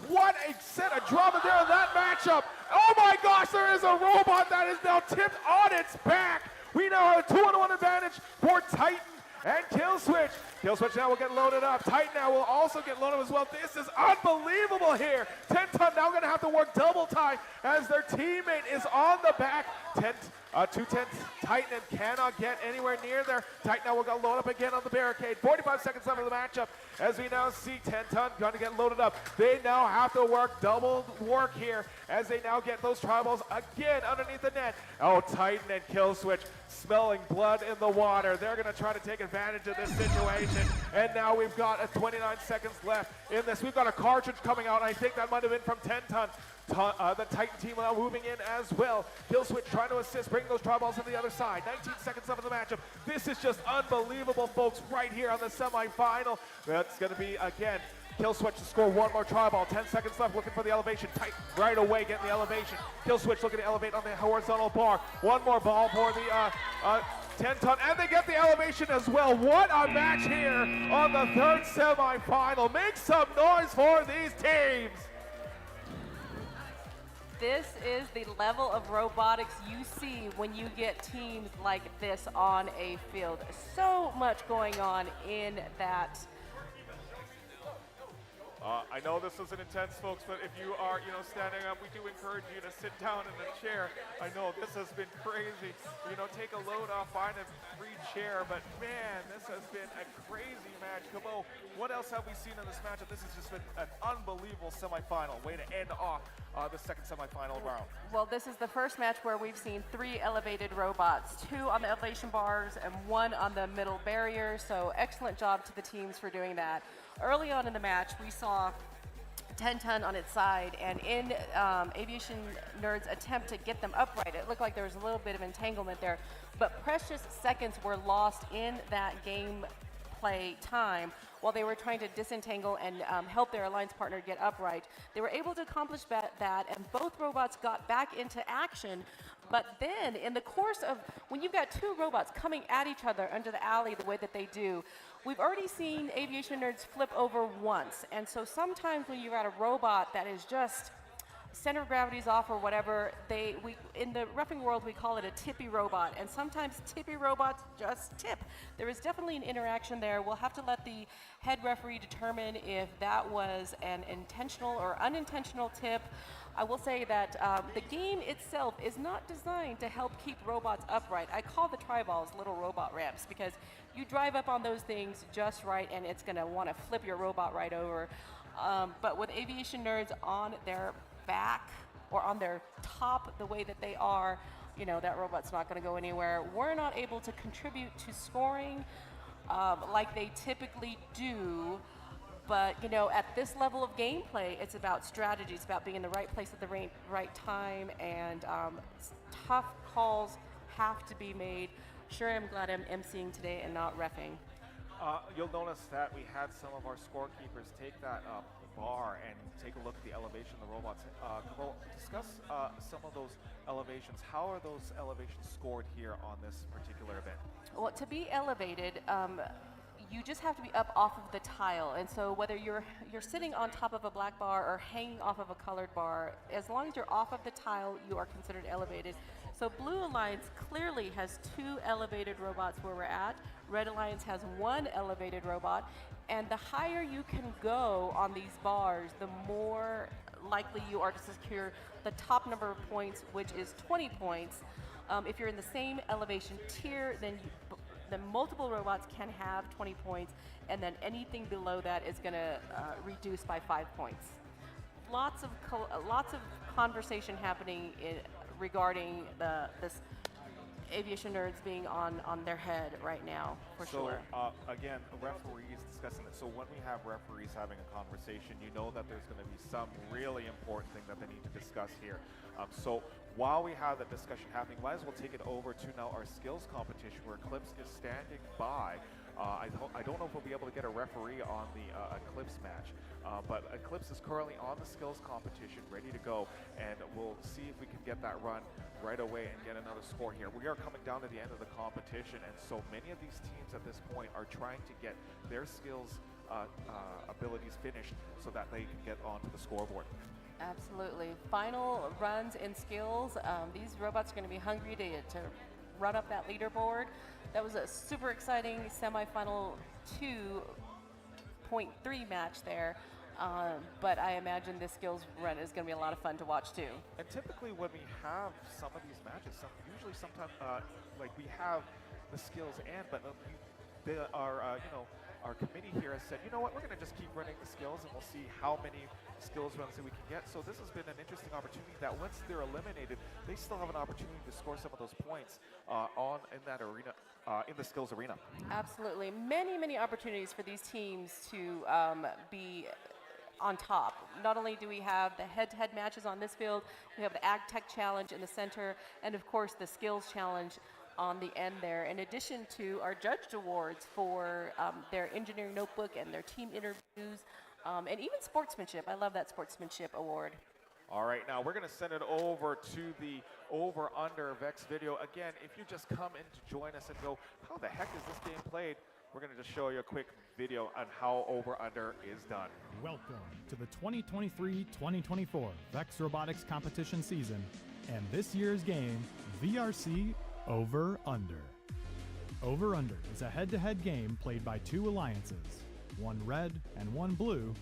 What a set of drama there in that matchup. Oh my gosh, there is a robot that is now tipped on its back. We now have a 2-on-1 advantage for Titan and Killswitch. Killswitch now will get loaded up. Titan now will also get loaded as well. This is unbelievable here. 10-ton now going to have to work double time as their teammate is on the back. 210 Titan and cannot get anywhere near there. Titan now will go load up again on the barricade. 45 seconds left of the matchup as we now see 10-ton going to get loaded up. They now have to work double work here as they now get those tribals again underneath the net. Oh, Titan and Killswitch smelling blood in the water. They're going to try to take advantage of this situation. And now we've got 29 seconds left in this. We've got a cartridge coming out. I think that might have been from 10-ton. The Titan team now moving in as well. Killswitch trying to assist, bring those tri-balls to the other side. 19 seconds left of the matchup. This is just unbelievable, folks, right here on the semifinal. That's going to be, again, Killswitch to score one more tri-ball. 10 seconds left, looking for the elevation. Titan right away getting the elevation. Killswitch looking to elevate on the horizontal bar. One more ball for the 10-ton, and they get the elevation as well. What a match here on the third semifinal. Make some noise for these teams. This is the level of robotics you see when you get teams like this on a field. So much going on in that. I know this is an intense, folks, but if you are, standing up, we do encourage you to sit down in a chair. I know this has been crazy. Take a load off, find a free chair, but man, this has been a crazy match. Cabo, what else have we seen in this matchup? This has just been an unbelievable semifinal. Way to end off the second semifinal round. Well, this is the first match where we've seen 3 elevated robots, 2 on the elevation bars and 1 on the middle barrier. So excellent job to the teams for doing that. Early on in the match, we saw 10-ton on its side, and in Aviation Nerd's attempt to get them upright, it looked like there was a little bit of entanglement there, but precious seconds were lost in that gameplay time while they were trying to disentangle and help their alliance partner get upright. They were able to accomplish that, and both robots got back into action. But then, in the course of, when you've got 2 robots coming at each other under the alley the way that they do, we've already seen Aviation Nerds flip over once. And so sometimes when you've got a robot that is just center of gravity's off or whatever, in the roughing world we call it a tippy robot, and sometimes tippy robots just tip. There is definitely an interaction there. We'll have to let the head referee determine if that was an intentional or unintentional tip. I will say that the game itself is not designed to help keep robots upright. I call the tri-balls little robot ramps because you drive up on those things just right and it's going to want to flip your robot right over. But with Aviation Nerds on their back or on their top the way that they are, that robot's not going to go anywhere. We're not able to contribute to scoring like they typically do. But, at this level of gameplay, it's about strategy. It's about being in the right place at the right time, and tough calls have to be made. Sure, I'm glad I'm emceeing today and not reffing. You'll notice that we had some of our scorekeepers take that bar and take a look at the elevation of the robots. Cabo, discuss some of those elevations. How are those elevations scored here on this particular event? Well, to be elevated, you just have to be up off of the tile, and so whether you're sitting on top of a black bar or hanging off of a colored bar, as long as you're off of the tile, you are considered elevated. So Blue Alliance clearly has 2 elevated robots where we're at. Red Alliance has 1 elevated robot, and the higher you can go on these bars, the more likely you are to secure the top number of points, which is 20 points. If you're in the same elevation tier, then the multiple robots can have 20 points, and then anything below that is going to reduce by 5 points. Lots of conversation happening regarding this Aviation Nerds being on their head right now, for sure. So again, referees discussing it. So when we have referees having a conversation, you know that there's going to be some really important thing that they need to discuss here. So while we have that discussion happening, might as well take it over to now our skills competition where Eclipse is standing by. I don't know if we'll be able to get a referee on the Eclipse match, but Eclipse is currently on the skills competition, ready to go, and we'll see if we can get that run right away and get another score here. We are coming down to the end of the competition, and so many of these teams at this point are trying to get their skills abilities finished so that they can get onto the scoreboard. Absolutely. Final runs and skills. These robots are going to be hungry to run up that leaderboard. That was a super exciting semifinal 2.3 match there. But I imagine this skills run is going to be a lot of fun to watch too. And typically when we have some of these matches, usually sometimes like we have the skills but our committee here has said, you know what, we're going to just keep running the skills and we'll see how many skills runs that we can get. So this has been an interesting opportunity that once they're eliminated, they still have an opportunity to score some of those points in that arena, in the skills arena. Absolutely. Many, many opportunities for these teams to be on top. Not only do we have the head-to-head matches on this field, we have the Ag Tech Challenge in the center, and of course the Skills Challenge on the end there, in addition to our judged awards for their engineering notebook and their team interviews, and even sportsmanship. I love that sportsmanship award. All right, now we're going to send it over to the over-under Vex video. Again, if you just come in to join us and go, how the heck is this game played? We're going to just show you a quick video on how over-under is done. Welcome to the 2023-2024 Vex Robotics competition season and this year's game, VRC Over-Under. Over-Under is a head-to-head game played by two alliances, one red and one blue,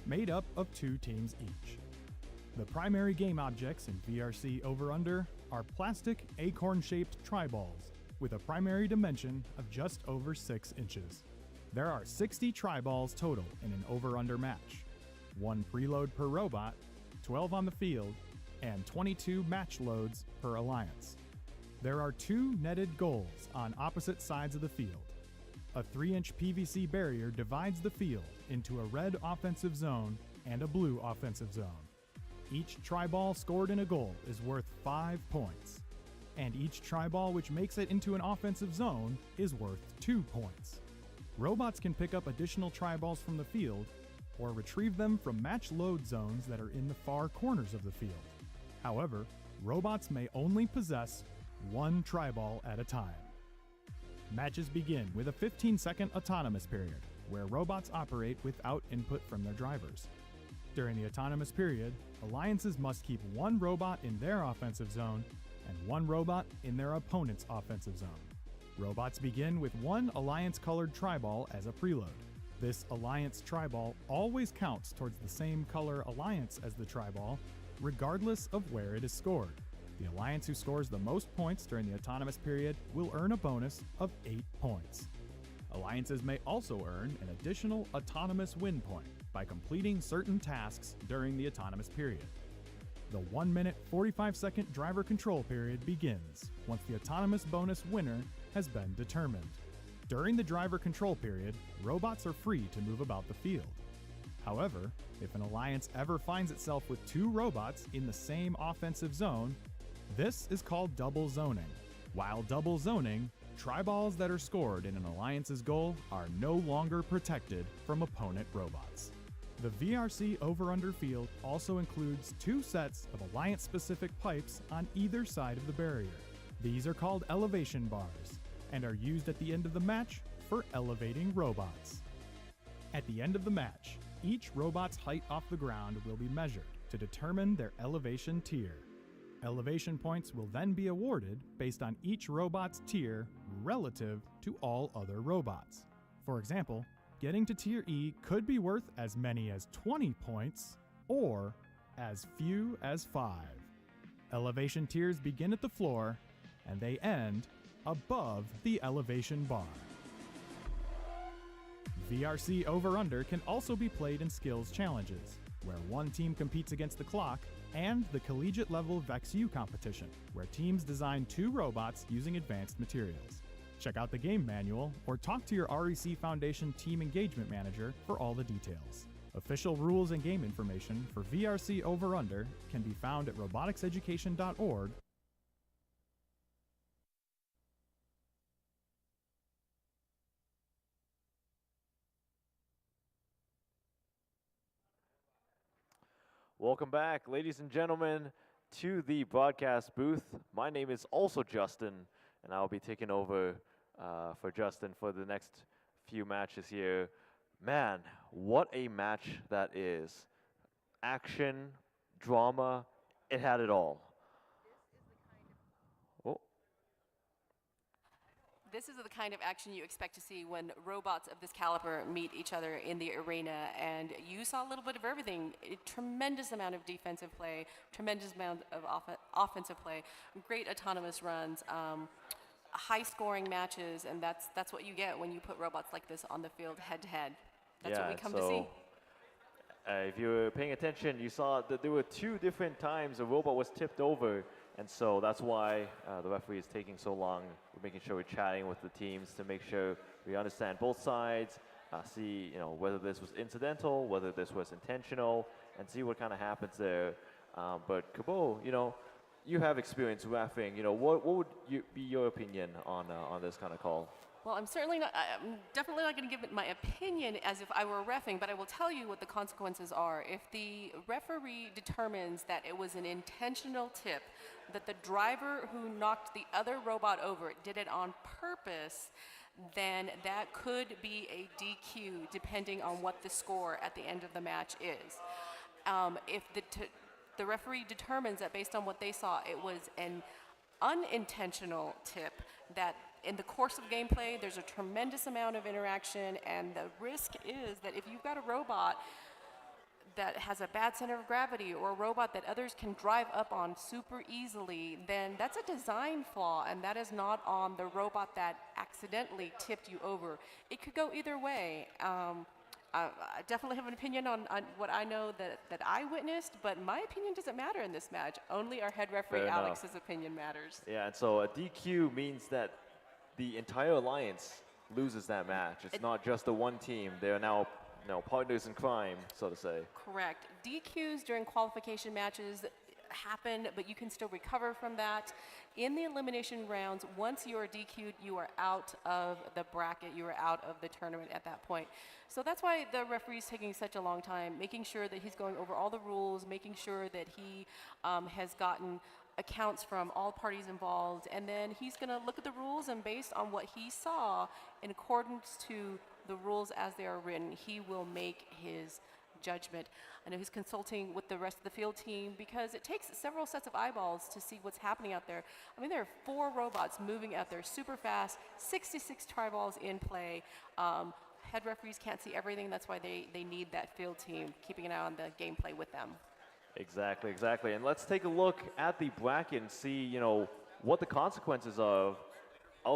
made up of two teams each. The primary game objects in VRC Over-Under are plastic acorn-shaped tri-balls with a primary dimension of just over 6 inches. There are 60 tri-balls total in an over-under match, 1 preload per robot, 12 on the field, and 22 match loads per alliance. There are 2 netted goals on opposite sides of the field. A 3-inch PVC barrier divides the field into a red offensive zone and a blue offensive zone. Each tri-ball scored in a goal is worth 5 points, and each tri-ball which makes it into an offensive zone is worth 2 points. Robots can pick up additional tri-balls from the field or retrieve them from match load zones that are in the far corners of the field. However, robots may only possess 1 tri-ball at a time. Matches begin with a 15-second autonomous period, where robots operate without input from their drivers. During the autonomous period, alliances must keep 1 robot in their offensive zone and 1 robot in their opponent's offensive zone. Robots begin with 1 alliance-colored tri-ball as a preload. This alliance tri-ball always counts towards the same color alliance as the tri-ball, regardless of where it is scored. The alliance who scores the most points during the autonomous period will earn a bonus of 8 points. Alliances may also earn an additional autonomous win point by completing certain tasks during the autonomous period. The 1-minute 45-second driver control period begins once the autonomous bonus winner has been determined. During the driver control period, robots are free to move about the field. However, if an alliance ever finds itself with 2 robots in the same offensive zone, this is called double zoning. While double zoning, tri-balls that are scored in an alliance's goal are no longer protected from opponent robots. The VRC over-under field also includes 2 sets of alliance-specific pipes on either side of the barrier. These are called elevation bars and are used at the end of the match for elevating robots. At the end of the match, each robot's height off the ground will be measured to determine their elevation tier. Elevation points will then be awarded based on each robot's tier relative to all other robots. For example, getting to Tier E could be worth as many as 20 points or as few as 5. Elevation tiers begin at the floor and they end above the elevation bar. VRC Over-Under can also be played in skills challenges, where one team competes against the clock, and the collegiate level Vex U competition, where teams design 2 robots using advanced materials. Check out the game manual or talk to your REC Foundation Team Engagement Manager for all the details. Official rules and game information for VRC Over-Under can be found at roboticseducation.org. Welcome back, ladies and gentlemen, to the broadcast booth. My name is also Justin, and I'll be taking over for Justin for the next few matches here. Man, what a match that is. Action, drama, it had it all. Oh, This is the kind of action you expect to see when robots of this caliber meet each other in the arena, and you saw a little bit of everything. A tremendous amount of defensive play, tremendous amount of offensive play, great autonomous runs, high-scoring matches, and that's what you get when you put robots like this on the field head-to-head. That's what we come to see. If you were paying attention, you saw that there were 2 different times a robot was tipped over, and so that's why the referee is taking so long. We're making sure we're chatting with the teams to make sure we understand both sides, see whether this was incidental, whether this was intentional, and see what kind of happens there. But Kabo, you have experience reffing. What would be your opinion on this kind of call? Well, I'm definitely not going to give it my opinion as if I were reffing, but I will tell you what the consequences are. If the referee determines that it was an intentional tip, that the driver who knocked the other robot over did it on purpose, then that could be a DQ depending on what the score at the end of the match is. If the referee determines that based on what they saw, it was an unintentional tip, that in the course of gameplay, there's a tremendous amount of interaction, and the risk is that if you've got a robot that has a bad center of gravity or a robot that others can drive up on super easily, then that's a design flaw, and that is not on the robot that accidentally tipped you over. It could go either way. I definitely have an opinion on what I know that I witnessed, but my opinion doesn't matter in this match. Only our head referee, Fair enough. Alex's opinion matters. Yeah, and so a DQ means that the entire alliance loses that match. It's not just the one team. They are now partners in crime, so to say. Correct. DQs during qualification matches happen, but you can still recover from that. In the elimination rounds, once you are DQ'd, you are out of the bracket, you are out of the tournament at that point. So that's why the referee's taking such a long time, making sure that he's going over all the rules, making sure that he has gotten accounts from all parties involved, and then he's going to look at the rules, and based on what he saw in accordance to the rules as they are written, he will make his judgment. I know he's consulting with the rest of the field team because it takes several sets of eyeballs to see what's happening out there. I mean, there are 4 robots moving out there super fast, 66 tri-balls in play. Head referees can't see everything. That's why they need that field team keeping an eye on the gameplay with them. Exactly. And let's take a look at the bracket and see, what the consequences of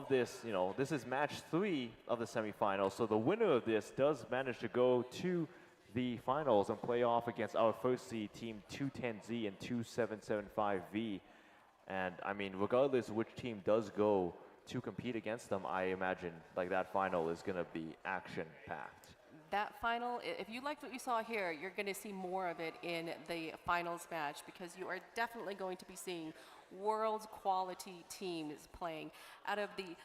this. This is match 3 of the semifinals. So the winner of this does manage to go to the finals and play off against our first seed team 210Z and 2775V. And I mean, regardless of which team does go to compete against them, I imagine like that final is going to be action-packed. That final, if you liked what you saw here, you're going to see more of it in the finals match, because you are definitely going to be seeing world quality teams playing. Out of the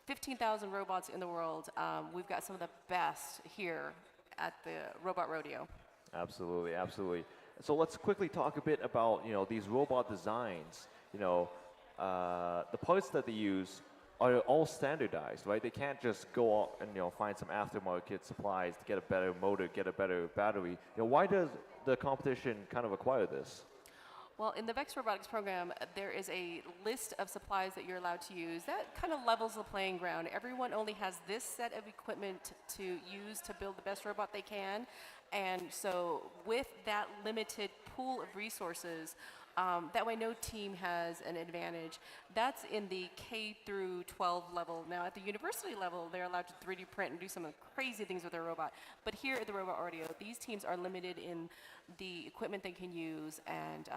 15,000 robots in the world, we've got some of the best here at the Robot Rodeo. Absolutely. So let's quickly talk a bit about these robot designs. The parts that they use are all standardized, right? They can't just go out and find some aftermarket supplies to get a better motor, get a better battery. Why does the competition kind of acquire this? Well, in the VEX Robotics program, there is a list of supplies that you're allowed to use. That kind of levels the playing ground. Everyone only has this set of equipment to use to build the best robot they can. And so with that limited pool of resources, that way no team has an advantage. That's in the K through 12 level. Now at the university level, they're allowed to 3D print and do some crazy things with their robot. But here at the Robot Rodeo, these teams are limited in the equipment they can use, and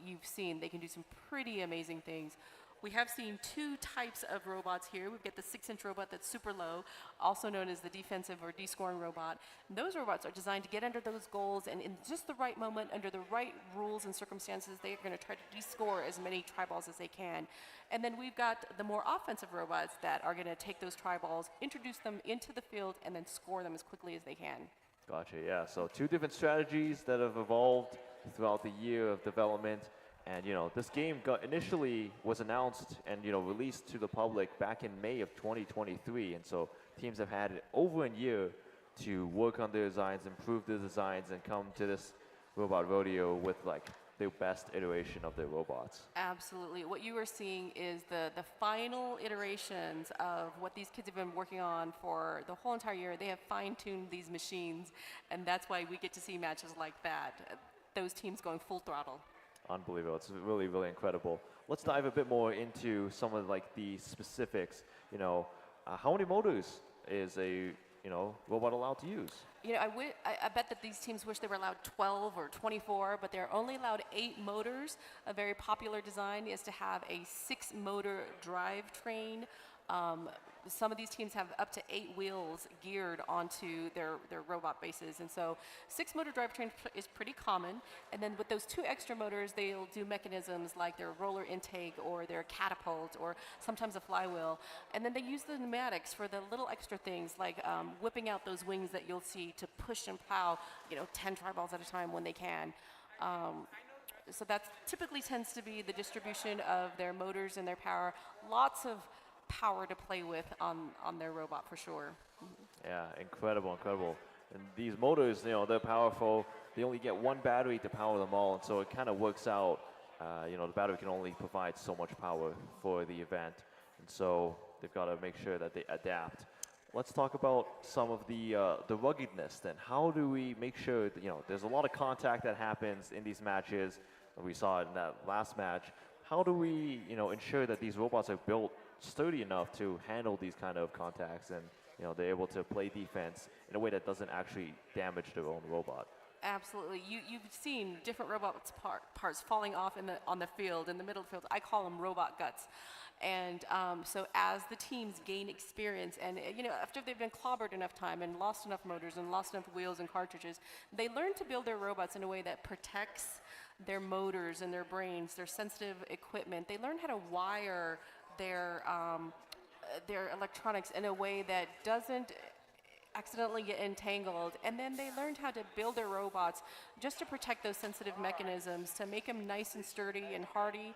you've seen they can do some pretty amazing things. We have seen 2 types of robots here. We've got the 6-inch robot that's super low, also known as the defensive or descoring robot. And those robots are designed to get under those goals, and in just the right moment, under the right rules and circumstances, they are going to try to descore as many tri-balls as they can. And then we've got the more offensive robots that are going to take those tri-balls, introduce them into the field, and then score them as quickly as they can. Gotcha, yeah. So 2 different strategies that have evolved throughout the year of development. And this game initially was announced and released to the public back in May of 2023, and so teams have had over a year to work on their designs, improve their designs, and come to this robot rodeo with like the best iteration of their robots. Absolutely. What you are seeing is the final iterations of what these kids have been working on for the whole entire year. They have fine-tuned these machines, and that's why we get to see matches like that. Those teams going full throttle. Unbelievable. It's really, really incredible. Let's dive a bit more into some of like the specifics. You know, how many motors is a robot allowed to use? You know, I bet that these teams wish they were allowed 12 or 24, but they're only allowed 8 motors. A very popular design is to have a 6-motor drivetrain. Some of these teams have up to 8 wheels geared onto their robot bases, and so 6-motor drivetrain is pretty common. And then with those 2 extra motors, they'll do mechanisms like their roller intake or their catapult or sometimes a flywheel. And then they use the pneumatics for the little extra things like whipping out those wings that you'll see to push and plow, 10 tri-balls at a time when they can. So that typically tends to be the distribution of their motors and their power. Lots of power to play with on their robot for sure. Yeah, incredible. And these motors, they're powerful. They only get 1 battery to power them all, and so it kind of works out. The battery can only provide so much power for the event, and so they've got to make sure that they adapt. Let's talk about some of the ruggedness then. How do we make sure that, there's a lot of contact that happens in these matches. We saw it in that last match. How do we, ensure that these robots are built sturdy enough to handle these kind of contacts and, they're able to play defense in a way that doesn't actually damage their own robot? Absolutely. You've seen different robots parts falling off on the field, in the middle of the field. I call them robot guts. And so as the teams gain experience and, after they've been clobbered enough time and lost enough motors and lost enough wheels and cartridges, they learn to build their robots in a way that protects their motors and their brains, their sensitive equipment. They learn how to wire their electronics in a way that doesn't accidentally get entangled, and then they learned how to build their robots just to protect those sensitive mechanisms, to make them nice and sturdy and hardy.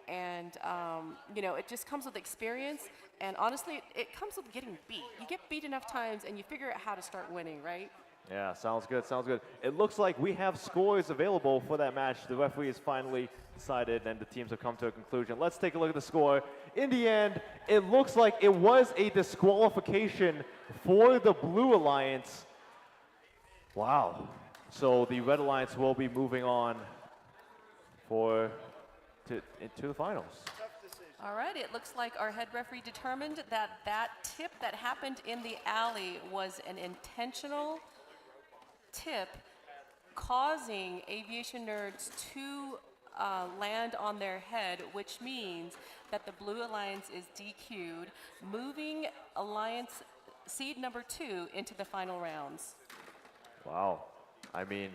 And it just comes with experience, and honestly it comes with getting beat. You get beat enough times and you figure out how to start winning, right? Yeah, sounds good. It looks like we have scores available for that match. The referee has finally decided and the teams have come to a conclusion. Let's take a look at the score. In the end, it looks like it was a disqualification for the Blue Alliance. Wow. So the Red Alliance will be moving on into the finals. All right, it looks like our head referee determined that tip that happened in the alley was an intentional tip causing aviation nerds to land on their head, which means that the Blue Alliance is DQ'd, moving Alliance seed number 2 into the final rounds. Wow. I mean,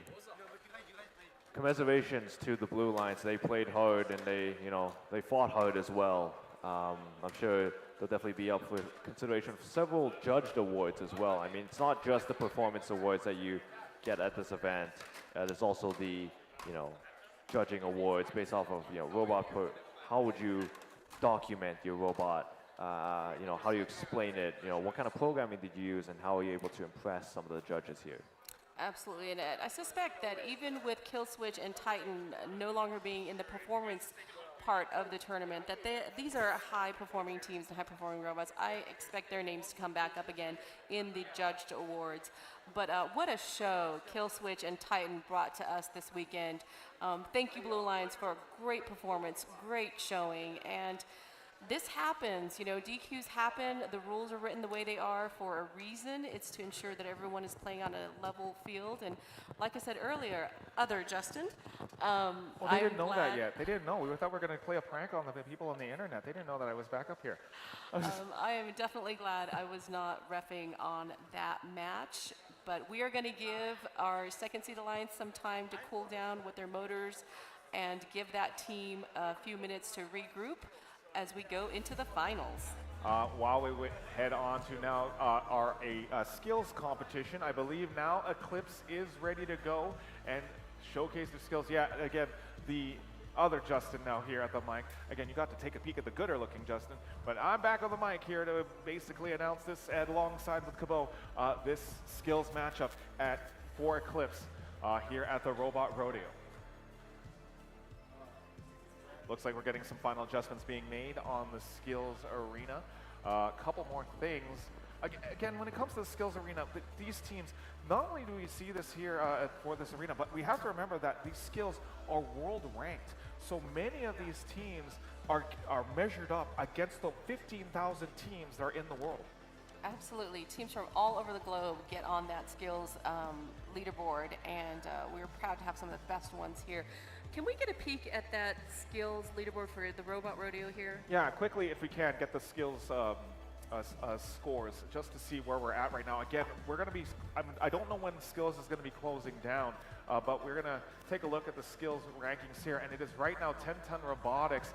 commiserations to the Blue Alliance. They played hard and they fought hard as well. I'm sure they'll definitely be up for consideration for several judged awards as well. I mean, it's not just the performance awards that you get at this event. There's also the, judging awards based off of, how would you document your robot? How do you explain it? What kind of programming did you use, and how are you able to impress some of the judges here? Absolutely, and I suspect that even with Killswitch and Titan no longer being in the performance part of the tournament, that these are high-performing teams and high-performing robots. I expect their names to come back up again in the judged awards. But what a show Killswitch and Titan brought to us this weekend. Thank you, Blue Alliance, for a great performance, great showing, and this happens, DQs happen. The rules are written the way they are for a reason. It's to ensure that everyone is playing on a level field. And like I said earlier, Justin. Well, they didn't know that yet. They didn't know. We thought we were going to play a prank on the people on the internet. They didn't know that I was back up here. I am definitely glad I was not reffing on that match. But we are going to give our second seed alliance some time to cool down with their motors and give that team a few minutes to regroup as we go into the finals. While we head on to now a skills competition, I believe now Eclipse is ready to go and showcase their skills. Yeah, again, the other Justin now here at the mic. Again, you got to take a peek at the gooder looking Justin, but I'm back on the mic here to basically announce this alongside with Cabot, this skills matchup for Eclipse here at the Robot Rodeo. Looks like we're getting some final adjustments being made on the skills arena. A couple more things. Again, when it comes to the skills arena, these teams, not only do we see this here for this arena, but we have to remember that these skills are world ranked. So many of these teams are measured up against the 15,000 teams that are in the world. Absolutely. Teams from all over the globe get on that skills leaderboard, and we're proud to have some of the best ones here. Can we get a peek at that skills leaderboard for the Robot Rodeo here? Yeah, quickly, if we can, get the skills scores just to see where we're at right now. Again, we're going to be, I don't know when skills is going to be closing down, but we're going to take a look at the skills rankings here, and it is right now 10-ton robotics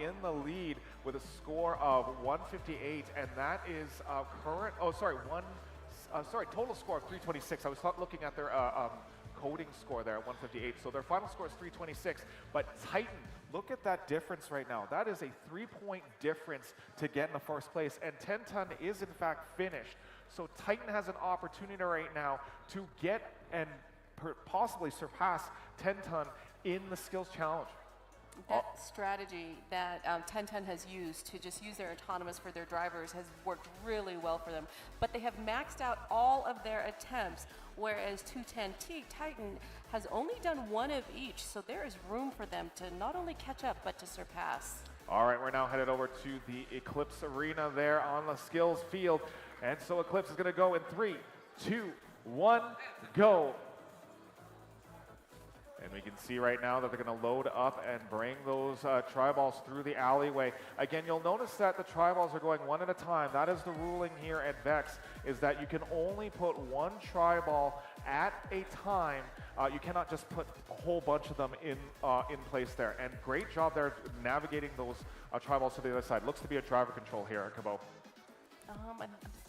in the lead with a score of 158, and that is total score of 326. I was looking at their coding score there at 158, so their final score is 326, but Titan, look at that difference right now. That is a 3-point difference to get in the first place, and 10-ton is in fact finished. So Titan has an opportunity right now to get and possibly surpass 10-ton in the skills challenge. That strategy that 10-ton has used to just use their autonomous for their drivers has worked really well for them. But they have maxed out all of their attempts, whereas 210T Titan has only done one of each. So there is room for them to not only catch up, but to surpass. All right, we're now headed over to the Eclipse Arena there on the skills field. And so Eclipse is going to go in 3, 2, 1, go. And we can see right now that they're going to load up and bring those tri-balls through the alleyway. Again, you'll notice that the tri-balls are going one at a time. That is the ruling here at Vex, is that you can only put one tri-ball at a time. You cannot just put a whole bunch of them in place there. And great job there navigating those tri-balls to the other side. Looks to be a driver control here at Cabot.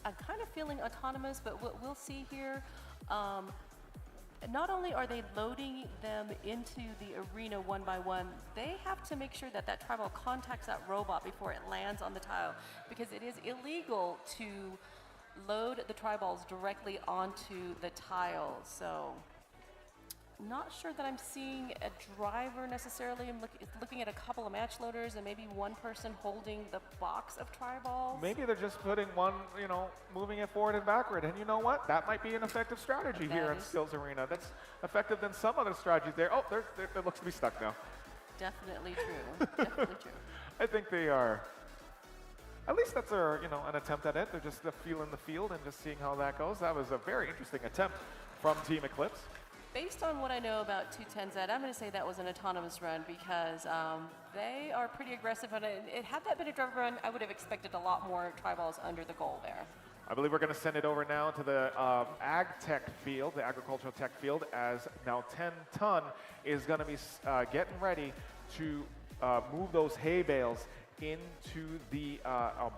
I'm kind of feeling autonomous, but what we'll see here, not only are they loading them into the arena one by one, they have to make sure that that tri-ball contacts that robot before it lands on the tile, because it is illegal to load the tri-balls directly onto the tile. So not sure that I'm seeing a driver necessarily. I'm looking at a couple of match loaders and maybe one person holding the box of tri-balls. Maybe they're just putting one, moving it forward and backward. And you know what? That might be an effective strategy here in Skills Arena. That's effective than some other strategies there. Oh, it looks to be stuck now. Definitely true. Definitely true. I think they are. At least that's an attempt at it. They're just feeling the field and just seeing how that goes. That was a very interesting attempt from Team Eclipse. Based on what I know about 210Z, I'm going to say that was an autonomous run, because they are pretty aggressive on it. Had that been a driver run, I would have expected a lot more tri-balls under the goal there. I believe we're going to send it over now to the Ag Tech field, the Agricultural Tech field, as now 10-ton is going to be getting ready to move those hay bales into the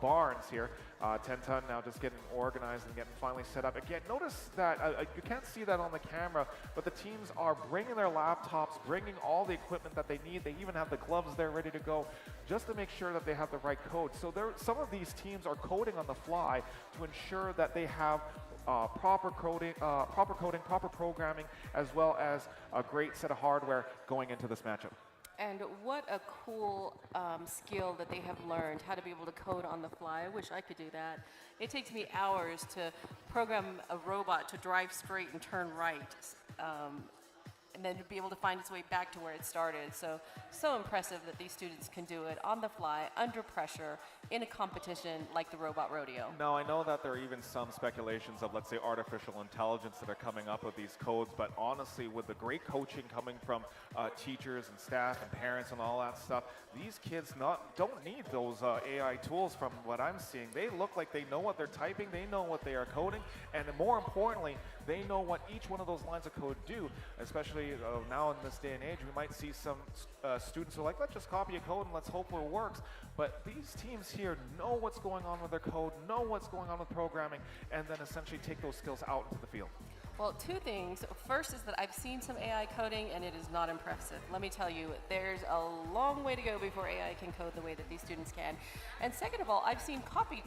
barns here. 10-ton now just getting organized and getting finally set up. Again, notice that you can't see that on the camera, but the teams are bringing their laptops, bringing all the equipment that they need. They even have the gloves there ready to go, just to make sure that they have the right code. So some of these teams are coding on the fly to ensure that they have proper coding, proper programming, as well as a great set of hardware going into this matchup. And what a cool skill that they have learned, how to be able to code on the fly. I wish I could do that. It takes me hours to program a robot to drive straight and turn right, and then to be able to find its way back to where it started. So impressive that these students can do it on the fly, under pressure, in a competition like the Robot Rodeo. Now, I know that there are even some speculations of, let's say, artificial intelligence that are coming up with these codes, but honestly, with the great coaching coming from teachers and staff and parents and all that stuff, these kids don't need those AI tools from what I'm seeing. They look like they know what they're typing, they know what they are coding, and more importantly, they know what each one of those lines of code do. Especially now in this day and age, we might see some students who are like, let's just copy a code and let's hope it works. But these teams here know what's going on with their code, know what's going on with programming, and then essentially take those skills out into the field. Well, two things. First is that I've seen some AI coding and it is not impressive. Let me tell you, there's a long way to go before AI can code the way that these students can. And second of all, I've seen copied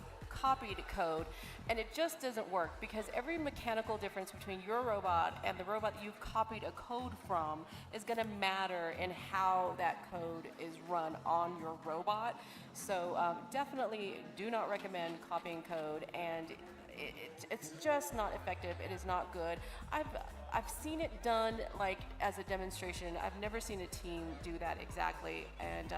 code and it just doesn't work because every mechanical difference between your robot and the robot that you've copied a code from is going to matter in how that code is run on your robot. So definitely do not recommend copying code, and it's just not effective. It is not good. I've seen it done like as a demonstration. I've never seen a team do that exactly, and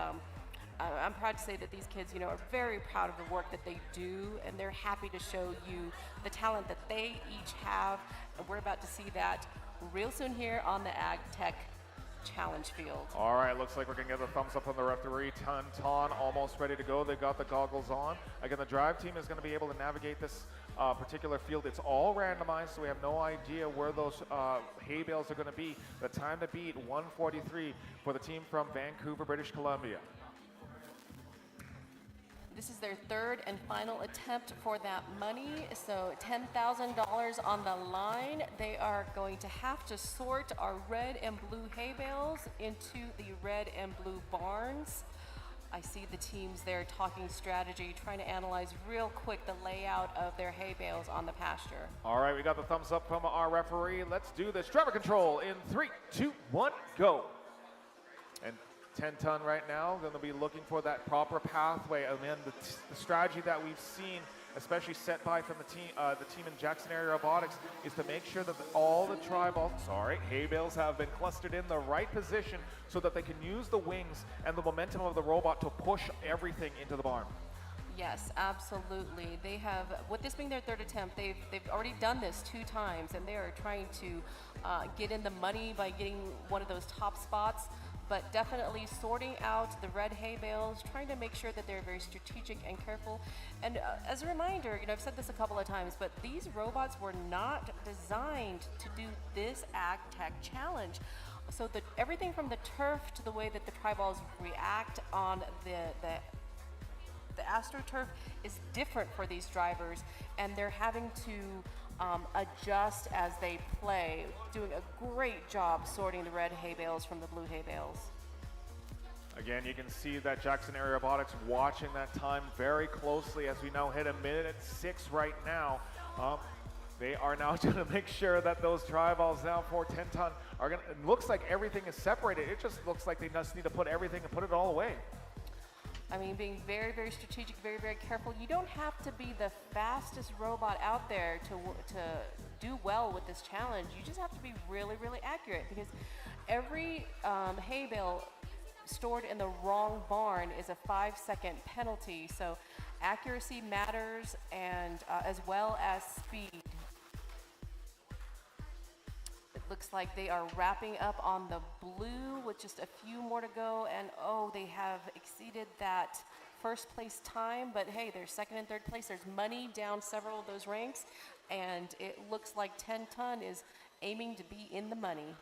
I'm proud to say that these kids, are very proud of the work that they do, and they're happy to show you the talent that they each have. And we're about to see that real soon here on the Ag Tech Challenge field. All right, looks like we're going to get the thumbs up from the referee. Ton almost ready to go. They've got the goggles on. Again, the drive team is going to be able to navigate this particular field. It's all randomized, so we have no idea where those hay bales are going to be. The time to beat, 1:43 for the team from Vancouver, British Columbia. This is their third and final attempt for that money, so $10,000 on the line. They are going to have to sort our red and blue hay bales into the red and blue barns. I see the teams there talking strategy, trying to analyze real quick the layout of their hay bales on the pasture. All right, we got the thumbs up from our referee. Let's do this. Driver control in 3, 2, 1, go. And 10-ton right now, going to be looking for that proper pathway. And then the strategy that we've seen, especially set by from the team in Jackson Area Robotics, is to make sure that all the hay bales have been clustered in the right position so that they can use the wings and the momentum of the robot to push everything into the barn. Yes, absolutely. They have, with this being their third attempt, they've already done this 2 times, and they are trying to get in the money by getting one of those top spots. But definitely sorting out the red hay bales, trying to make sure that they're very strategic and careful. And as a reminder, I've said this a couple of times, but these robots were not designed to do this Ag Tech Challenge. So everything from the turf to the way that the tri-balls react on the AstroTurf is different for these drivers, and they're having to adjust as they play, doing a great job sorting the red hay bales from the blue hay bales. Again, you can see that Jackson Area Robotics watching that time very closely as we now hit 1:06 right now. They are now going to make sure that those tri-balls now for 10-ton are going to, it looks like everything is separated. It just looks like they just need to put everything and put it all away. I mean, being very, very strategic, very, very careful. You don't have to be the fastest robot out there to do well with this challenge. You just have to be really, really accurate, because every hay bale stored in the wrong barn is a 5-second penalty. So accuracy matters, and as well as speed. It looks like they are wrapping up on the blue with just a few more to go, and they have exceeded that first place time, but hey, there's second and third place. There's money down several of those ranks, and it looks like 10-ton is aiming to be in the money.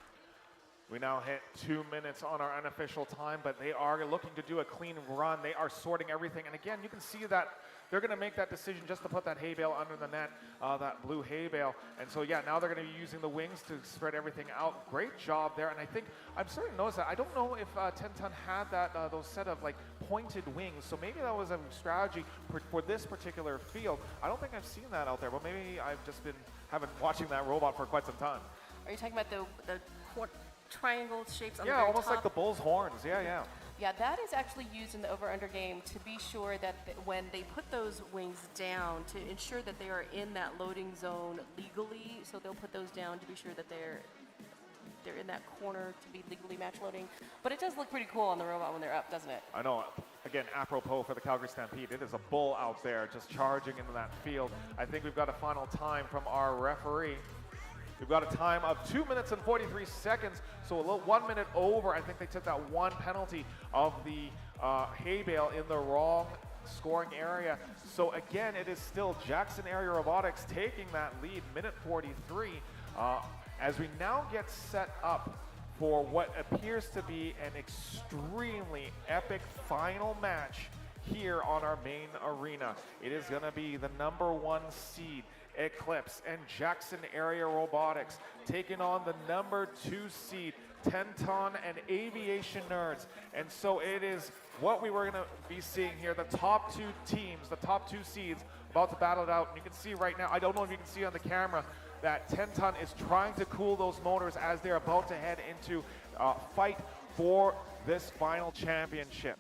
We now hit 2 minutes on our unofficial time, but they are looking to do a clean run. They are sorting everything, and again, you can see that they're going to make that decision just to put that hay bale under the net, that blue hay bale. And so, yeah, now they're going to be using the wings to spread everything out. Great job there. And I think I'm starting to notice that. I don't know if 10-ton had that those set of like pointed wings. So maybe that was a strategy for this particular field. I don't think I've seen that out there, but maybe I've just been watching that robot for quite some time. Are you talking about the triangle shapes on the Yeah, very almost top? like the bull's horns. Yeah. Yeah, that is actually used in the over-under game to be sure that when they put those wings down, to ensure that they are in that loading zone legally. So they'll put those down to be sure that they're in that corner to be legally match loading. But it does look pretty cool on the robot when they're up, doesn't it? I know. Again, apropos for the Calgary Stampede, it is a bull out there just charging into that field. I think we've got a final time from our referee. We've got a time of 2 minutes and 43 seconds, so a little 1 minute over. I think they took that one penalty of the hay bale in the wrong scoring area. So again, it is still Jackson Area Robotics taking that lead, minute 43, as we now get set up for what appears to be an extremely epic final match here on our main arena. It is going to be the #1 seed Eclipse and Jackson Area Robotics taking on the number 2 seed, Tenton and Aviation Nerds. And so it is what we were going to be seeing here, the top 2 teams, the top 2 seeds about to battle it out. And you can see right now, I don't know if you can see on the camera, that Tenton is trying to cool those motors as they're about to head into fight for this final championship.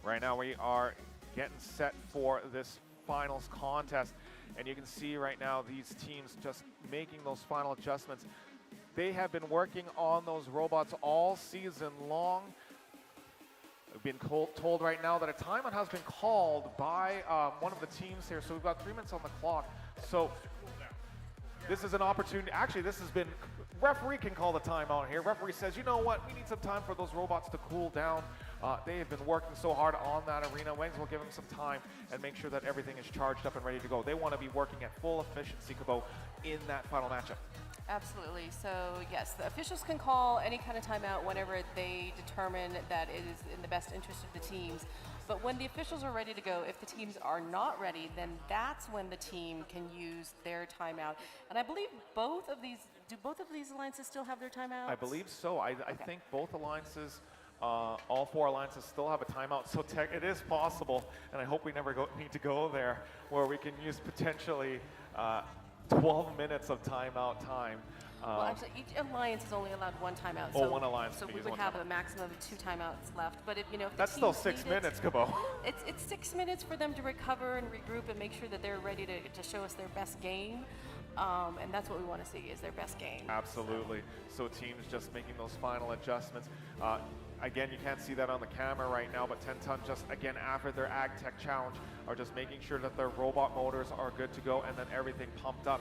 Right now we are getting set for this finals contest, and you can see right now these teams just making those final adjustments. They have been working on those robots all season long. We've been told right now that a timeout has been called by one of the teams here, so we've got 3 minutes on the clock. So this is an opportunity. Actually, this has been, referee can call the timeout here. Referee says, you know what, we need some time for those robots to cool down. They have been working so hard on that arena. Wings will give them some time and make sure that everything is charged up and ready to go. They want to be working at full efficiency, Cabo, in that final matchup. Absolutely. So yes, the officials can call any kind of timeout whenever they determine that it is in the best interest of the teams. But when the officials are ready to go, if the teams are not ready, then that's when the team can use their timeout. And I believe both of these alliances still have their timeouts? I believe so. I think both alliances, all 4 alliances still have a timeout. So it is possible, and I hope we never need to go there, where we can use potentially 12 minutes of timeout time. Well, actually, each alliance is only allowed 1 timeout. Oh, one alliance. So we would have a maximum of 2 timeouts left. But if you know, if that's still 6 minutes, Cabo. It's 6 minutes for them to recover and regroup and make sure that they're ready to show us their best game. And that's what we want to see, is their best game. Absolutely. So teams just making those final adjustments. Again, you can't see that on the camera right now, but Tenton just, again, after their Ag Tech Challenge, are just making sure that their robot motors are good to go and then everything pumped up.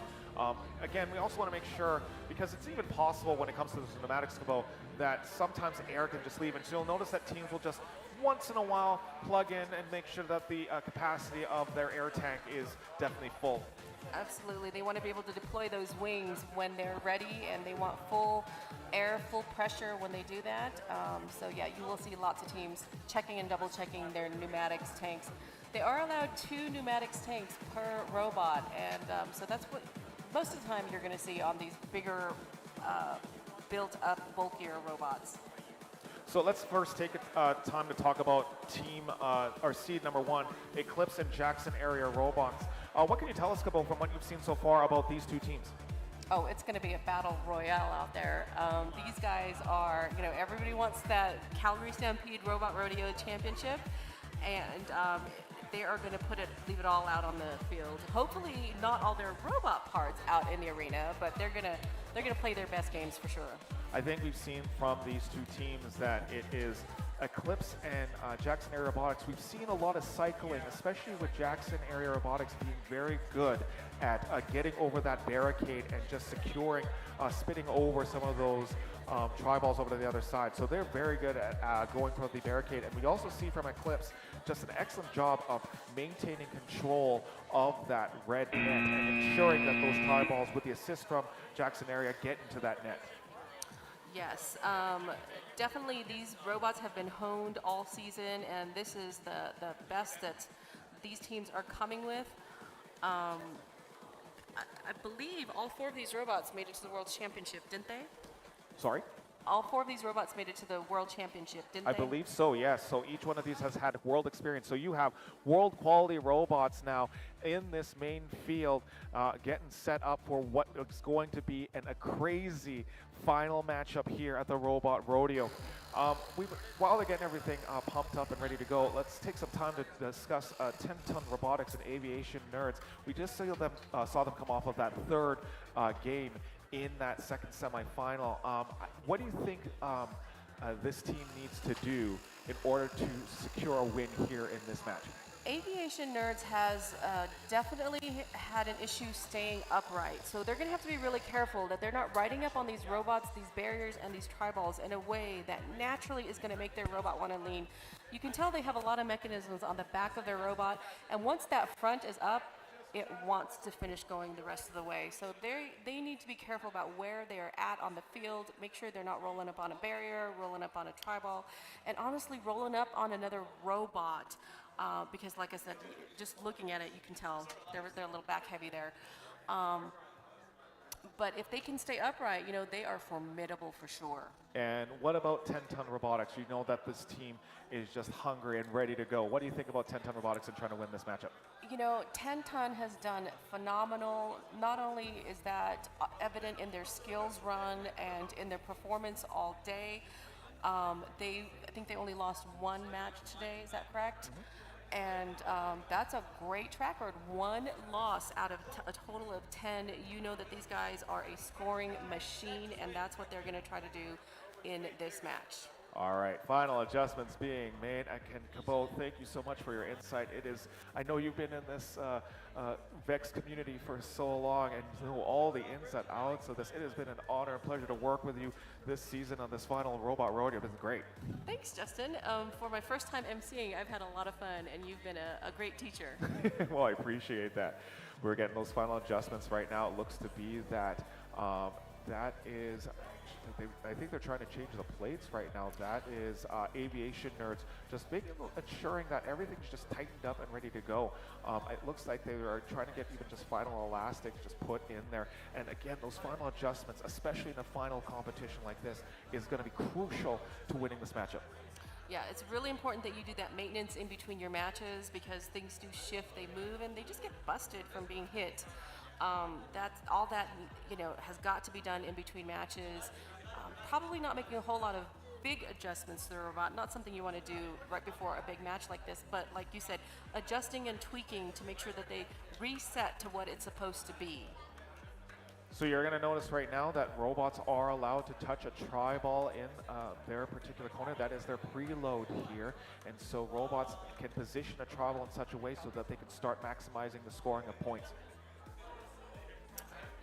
Again, we also want to make sure, because it's even possible when it comes to the pneumatics, Cabo, that sometimes air can just leave. And so you'll notice that teams will just once in a while plug in and make sure that the capacity of their air tank is definitely full. Absolutely. They want to be able to deploy those wings when they're ready, and they want full air, full pressure when they do that. So yeah, you will see lots of teams checking and double checking their pneumatics tanks. They are allowed 2 pneumatics tanks per robot, and so that's what most of the time you're going to see on these bigger, built-up, bulkier robots. So let's first take time to talk about team or seed number 1, Eclipse and Jackson Area Robots. What can you tell us, Cabo, from what you've seen so far about these 2 teams? Oh, it's going to be a battle royale out there. These guys are, you know, everybody wants that Calgary Stampede Robot Rodeo Championship, and they are going to leave it all out on the field. Hopefully, not all their robot parts out in the arena, but they're going to play their best games for sure. I think we've seen from these 2 teams that it is Eclipse and Jackson Area Robotics. We've seen a lot of cycling, especially with Jackson Area Robotics being very good at getting over that barricade and just securing, spitting over some of those tri-balls over to the other side. So they're very good at going for the barricade. And we also see from Eclipse just an excellent job of maintaining control of that red net and ensuring that those tri-balls, with the assist from Jackson Area, get into that net. Yes, definitely these robots have been honed all season, and this is the best that these teams are coming with. I believe all 4 of these robots made it to the World Championship, didn't they? Sorry? All 4 of these robots made it to the World Championship, didn't they? I believe so, yes. So each one of these has had world experience. So you have world quality robots now in this main field getting set up for what is going to be a crazy final matchup here at the Robot Rodeo. While they're getting everything pumped up and ready to go, let's take some time to discuss 10-ton robotics and aviation nerds. We just saw them come off of that 3rd game in that 2nd semifinal. What do you think this team needs to do in order to secure a win here in this match? Aviation Nerds has definitely had an issue staying upright. So they're going to have to be really careful that they're not riding up on these robots, these barriers, and these tri-balls in a way that naturally is going to make their robot want to lean. You can tell they have a lot of mechanisms on the back of their robot, and once that front is up, it wants to finish going the rest of the way. So they need to be careful about where they are at on the field, make sure they're not rolling up on a barrier, rolling up on a tri-ball, and honestly rolling up on another robot. because like I said, just looking at it, you can tell they're a little back heavy there. But if they can stay upright, you know, they are formidable for sure. And what about 10-ton robotics? You know that this team is just hungry and ready to go. What do you think about 10-ton robotics and trying to win this matchup? You know, 10-ton has done phenomenal. Not only is that evident in their skills run and in their performance all day, I think they only lost one match today, is that correct? And that's a great track record. One loss out of a total of 10. You know that these guys are a scoring machine, and that's what they're going to try to do in this match. All right, final adjustments being made. Again, Cabot, thank you so much for your insight. It is, I know you've been in this VEX community for so long and you know all the ins and outs of this. It has been an honor and pleasure to work with you this season on this final Robot Rodeo. It's been great. Thanks, Justin. For my first time emceeing, I've had a lot of fun, and you've been a great teacher. Well, I appreciate that. We're getting those final adjustments right now. It looks to be that that is, I think they're trying to change the plates right now. That is Aviation Nerds just ensuring that everything's just tightened up and ready to go. It looks like they are trying to get even just final elastics just put in there. And again, those final adjustments, especially in a final competition like this, is going to be crucial to winning this matchup. Yeah, it's really important that you do that maintenance in between your matches because things do shift, they move, and they just get busted from being hit. That's all that, you know, has got to be done in between matches. Probably not making a whole lot of big adjustments to the robot, not something you want to do right before a big match like this, but like you said, adjusting and tweaking to make sure that they reset to what it's supposed to be. So you're going to notice right now that robots are allowed to touch a tri-ball in their particular corner. That is their preload here. And so robots can position a tri-ball in such a way so that they can start maximizing the scoring of points.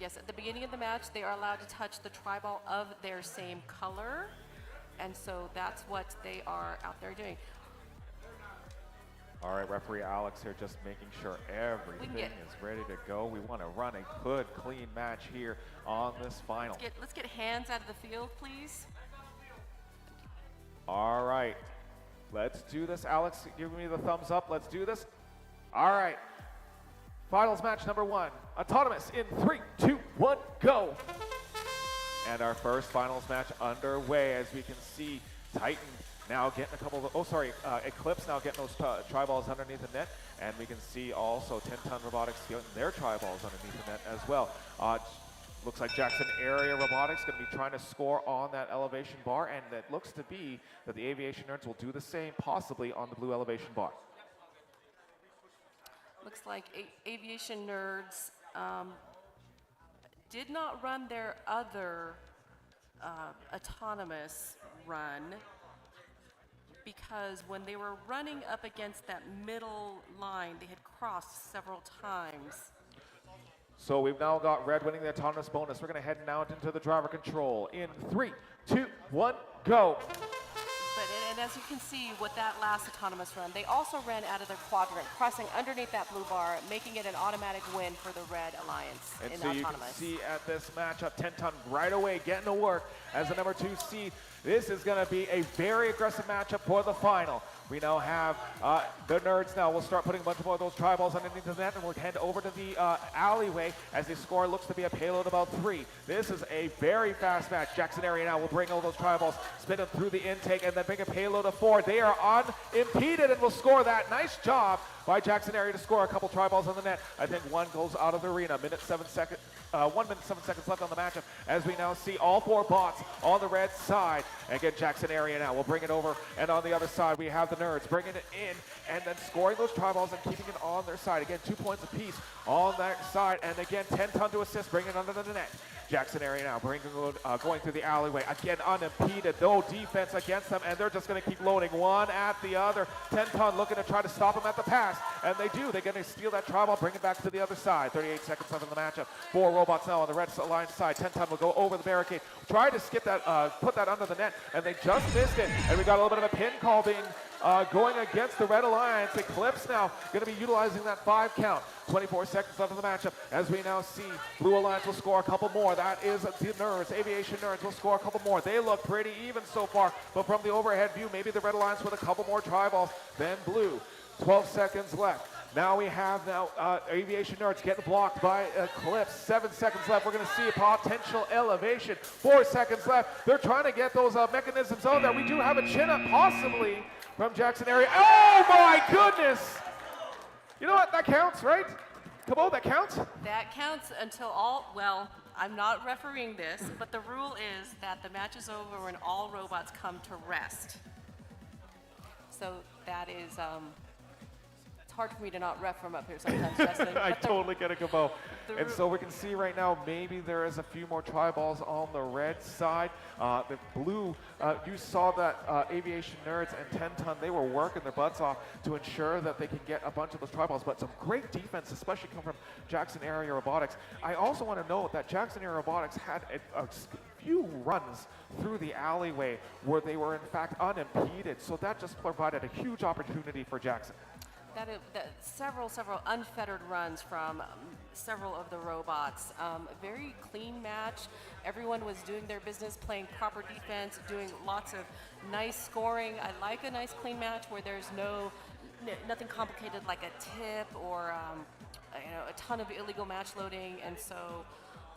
Yes, at the beginning of the match, they are allowed to touch the tri-ball of their same color. And so that's what they are out there doing. All right, referee Alex here just making sure everything is ready to go. We want to run a good, clean match here on this final. Let's get hands out of the field, please. All right, let's do this. Alex, give me the thumbs up. Let's do this. All right, finals match number 1. Autonomous in 3, 2, 1, go. And our first finals match underway. As we can see, Titan now getting a couple of, Eclipse now getting those tri-balls underneath the net. And we can see also 10-ton robotics getting their tri-balls underneath the net as well. Looks like Jackson Area Robotics going to be trying to score on that elevation bar. And it looks to be that the Aviation Nerds will do the same, possibly on the blue elevation bar. Looks like Aviation Nerds did not run their other autonomous run because when they were running up against that middle line, they had crossed several times. So we've now got red winning the autonomous bonus. We're going to head now into the driver control in 3, 2, 1, go. And as you can see with that last autonomous run, they also ran out of their quadrant, crossing underneath that blue bar, making it an automatic win for the Red Alliance and in so autonomous. You can see at this matchup, 10-ton right away getting to work as the number 2 seed. This is going to be a very aggressive matchup for the final. We now have the Nerds now. We'll start putting a bunch more of those tri-balls underneath the net, and we'll head over to the alleyway as the score looks to be a payload about 3. This is a very fast match. Jackson Area now will bring all those tri-balls, spin them through the intake, and then bring a payload of 4. They are unimpeded and will score that. Nice job by Jackson Area to score a couple tri-balls on the net. I think one goes out of the arena. 1 minute 7 seconds left on the matchup as we now see all 4 bots on the red side. Again, Jackson Area now will bring it over, and on the other side we have the Nerds bringing it in and then scoring those tri-balls and keeping it on their side. Again, 2 points apiece on that side, and again 10-ton to assist, bringing it under the net. Jackson Area now going through the alleyway. Again, unimpeded, no defense against them, and they're just going to keep loading one at the other. 10-ton looking to try to stop them at the pass, and they do. They're going to steal that tri-ball, bring it back to the other side. 38 seconds left in the matchup. 4 robots now on the red line side. 10-ton will go over the barricade, try to skip that, put that under the net, and they just missed it. And we got a little bit of a pin call being going against the Red Alliance. Eclipse now going to be utilizing that 5 count. 24 seconds left in the matchup as we now see Blue Alliance will score a couple more. That is the Nerds. Aviation Nerds will score a couple more. They look pretty even so far, but from the overhead view, maybe the Red Alliance with a couple more tri-balls than Blue. 12 seconds left. Now we have Aviation Nerds getting blocked by Eclipse. 7 seconds left. We're going to see a potential elevation. 4 seconds left. They're trying to get those mechanisms out there. We do have a chin up possibly from Jackson area. Oh my goodness! You know what? That counts, right? Come on, that counts? That counts until all, well, I'm not refereeing this, but the rule is that the match is over when all robots come to rest. So that is, it's hard for me to not ref from up here sometimes, Justin. I totally get it, Gabo. the And so we can see right now, maybe there is a few more tri-balls on the red side. The blue, you saw that Aviation Nerds and 10 Ton, they were working their butts off to ensure that they can get a bunch of those tri-balls, but some great defense, especially come from Jackson Area Robotics. I also want to note that Jackson Area Robotics had a few runs through the alleyway where they were in fact unimpeded, so that just provided a huge opportunity for Jackson. Several unfettered runs from several of the robots. A very clean match. Everyone was doing their business, playing proper defense, doing lots of nice scoring. I like a nice clean match where there's nothing complicated like a tip or a ton of illegal match loading. And so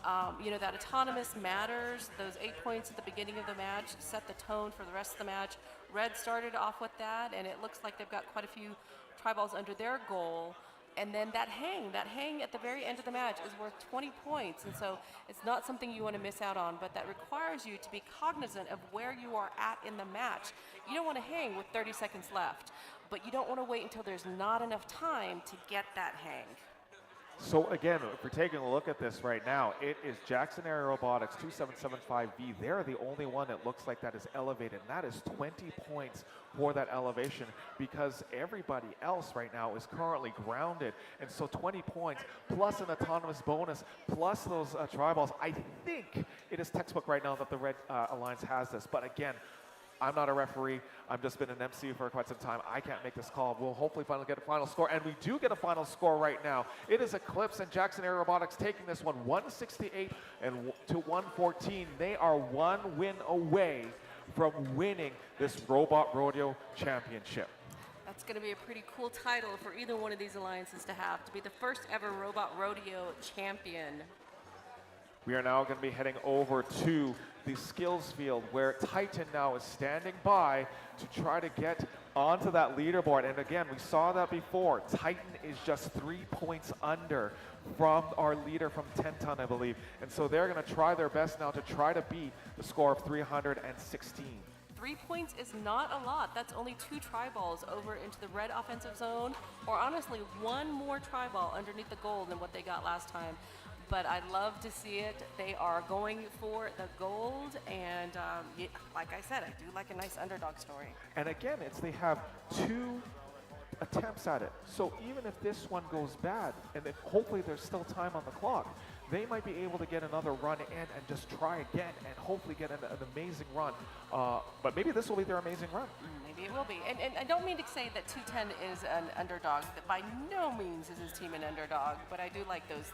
that autonomous matters. Those 8 points at the beginning of the match set the tone for the rest of the match. Red started off with that, and it looks like they've got quite a few tri-balls under their goal. And then that hang at the very end of the match is worth 20 points. And so it's not something you want to miss out on, but that requires you to be cognizant of where you are at in the match. You don't want to hang with 30 seconds left, but you don't want to wait until there's not enough time to get that hang. So again, if we're taking a look at this right now, it is Jackson Area Robotics 2775V. They're the only one that looks like that is elevated, and that is 20 points for that elevation because everybody else right now is currently grounded. And so 20 points plus an autonomous bonus plus those tri-balls. I think it is textbook right now that the Red Alliance has this. But again, I'm not a referee. I've just been an MC for quite some time. I can't make this call. We'll hopefully finally get a final score, and we do get a final score right now. It is Eclipse and Jackson Area Robotics taking this one 168 to 114. They are one win away from winning this Robot Rodeo Championship. That's going to be a pretty cool title for either one of these alliances to have, to be the first ever Robot Rodeo champion. We are now going to be heading over to the skills field where Titan now is standing by to try to get onto that leaderboard. And again, we saw that before. Titan is just 3 points under from our leader from 10 Ton, I believe. And so they're going to try their best now to try to beat the score of 316. 3 points is not a lot. That's only 2 tri-balls over into the red offensive zone, or honestly, 1 more tri-ball underneath the gold than what they got last time. But I love to see it. They are going for the gold, and like I said, I do like a nice underdog story. And again, they have 2 attempts at it. So even if this one goes bad, and if hopefully there's still time on the clock, they might be able to get another run in and just try again and hopefully get an amazing run. But maybe this will be their amazing run. Maybe it will be. And I don't mean to say that 210 is an underdog. By no means is his team an underdog, but I do like those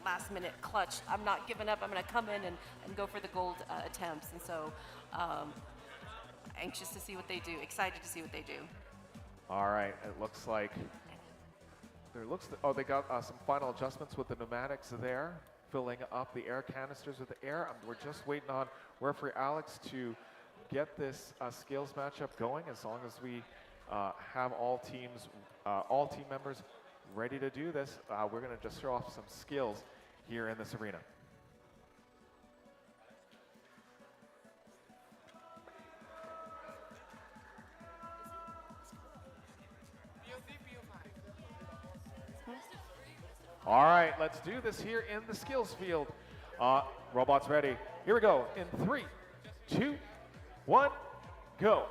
last minute clutch. I'm not giving up. I'm going to come in and go for the gold attempts. And so anxious to see what they do, excited to see what they do. All right, it looks like they got some final adjustments with the pneumatics there, filling up the air canisters with the air. We're just waiting on referee Alex to get this skills matchup going. As long as we have all team members ready to do this, we're going to just show off some skills here in this arena. All right, let's do this here in the skills field. Robots ready. Here we go. In 3, 2, 1, go.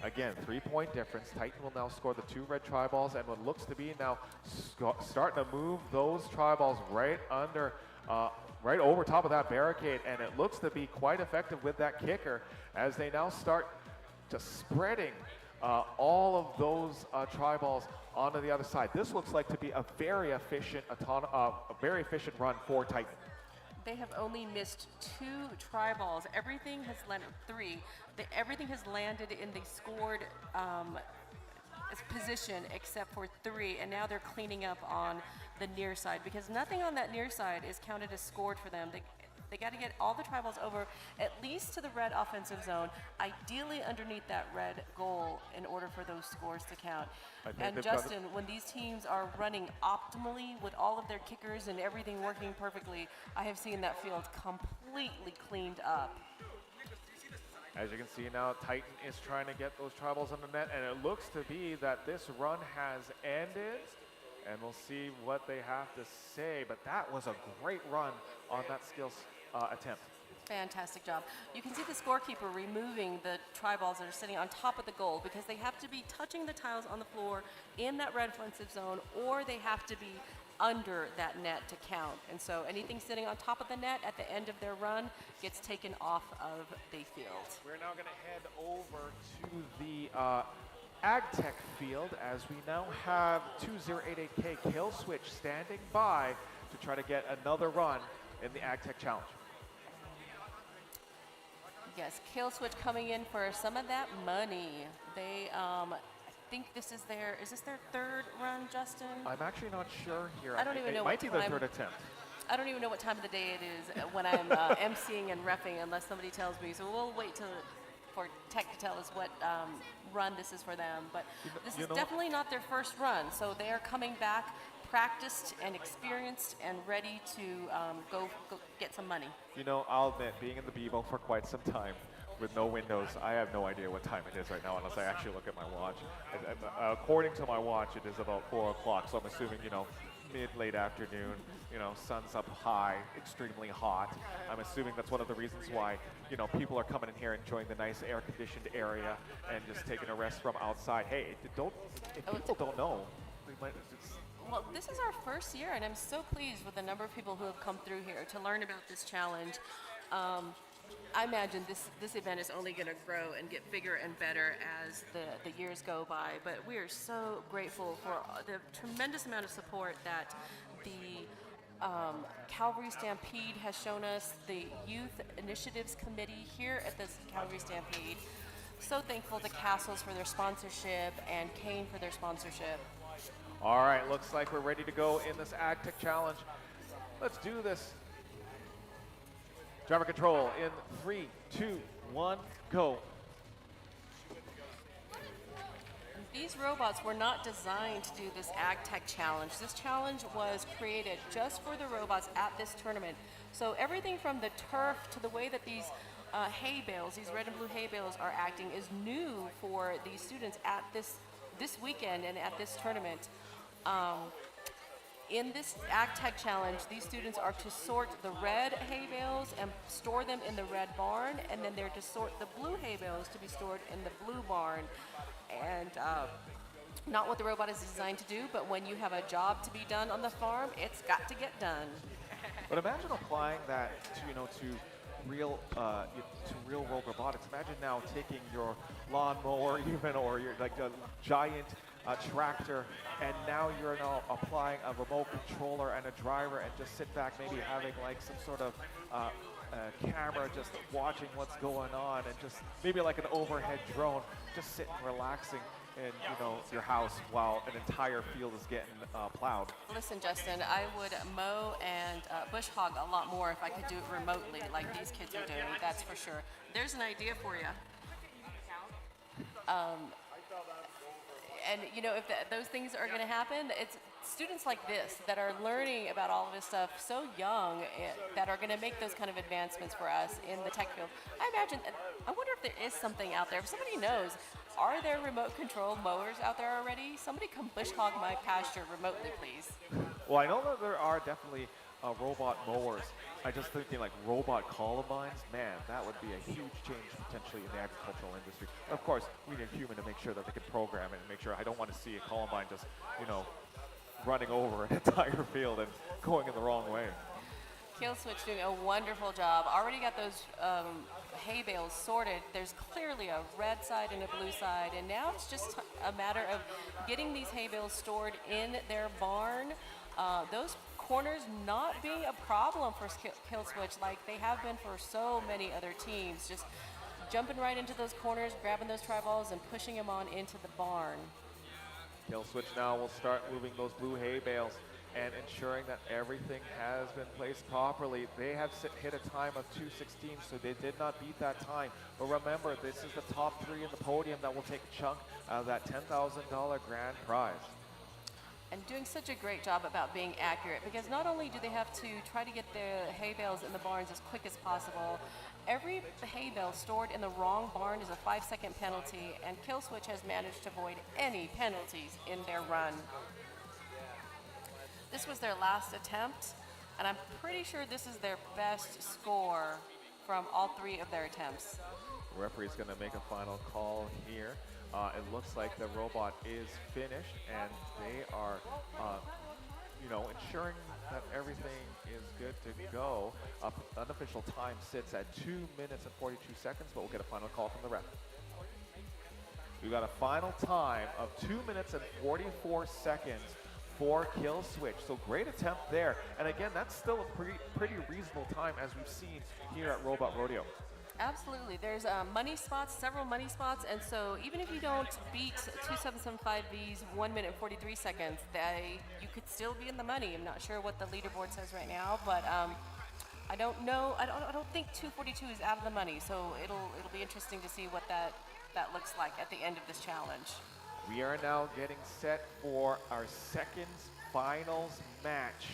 Again, 3-point difference. Titan will now score the 2 red tri-balls, and what looks to be now starting to move those tri-balls right over top of that barricade, and it looks to be quite effective with that kicker as they now start just spreading all of those tri-balls onto the other side. This looks like to be a very efficient run for Titan. They have only missed 2 tri-balls. Everything has landed 3. Everything has landed in the scored as position except for 3, and now they're cleaning up on the near side because nothing on that near side is counted as scored for them. They got to get all the tri balls over at least to the red offensive zone, ideally underneath that red goal in order for those scores to count. And Justin, when these teams are running optimally with all of their kickers and everything working perfectly, I have seen that field completely cleaned up. As you can see now, Titan is trying to get those tri balls on the net, and it looks to be that this run has ended. And we'll see what they have to say. But that was a great run on that skills attempt. Fantastic job. You can see the scorekeeper removing the tri balls that are sitting on top of the goal because they have to be touching the tiles on the floor in that red offensive zone, or they have to be under that net to count. And so anything sitting on top of the net at the end of their run gets taken off of the field. We're now going to head over to the AgTech field as we now have 2088K Kill Switch standing by to try to get another run in the AgTech Challenge. Yes, Kill Switch coming in for some of that money. They, I think this is this their 3rd run, Justin? I'm actually not sure here. I don't even know it might what be their time. 3rd attempt. I don't even know what time of the day it is when I'm emceeing and reffing unless somebody tells me. So we'll wait for Tech to tell us what run this is for them. But this is definitely not their first run. So they are coming back practiced and experienced and ready to go get some money. You know, I'll admit, being in the Bebo for quite some time with no windows, I have no idea what time it is right now unless I actually look at my watch. According to my watch, it is about 4 o'clock, so I'm assuming, you know, late afternoon, you know, sun's up high, extremely hot. I'm assuming that's one of the reasons why, you know, people are coming in here enjoying the nice air-conditioned area and just taking a rest from outside. Hey, if people don't know, they might just... Well, this is our first year, and I'm so pleased with the number of people who have come through here to learn about this challenge. I imagine this event is only going to grow and get bigger and better as the years go by, but we are so grateful for the tremendous amount of support that the Calgary Stampede has shown us, the Youth Initiatives Committee here at the Calgary Stampede. So thankful to Castles for their sponsorship and Kane for their sponsorship. All right, looks like we're ready to go in this AgTech Challenge. Let's do this. Driver control in 3, 2, 1, go. These robots were not designed to do this AgTech Challenge. This challenge was created just for the robots at this tournament. So everything from the turf to the way that these hay bales, these red and blue hay bales are acting is new for these students at this weekend and at this tournament. In this AgTech Challenge, these students are to sort the red hay bales and store them in the red barn, and then they're to sort the blue hay bales to be stored in the blue barn. And not what the robot is designed to do, but when you have a job to be done on the farm, it's got to get done. But imagine applying that to, you know, to real world robotics. Imagine now taking your lawnmower even, or your like a giant tractor, and now you're now applying a remote controller and a driver, and just sit back, maybe having like some sort of camera just watching what's going on, and just maybe like an overhead drone, just sitting relaxing in, you know, your house while an entire field is getting plowed. Listen, Justin, I would mow and bush hog a lot more if I could do it remotely like these kids are doing, that's for sure. There's an idea for you. And you know, if those things are going to happen, it's students like this that are learning about all of this stuff so young that are going to make those kind of advancements for us in the tech field. I wonder if there is something out there. If somebody knows, are there remote control mowers out there already? Somebody come bush hog my pasture remotely, please. Well, I know that there are definitely robot mowers. I just thinking like robot columbines, man, that would be a huge change potentially in the agricultural industry. Of course, we need a human to make sure that they can program it and make sure. I don't want to see a columbine just, you know, running over an entire field and going in the wrong way. Kill Switch doing a wonderful job. Already got those hay bales sorted. There's clearly a red side and a blue side, and now it's just a matter of getting these hay bales stored in their barn. Those corners not being a problem for Kill Switch like they have been for so many other teams. Just jumping right into those corners, grabbing those tri balls and pushing them on into the barn. Kill switch now will start moving those blue hay bales and ensuring that everything has been placed properly. They have hit a time of 2:16, so they did not beat that time. But remember, this is the top 3 in the podium that will take a chunk out of that $10,000 grand prize. And doing such a great job about being accurate, because not only do they have to try to get the hay bales in the barns as quick as possible, every hay bale stored in the wrong barn is a 5-second penalty, and Kill Switch has managed to avoid any penalties in their run. This was their last attempt, and I'm pretty sure this is their best score from all 3 of their attempts. The referee's going to make a final call here. It looks like the robot is finished, and they are, ensuring that everything is good to go. Unofficial time sits at 2 minutes and 42 seconds, but we'll get a final call from the ref. We got a final time of 2 minutes and 44 seconds for Kill Switch. So great attempt there. And again, that's still a pretty reasonable time as we've seen here at Robot Rodeo. Absolutely. There's money spots, several money spots, and so even if you don't beat 2775V's 1 minute and 43 seconds, you could still be in the money. I'm not sure what the leaderboard says right now, but I don't know. I don't think 242 is out of the money, so it'll be interesting to see what that looks like at the end of this challenge. We are now getting set for our second finals match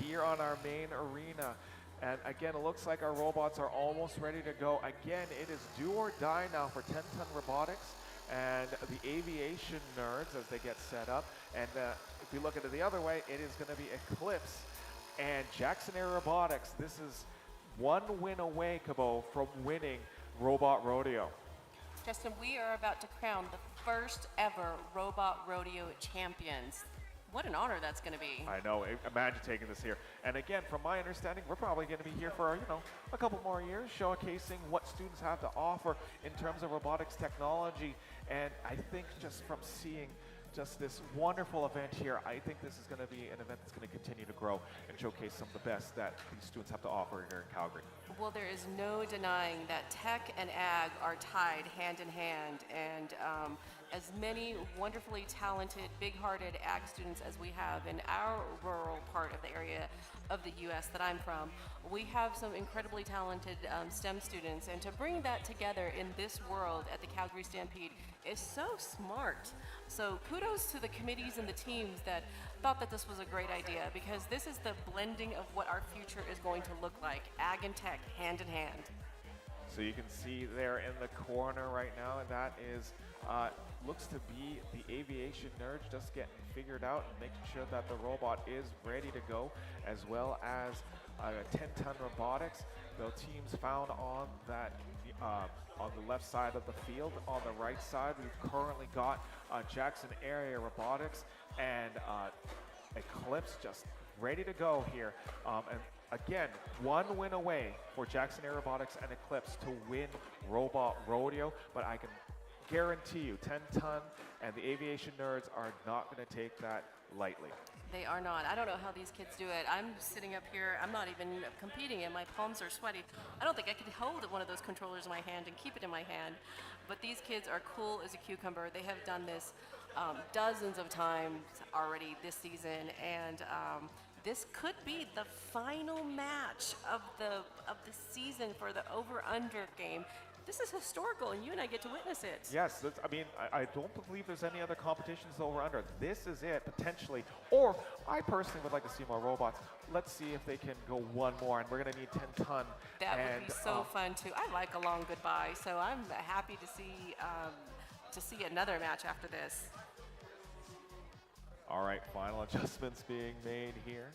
here on our main arena. And again, it looks like our robots are almost ready to go. Again, it is do or die now for 10-ton robotics and the aviation nerds as they get set up. And if we look at it the other way, it is going to be Eclipse and Jackson Air Robotics. This is one win away, Cabot, from winning Robot Rodeo. Justin, we are about to crown the first ever Robot Rodeo champions. What an honor that's going to be. I know. Imagine taking this here. And again, from my understanding, we're probably going to be here for, a couple more years, showcasing what students have to offer in terms of robotics technology. And I think just from seeing just this wonderful event here, I think this is going to be an event that's going to continue to grow and showcase some of the best that these students have to offer here in Calgary. Well, there is no denying that tech and ag are tied hand in hand, and as many wonderfully talented, big-hearted ag students as we have in our rural part of the area of the U.S. that I'm from, we have some incredibly talented STEM students, and to bring that together in this world at the Calgary Stampede is so smart. So kudos to the committees and the teams that thought that this was a great idea, because this is the blending of what our future is going to look like, ag and tech hand in hand. So you can see there in the corner right now, and that is looks to be the aviation nerds just getting figured out and making sure that the robot is ready to go, as well as 10-ton robotics. The teams found on that on the left side of the field. On the right side, we've currently got Jackson Area Robotics and Eclipse just ready to go here. And again, one win away for Jackson Air Robotics and Eclipse to win Robot Rodeo, but I can guarantee you 10-ton and the aviation nerds are not going to take that lightly. They are not. I don't know how these kids do it. I'm sitting up here, I'm not even competing, and my palms are sweaty. I don't think I could hold one of those controllers in my hand and keep it in my hand. But these kids are cool as a cucumber. They have done this dozens of times already this season, and this could be the final match of the season for the over-under game. This is historical, and you and I get to witness it. Yes, I don't believe there's any other competitions over under. This is it, potentially. Or I personally would like to see more robots. Let's see if they can go one more, and we're going to need 10-ton. That would be so fun, too. I like a long goodbye, so I'm happy to see another match after this. All right, final adjustments being made here.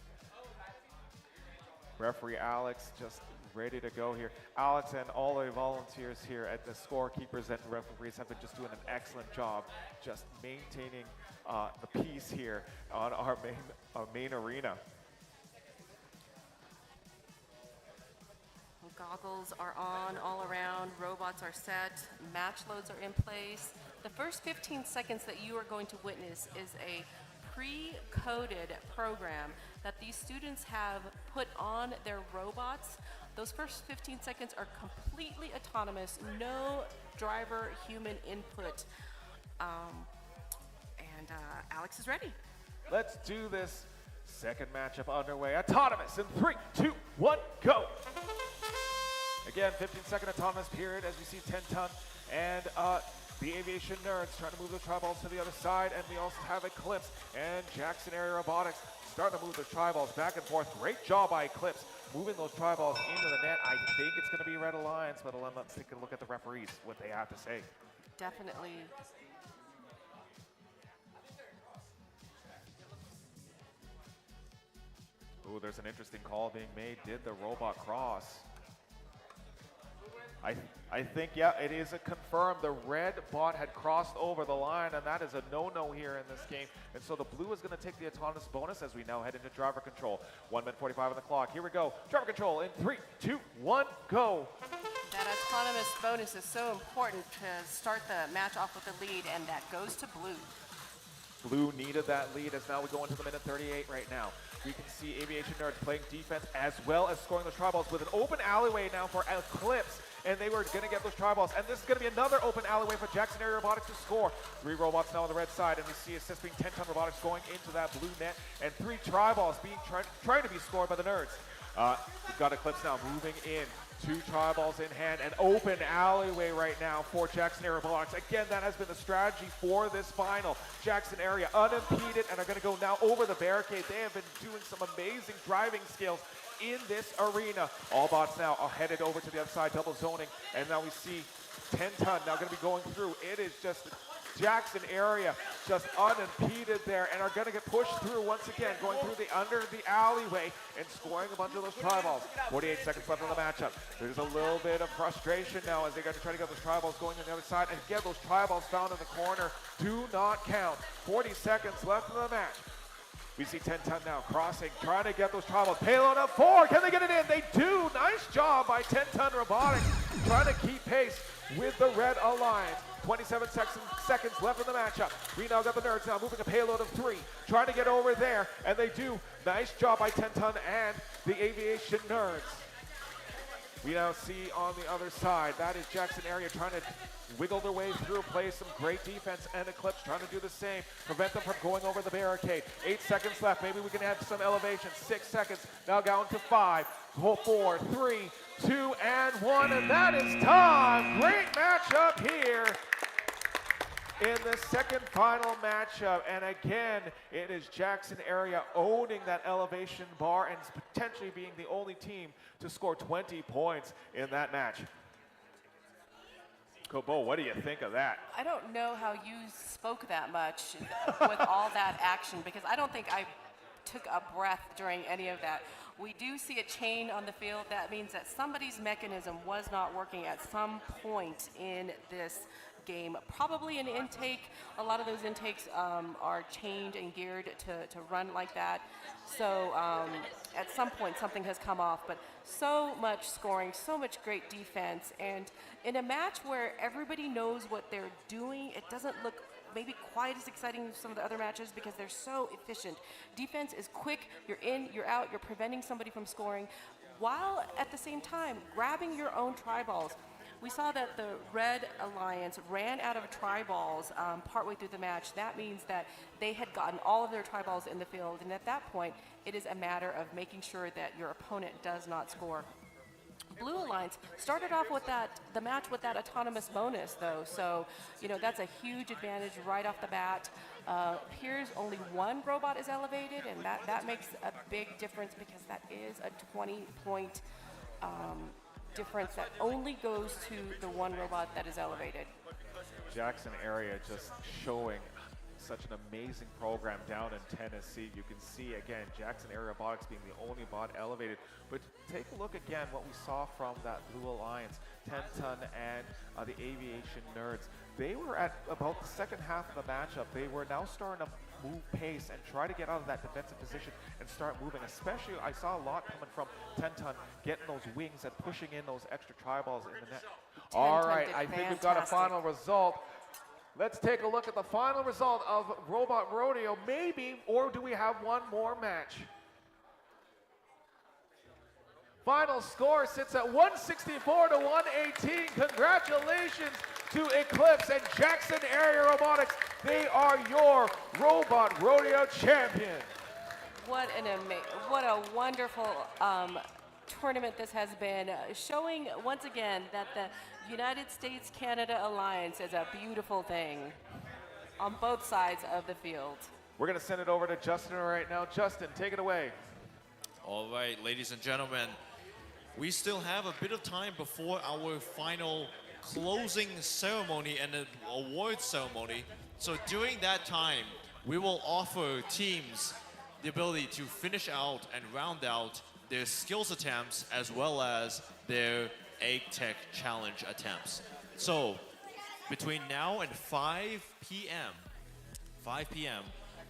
Referee Alex just ready to go here. Alex and all the volunteers here at the scorekeepers and referees have been just doing an excellent job just maintaining the peace here on our main arena. Goggles are on all around, robots are set, match loads are in place. The first 15 seconds that you are going to witness is a pre-coded program that these students have put on their robots. Those first 15 seconds are completely autonomous, no driver human input. And And Alex is ready. Let's do this. Second matchup underway. Autonomous in 3, 2, 1, go. Again, 15-second autonomous period as we see 10-ton and the Aviation Nerds trying to move the tri-balls to the other side, and we also have Eclipse and Jackson Area Robotics starting to move the tri-balls back and forth. Great job by Eclipse moving those tri-balls into the net. I think it's going to be Red Alliance, but let's take a look at the referees, what they have to say. Definitely. Ooh, there's an interesting call being made. Did the robot cross? I think, yeah, it is a confirmed. The red bot had crossed over the line, and that is a no-no here in this game. And so the blue is going to take the autonomous bonus as we now head into driver control. 1 minute 45 on the clock. Here we go. Driver control in 3, 2, 1, go. That autonomous bonus is so important to start the match off with the lead, and that goes to blue. Blue needed that lead as now we go into the minute 38 right now. We can see Aviation Nerds playing defense as well as scoring the tri-balls with an open alleyway now for Eclipse. And they were going to get those tri-balls. And this is going to be another open alleyway for Jackson Area Robotics to score. 3 robots now on the red side, and we see assist being 10-ton robotics going into that blue net, and 3 tri-balls being trying to be scored by the Nerds. We've got Eclipse now moving in. 2 tri-balls in hand, an open alleyway right now for Jackson Area Robotics. Again, that has been the strategy for this final. Jackson Area unimpeded and are going to go now over the barricade. They have been doing some amazing driving skills in this arena. All bots now are headed over to the other side, double zoning, and now we see 10-ton now going to be going through. It is just Jackson Area just unimpeded there and are going to get pushed through once again, going through the under the alleyway and scoring a bunch of those tri-balls. 48 seconds left on the matchup. There's a little bit of frustration now as they're going to try to get those tri-balls going on the other side, and again, those tri-balls found in the corner do not count. 40 seconds left in the match. We see 10-ton now crossing, trying to get those tri-balls. Payload up 4. Can they get it in? They do. Nice job by 10-ton Robotics trying to keep pace with the Red Alliance. 27 seconds left in the matchup. We now got the Nerds now moving a payload of 3, trying to get over there, and they do. Nice job by 10-ton and the Aviation Nerds. We now see on the other side, that is Jackson Area trying to wiggle their way through, play some great defense, and Eclipse trying to do the same, prevent them from going over the barricade. 8 seconds left, maybe we can have some elevation. 6 seconds, now down to 5, 4, 3, 2, and 1, and that is time. Great matchup here in the second final matchup, and again, it is Jackson Area owning that elevation bar and potentially being the only team to score 20 points in that match. Kobo, what do you think of that? I don't know how you spoke that much with all that action, because I don't think I took a breath during any of that. We do see a chain on the field. That means that somebody's mechanism was not working at some point in this game. Probably an intake. A lot of those intakes are chained and geared to run like that. So at some point something has come off, but so much scoring, so much great defense, and in a match where everybody knows what they're doing, it doesn't look maybe quite as exciting as some of the other matches because they're so efficient. Defense is quick, you're in, you're out, you're preventing somebody from scoring, while at the same time grabbing your own tri-balls. We saw that the Red Alliance ran out of tri-balls partway through the match. That means that they had gotten all of their tri-balls in the field, and at that point, it is a matter of making sure that your opponent does not score. Blue Alliance started off with the match with that autonomous bonus, though, so that's a huge advantage right off the bat. Appears only 1 robot is elevated, and that makes a big difference because that is a 20-point difference that only goes to the 1 robot that is elevated. Jackson Area just showing such an amazing program down in Tennessee. You can see again Jackson Area Robotics being the only bot elevated, but take a look again what we saw from that Blue Alliance, 10-ton and the Aviation Nerds. They were at about the second half of the matchup. They were now starting to move pace and try to get out of that defensive position and start moving. Especially, I saw a lot coming from 10-ton, getting those wings and pushing in those extra tri-balls in the net. All right, I think we've got a final result. Let's take a look at the final result of Robot Rodeo, maybe, or do we have one more match? Final score sits at 164 to 118. Congratulations to Eclipse and Jackson Area Robotics. They are your Robot Rodeo champion. What a wonderful tournament this has been, showing once again that the United States-Canada Alliance is a beautiful thing on both sides of the field. We're going to send it over to Justin right now. Justin, take it away. All right, ladies and gentlemen, we still have a bit of time before our final closing ceremony and the award ceremony. So during that time, we will offer teams the ability to finish out and round out their skills attempts as well as their Egg Tech Challenge attempts. So between now and 5 p.m.,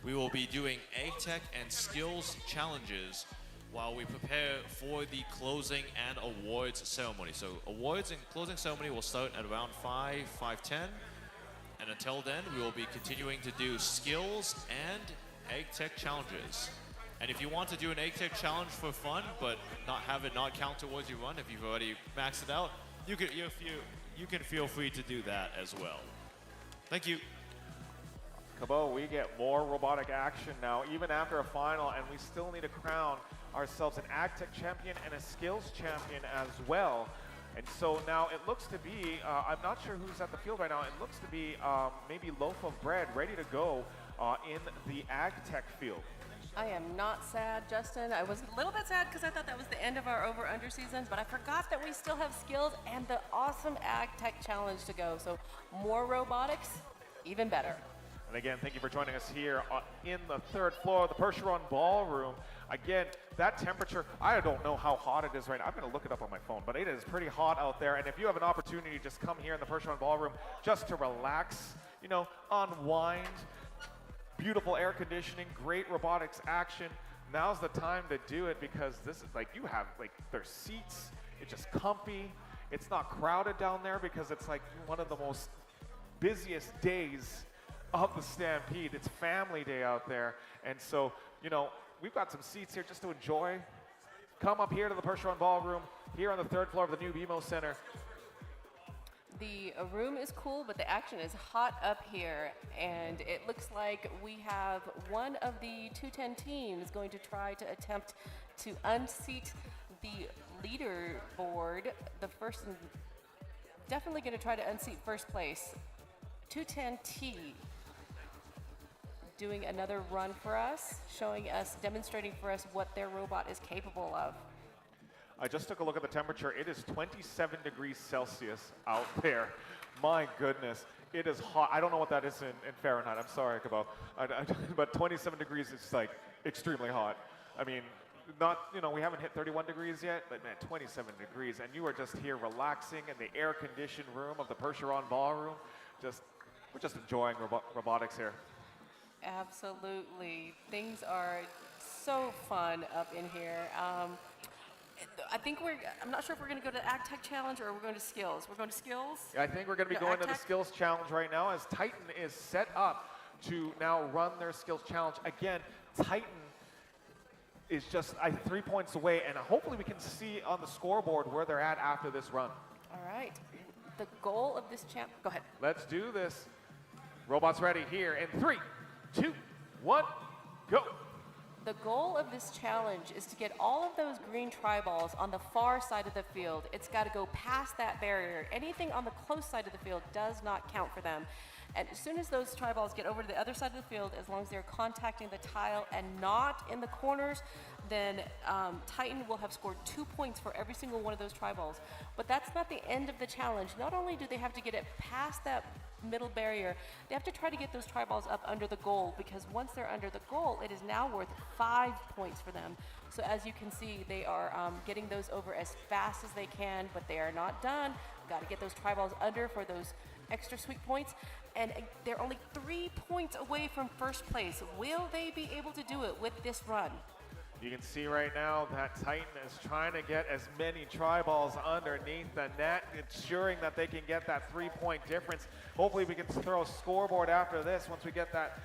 we will be doing Egg Tech and Skills Challenges while we prepare for the closing and awards ceremony. So awards and closing ceremony will start at around 5:10. And until then, we will be continuing to do skills and Egg Tech challenges. And if you want to do an Egg Tech challenge for fun, but not have it not count towards your run, if you've already maxed it out, you can feel free to do that as well. Thank you. Cabot, we get more robotic action now, even after a final, and we still need to crown ourselves an Ag Tech champion and a skills champion as well. And so now it looks to be, I'm not sure who's at the field right now, it looks to be maybe Loaf of Bread ready to go in the Ag Tech field. I am not sad, Justin. I was a little bit sad because I thought that was the end of our over-under seasons, but I forgot that we still have skills and the awesome Ag Tech Challenge to go. So more robotics, even better. And again, thank you for joining us here in the third floor of the Percheron Ballroom. Again, that temperature, I don't know how hot it is right now. I'm going to look it up on my phone, but it is pretty hot out there. And if you have an opportunity, just come here in the Percheron Ballroom just to relax, you know, unwind. Beautiful air conditioning, great robotics action. Now's the time to do it because this is like, you have like, there's seats, it's just comfy. It's not crowded down there because it's like one of the most busiest days of the Stampede. It's family day out there. And so, you know, we've got some seats here just to enjoy. Come up here to the Percheron Ballroom, here on the third floor of the new BMO Center. The room is cool, but the action is hot up here, and it looks like we have one of the 210 teams going to try to attempt to unseat the leaderboard. The first, definitely going to try to unseat first place. 210T doing another run for us, showing us, demonstrating for us what their robot is capable of. I just took a look at the temperature. It is 27 degrees Celsius out there. My goodness, it is hot. I don't know what that is in Fahrenheit. I'm sorry, Cabot. But 27 degrees is like extremely hot. I mean, not, you know, we haven't hit 31 degrees yet, but man, 27 degrees. And you are just here relaxing in the air-conditioned room of the Percheron Ballroom. We're just enjoying robotics here. Absolutely. Things are so fun up in here. I think I'm not sure if we're going to go to Ag Tech Challenge or we're going to Skills. We're going to Skills? I think we're going to be going to the Skills Challenge right now as Titan is set up to now run their Skills Challenge. Again, Titan is just 3 points away, and hopefully we can see on the scoreboard where they're at after this run. All right. The goal of this go ahead. Let's do this. Robots ready here in 3, 2, 1, go. The goal of this challenge is to get all of those green tri-balls on the far side of the field. It's got to go past that barrier. Anything on the close side of the field does not count for them. And as soon as those tri-balls get over to the other side of the field, as long as they're contacting the tile and not in the corners, then Titan will have scored 2 points for every single one of those tri-balls. But that's not the end of the challenge. Not only do they have to get it past that middle barrier, they have to try to get those tri-balls up under the goal, because once they're under the goal, it is now worth 5 points for them. So as you can see, they are getting those over as fast as they can, but they are not done. Got to get those tri-balls under for those extra sweet points. And they're only 3 points away from first place. Will they be able to do it with this run? You can see right now that Titan is trying to get as many tri-balls underneath the net, ensuring that they can get that 3-point difference. Hopefully we can throw a scoreboard after this once we get that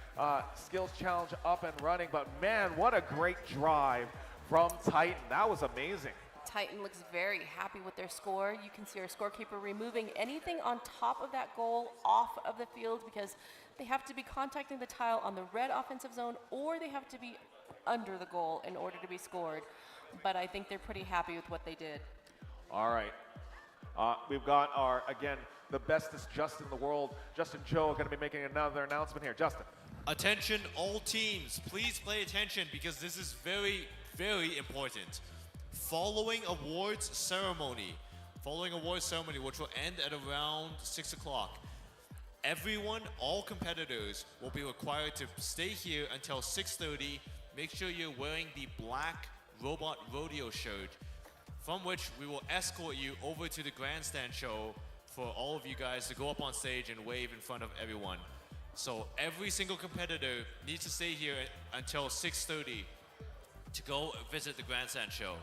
skills challenge up and running. But man, what a great drive from Titan. That was amazing. Titan looks very happy with their score. You can see our scorekeeper removing anything on top of that goal off of the field because they have to be contacting the tile on the red offensive zone or they have to be under the goal in order to be scored. But I think they're pretty happy with what they did. All right. We've got our, again, the bestest Justin in the world. Justin Joe are going to be making another announcement here. Justin. Attention all teams, please pay attention because this is very, very important. Following awards ceremony, which will end at around 6 o'clock, everyone, all competitors will be required to stay here until 6:30. Make sure you're wearing the black Robot Rodeo shirt, from which we will escort you over to the grandstand show for all of you guys to go up on stage and wave in front of everyone. So every single competitor needs to stay here until 6:30 to go visit the grandstand show.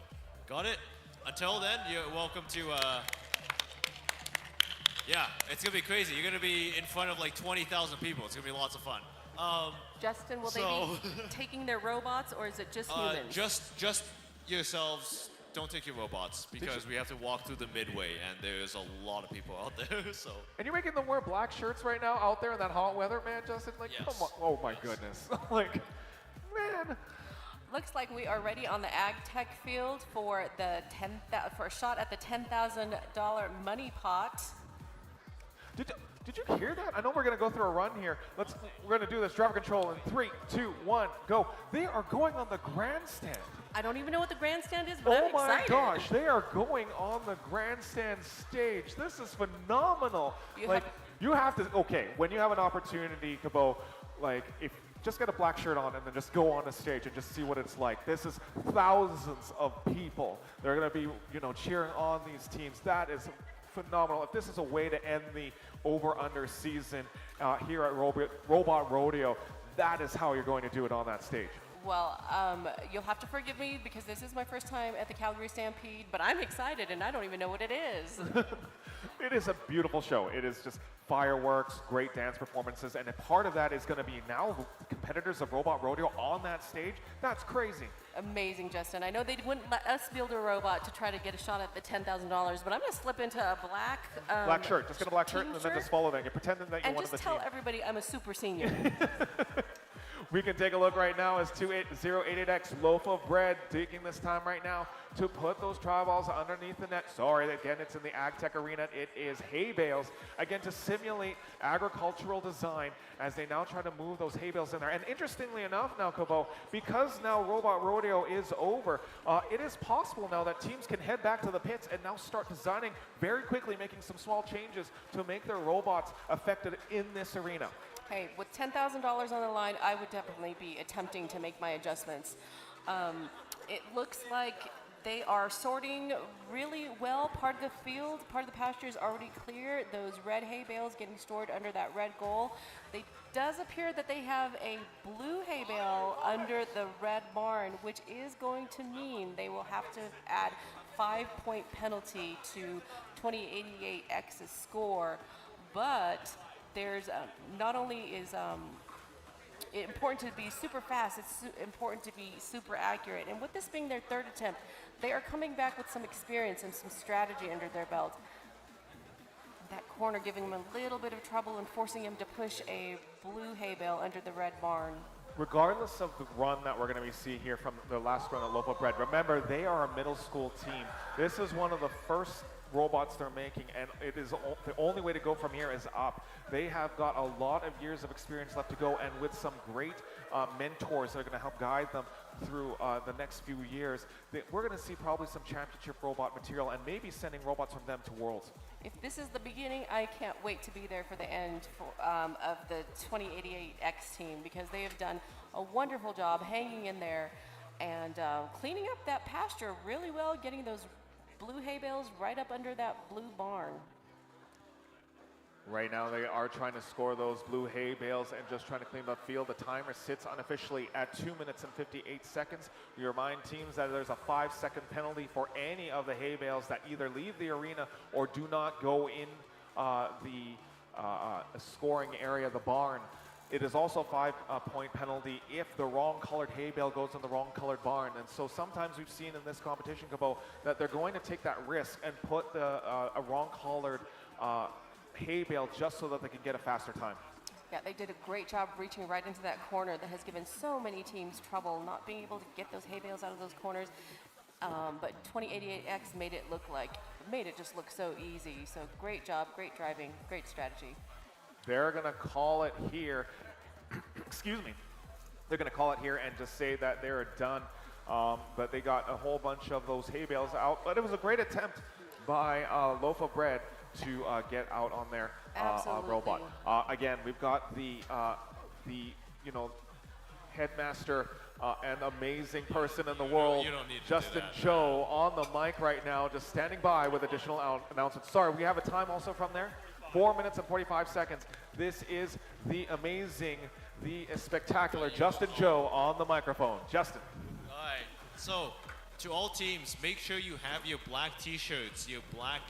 Got it? Until then, you're welcome to, yeah, it's gonna be crazy. You're gonna be in front of like 20,000 people. It's gonna be lots of fun. Justin, will they be taking their robots or is it just humans? Just yourselves. Don't take your robots because we have to walk through the midway and there's a lot of people out there. So. And you're making them wear black shirts right now out there in that hot weather, man, Justin? Like, yes. Come on. Oh my goodness. Like, man. Looks like we are ready on the Ag Tech field for the for a shot at the $10,000 money pot. Did you hear that? I know we're gonna go through a run here. We're gonna do this. Driver control in 3, 2, 1, go. They are going on the grandstand. I don't even know what the grandstand is, but I'm excited. Oh my gosh, they are going on the grandstand stage. This is phenomenal. You have to, okay, when you have an opportunity, Cabot, like if just get a black shirt on and then just go on the stage and just see what it's like. This is thousands of people. They're gonna be, cheering on these teams. That is phenomenal. If this is a way to end the over-under season here at Robot Rodeo, that is how you're going to do it on that stage. Well, you'll have to forgive me because this is my first time at the Calgary Stampede, but I'm excited and I don't even know what it is. It is a beautiful show. It is just fireworks, great dance performances, and a part of that is going to be now the competitors of Robot Rodeo on that stage. That's crazy. Amazing, Justin. I know they wouldn't let us build a robot to try to get a shot at the $10,000, but I'm going to slip into a black shirt. Just get a black shirt and then just follow them. You're pretending that you're one of the team. And just tell everybody I'm a super senior. We can take a look right now as 28088X Loaf of Bread taking this time right now to put those tri-balls underneath the net. Sorry, again, it's in the Ag Tech Arena. It is hay bales, again, to simulate agricultural design as they now try to move those hay bales in there. And interestingly enough now, Cabot, because now Robot Rodeo is over, it is possible now that teams can head back to the pits and now start designing very quickly, making some small changes to make their robots effective in this arena. Hey, with $10,000 on the line, I would definitely be attempting to make my adjustments. It looks like they are sorting really well. Part of the field, part of the pasture is already clear. Those red hay bales getting stored under that red goal. It does appear that they have a blue hay bale under the red barn, which is going to mean they will have to add 5-point penalty to 2088X's score. But there's not only is it important to be super fast, it's important to be super accurate. And with this being their third attempt, they are coming back with some experience and some strategy under their belt. That corner giving them a little bit of trouble and forcing him to push a blue hay bale under the red barn. Regardless of the run that we're going to be seeing here from the last run at Loaf of Bread, remember, they are a middle school team. This is one of the first robots they're making, and it is the only way to go from here is up. They have got a lot of years of experience left to go, and with some great mentors that are going to help guide them through the next few years, we're going to see probably some championship robot material and maybe sending robots from them to Worlds. If this is the beginning, I can't wait to be there for the end of the 2088X team because they have done a wonderful job hanging in there and cleaning up that pasture really well, getting those blue hay bales right up under that blue barn. Right now they are trying to score those blue hay bales and just trying to clean up the field. The timer sits unofficially at 2 minutes and 58 seconds. We remind teams that there's a 5-second penalty for any of the hay bales that either leave the arena or do not go in the scoring area of the barn. It is also a 5-point penalty if the wrong colored hay bale goes in the wrong colored barn. And so sometimes we've seen in this competition, Cabo, that they're going to take that risk and put a wrong colored hay bale just so that they can get a faster time. Yeah, they did a great job reaching right into that corner that has given so many teams trouble not being able to get those hay bales out of those corners. But 2088X made it just look so easy. So great job, great driving, great strategy. They're going to call it here. Excuse me. They're going to call it here and just say that they're done. But they got a whole bunch of those hay bales out. But it was a great attempt by Loaf of Bread to get out on their robot. Again, we've got the headmaster and amazing person in the world, Justin Joe, on the mic right now, just standing by with additional announcements. Sorry, we have a time also from there. 4 minutes and 45 seconds. This is the amazing, the spectacular Justin Joe on the microphone. Justin. All right. So, to all teams, make sure you have your black T-shirts, your black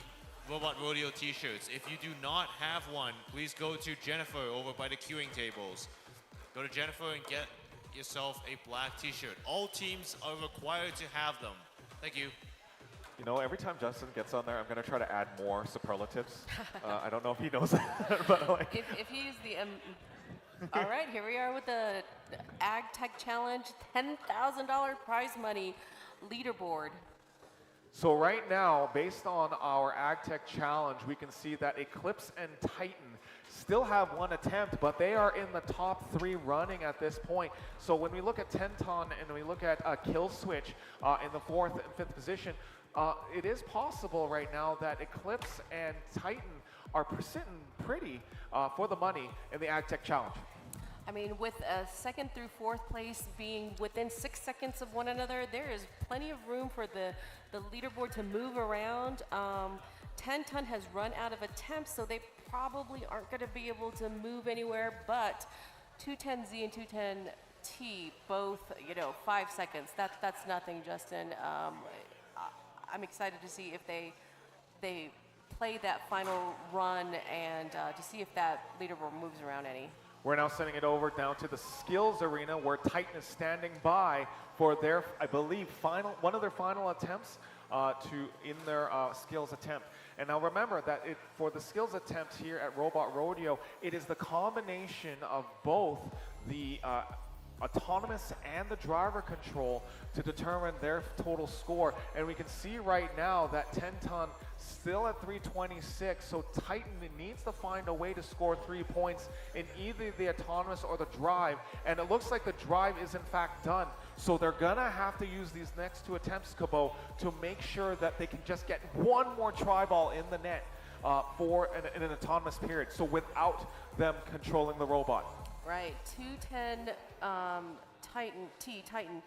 Robot Rodeo T-shirts. If you do not have one, please go to Jennifer over by the queuing tables. Go to Jennifer and get yourself a black T-shirt. All teams are required to have them. Thank you. You know, every time Justin gets on there, I'm going to try to add more superlatives. I don't know if he knows that, but like. If he's the, all right, here we are with the Ag Tech Challenge, $10,000 prize money leaderboard. So right now, based on our Ag Tech Challenge, we can see that Eclipse and Titan still have one attempt, but they are in the top 3 running at this point. So when we look at Tenton and we look at Kill Switch in the 4th and 5th position, it is possible right now that Eclipse and Titan are sitting pretty for the money in the Ag Tech Challenge. I mean, with 2nd through 4th place being within 6 seconds of one another, there is plenty of room for the leaderboard to move around. 10 Ton has run out of attempts, so they probably aren't going to be able to move anywhere, but 210Z and 210T, both, 5 seconds. That's nothing, Justin. I'm excited to see if they play that final run and to see if that leaderboard moves around any. We're now sending it over down to the skills arena where Titan is standing by for their, I believe, one of their final attempts in their skills attempt. And now remember that for the skills attempt here at Robot Rodeo, it is the combination of both the autonomous and the driver control to determine their total score. And we can see right now that 10 Ton still at 326, so Titan needs to find a way to score 3 points in either the autonomous or the drive, and it looks like the drive is in fact done. So they're gonna have to use these next 2 attempts, Cabo, to make sure that they can just get one more tri-ball in the net for an autonomous period, so without them controlling the robot. Right, 210 Titan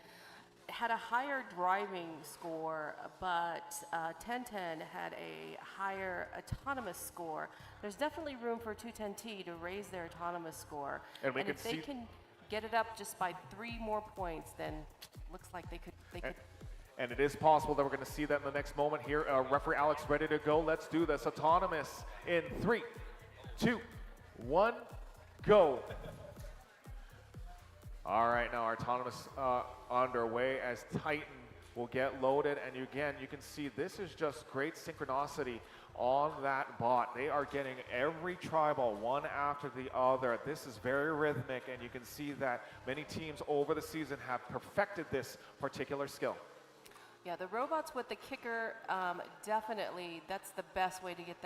had a higher driving score, but 1010 had a higher autonomous score. There's definitely room for 210T to raise their autonomous score. And if they can get it up just by 3 more points, then looks like they could. And it is possible that we're going to see that in the next moment here. Referee Alex ready to go. Let's do this. Autonomous in 3, 2, 1, go. All right, now our autonomous underway as Titan will get loaded. And again, you can see this is just great synchronicity on that bot. They are getting every tri-ball one after the other. This is very rhythmic, and you can see that many teams over the season have perfected this particular skill. Yeah, the robots with the kicker, definitely, that's the best way to get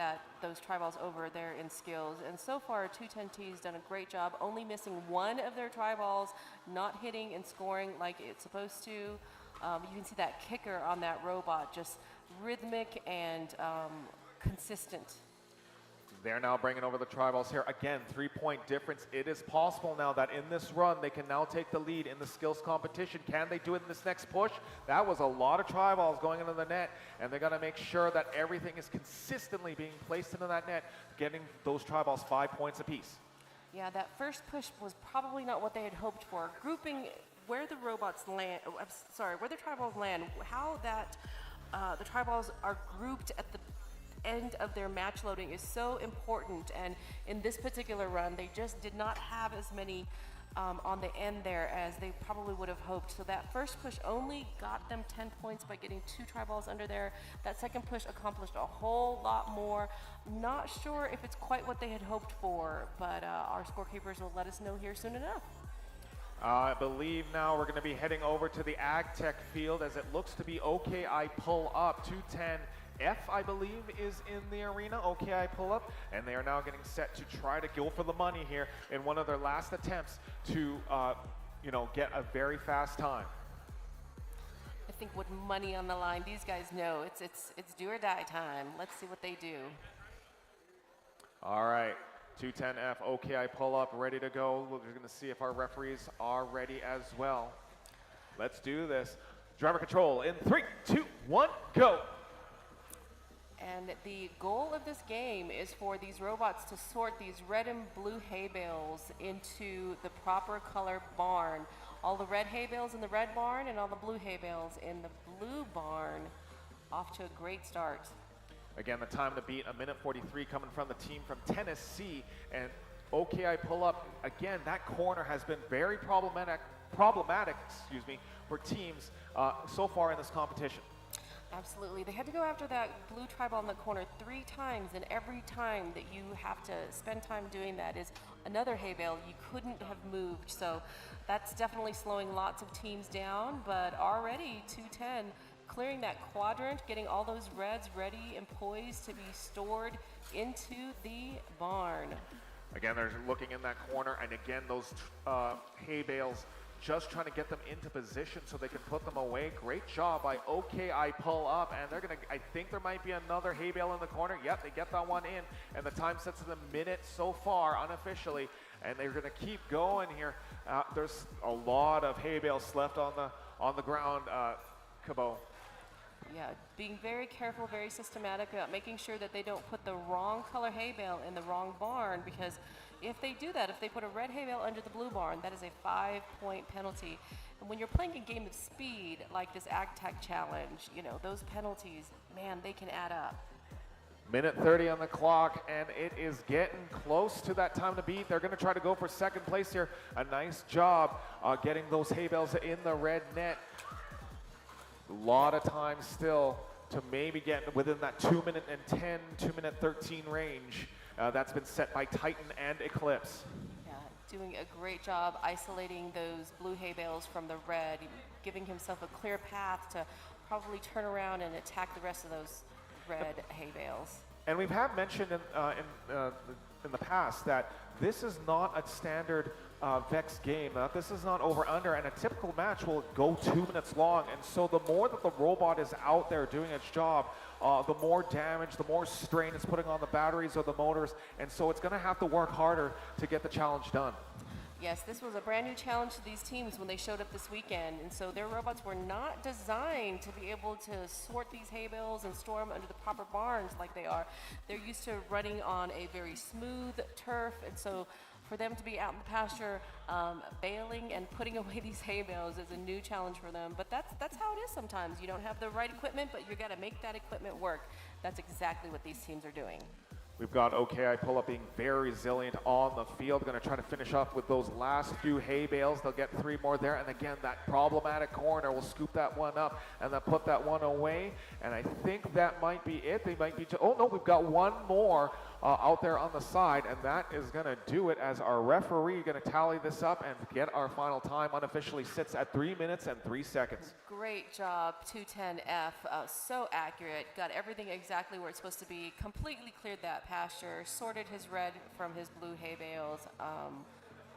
those tri-balls over there in skills. And so far, 210T's done a great job, only missing one of their tri-balls, not hitting and scoring like it's supposed to. You can see that kicker on that robot, just rhythmic and consistent. They're now bringing over the tri-balls here. Again, 3-point difference. It is possible now that in this run, they can now take the lead in the skills competition. Can they do it in this next push? That was a lot of tri-balls going into the net, and they're going to make sure that everything is consistently being placed into that net, getting those tri-balls 5 points apiece. Yeah, that first push was probably not what they had hoped for. Grouping where the robots land, where the tri-balls land, how that the tri-balls are grouped at the end of their match loading is so important, and in this particular run, they just did not have as many on the end there as they probably would have hoped. So that first push only got them 10 points by getting 2 try balls under there. That second push accomplished a whole lot more. Not sure if it's quite what they had hoped for, but our scorekeepers will let us know here soon enough. I believe now we're going to be heading over to the Ag Tech field as it looks to be OKI pull up. 210 F, I believe, is in the arena. OKI pull up, and they are now getting set to try to go for the money here in one of their last attempts to, get a very fast time. I think with money on the line, these guys know it's do or die time. Let's see what they do. All right, 210F, OKI pull up, ready to go. We're going to see if our referees are ready as well. Let's do this. Driver control in 3, 2, 1, go. And the goal of this game is for these robots to sort these red and blue hay bales into the proper color barn. All the red hay bales in the red barn and all the blue hay bales in the blue barn. Off to a great start. Again, the time to beat, 1:43 coming from the team from Tennessee. And OKI pull up, again, that corner has been very problematic, for teams so far in this competition. Absolutely. They had to go after that blue tri-ball in the corner 3 times, and every time that you have to spend time doing that is another hay bale you couldn't have moved. So that's definitely slowing lots of teams down, but already 210 clearing that quadrant, getting all those reds ready and poised to be stored into the barn. Again, they're looking in that corner, and again, those hay bales, just trying to get them into position so they can put them away. Great job by OKI pull up, and they're gonna, I think there might be another hay bale in the corner. Yep, they get that one in, and the time sets to the minute so far, unofficially, and they're gonna keep going here. There's a lot of hay bales left on the ground, Cabot. Yeah, being very careful, very systematic about making sure that they don't put the wrong color hay bale in the wrong barn, because if they do that, if they put a red hay bale under the blue barn, that is a 5-point penalty. And when you're playing a game of speed like this Ag Tech Challenge, those penalties, man, they can add up. 1:30 on the clock, and it is getting close to that time to beat. They're going to try to go for second place here. A nice job getting those hay bales in the red net. A lot of time still to maybe get within that 2-minute and 10, 2-minute 13 range. That's been set by Titan and Eclipse. Yeah, doing a great job isolating those blue hay bales from the red, giving himself a clear path to probably turn around and attack the rest of those red hay bales. And we have mentioned in the past that this is not a standard Vex game. This is not over-under, and a typical match will go 2 minutes long. And so the more that the robot is out there doing its job, the more damage, the more strain it's putting on the batteries or the motors. And so it's going to have to work harder to get the challenge done. Yes, this was a brand new challenge to these teams when they showed up this weekend, and so their robots were not designed to be able to sort these hay bales and store them under the proper barns like they are. They're used to running on a very smooth turf, and so for them to be out in the pasture baling and putting away these hay bales is a new challenge for them. But that's how it is sometimes. You don't have the right equipment, but you got to make that equipment work. That's exactly what these teams are doing. We've got OKI pull up being very resilient on the field. Going to try to finish up with those last few hay bales. They'll get 3 more there. And again, that problematic corner will scoop that one up and then put that one away. And I think that might be it. They might be, oh no, we've got one more out there on the side. And that is going to do it as our referee going to tally this up and get our final time. Unofficially sits at 3 minutes and 3 seconds. Great job, 210F. So accurate. Got everything exactly where it's supposed to be. Completely cleared that pasture. Sorted his red from his blue hay bales.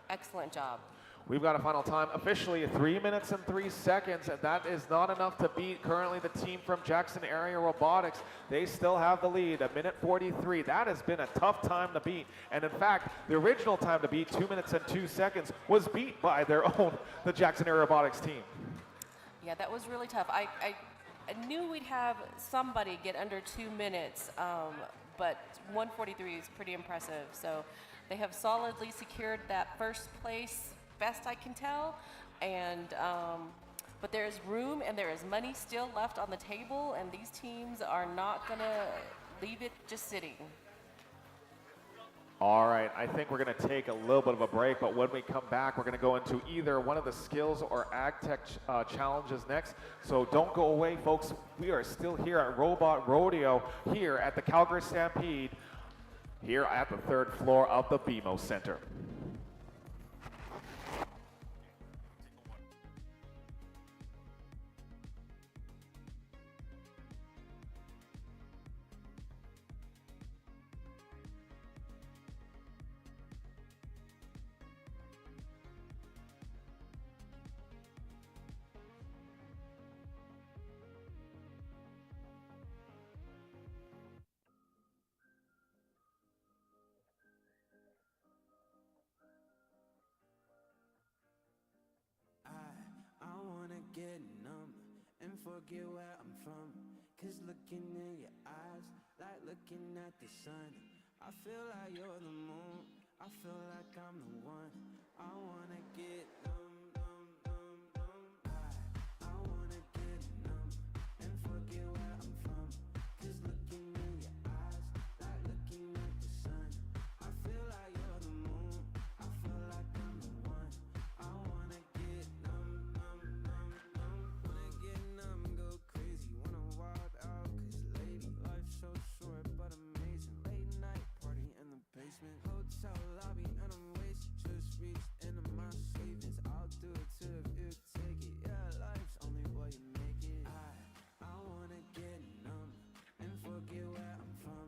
Excellent job. We've got a final time officially at 3 minutes and 3 seconds, and that is not enough to beat currently the team from Jackson Area Robotics. They still have the lead, 1:43. That has been a tough time to beat. And in fact, the original time to beat, 2 minutes and 2 seconds, was beat by the Jackson Area Robotics team. Yeah, that was really tough. I knew we'd have somebody get under 2 minutes, but 1:43 is pretty impressive. So they have solidly secured that first place, best I can tell, and but there is room and there is money still left on the table, and these teams are not gonna leave it just sitting. All right, I think we're going to take a little bit of a break, but when we come back, we're going to go into either one of the skills or ag tech challenges next. So don't go away, folks. We are still here at Robot Rodeo here at the Calgary Stampede, here at the 3rd floor of the BMO Center. I wanna get numb and forget where I'm from. Cause looking in your eyes, like looking at the sun. I feel like you're the moon, I feel like I'm the one. I wanna get numb, numb, numb, numb. I wanna get numb and forget where I'm from. Cause looking in your eyes, like looking at the sun. I feel like you're the moon, I feel like I'm the one. I wanna get numb, numb, numb, numb. Wanna get numb, go crazy, wanna wild out. Cause lady, life's so short but amazing. Late night party in the basement, hotel lobby and I'm wasted. Just reached into my savings, I'll do it too if you take it. Yeah, life's only what you make it. I wanna get numb and forget where I'm from.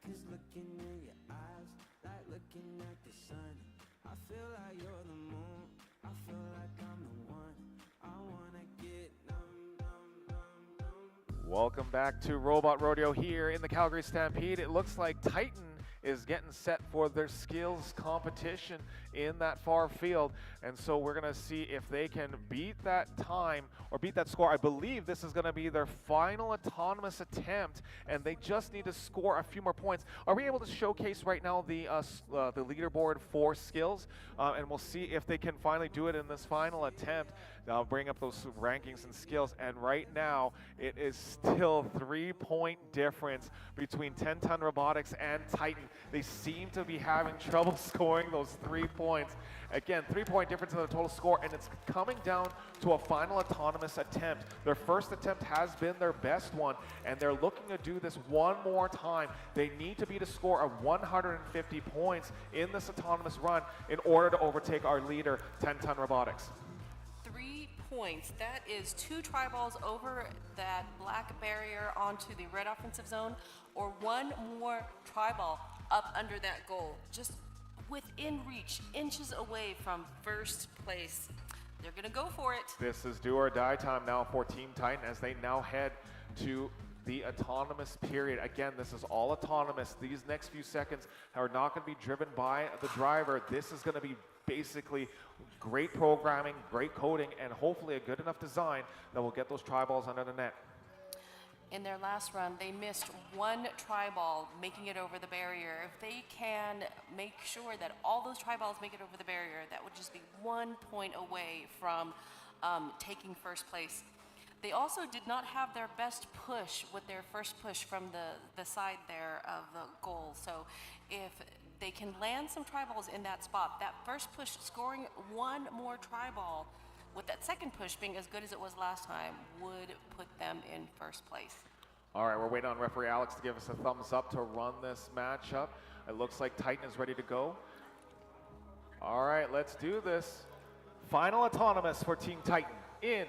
Cause looking in your eyes, like looking at the sun. I feel like you're the moon, I feel like I'm the one. I wanna get numb, numb, numb, numb. Welcome back to Robot Rodeo here in the Calgary Stampede. It looks like Titan is getting set for their skills competition in that far field, and so we're going to see if they can beat that time or beat that score. I believe this is going to be their final autonomous attempt, and they just need to score a few more points. Are we able to showcase right now the leaderboard for skills, and we'll see if they can finally do it in this final attempt. I'll bring up those rankings and skills, and right now it is still 3-point difference between 10-ton robotics and Titan. They seem to be having trouble scoring those 3 points. Again, 3-point difference in the total score, and it's coming down to a final autonomous attempt. Their first attempt has been their best one, and they're looking to do this one more time. They need to beat a score of 150 points in this autonomous run in order to overtake our leader, 10-ton robotics. 3 points. That is 2 tri-balls over that black barrier onto the red offensive zone, or 1 more tri-ball up under that goal. Just within reach, inches away from first place. They're gonna go for it. This is do or die time now for Team Titan as they now head to the autonomous period. Again, this is all autonomous. These next few seconds are not going to be driven by the driver. This is going to be basically great programming, great coding, and hopefully a good enough design that will get those tri-balls under the net. In their last run, they missed 1 tri-ball making it over the barrier. If they can make sure that all those tri-balls make it over the barrier, that would just be 1 point away from taking first place. They also did not have their best push with their first push from the side there of the goal. So if they can land some tri-balls in that spot, that first push scoring 1 more tri-ball with that second push being as good as it was last time would put them in first place. All right, we're waiting on referee Alex to give us a thumbs up to run this matchup. It looks like Titan is ready to go. All right, let's do this. Final autonomous for Team Titan in.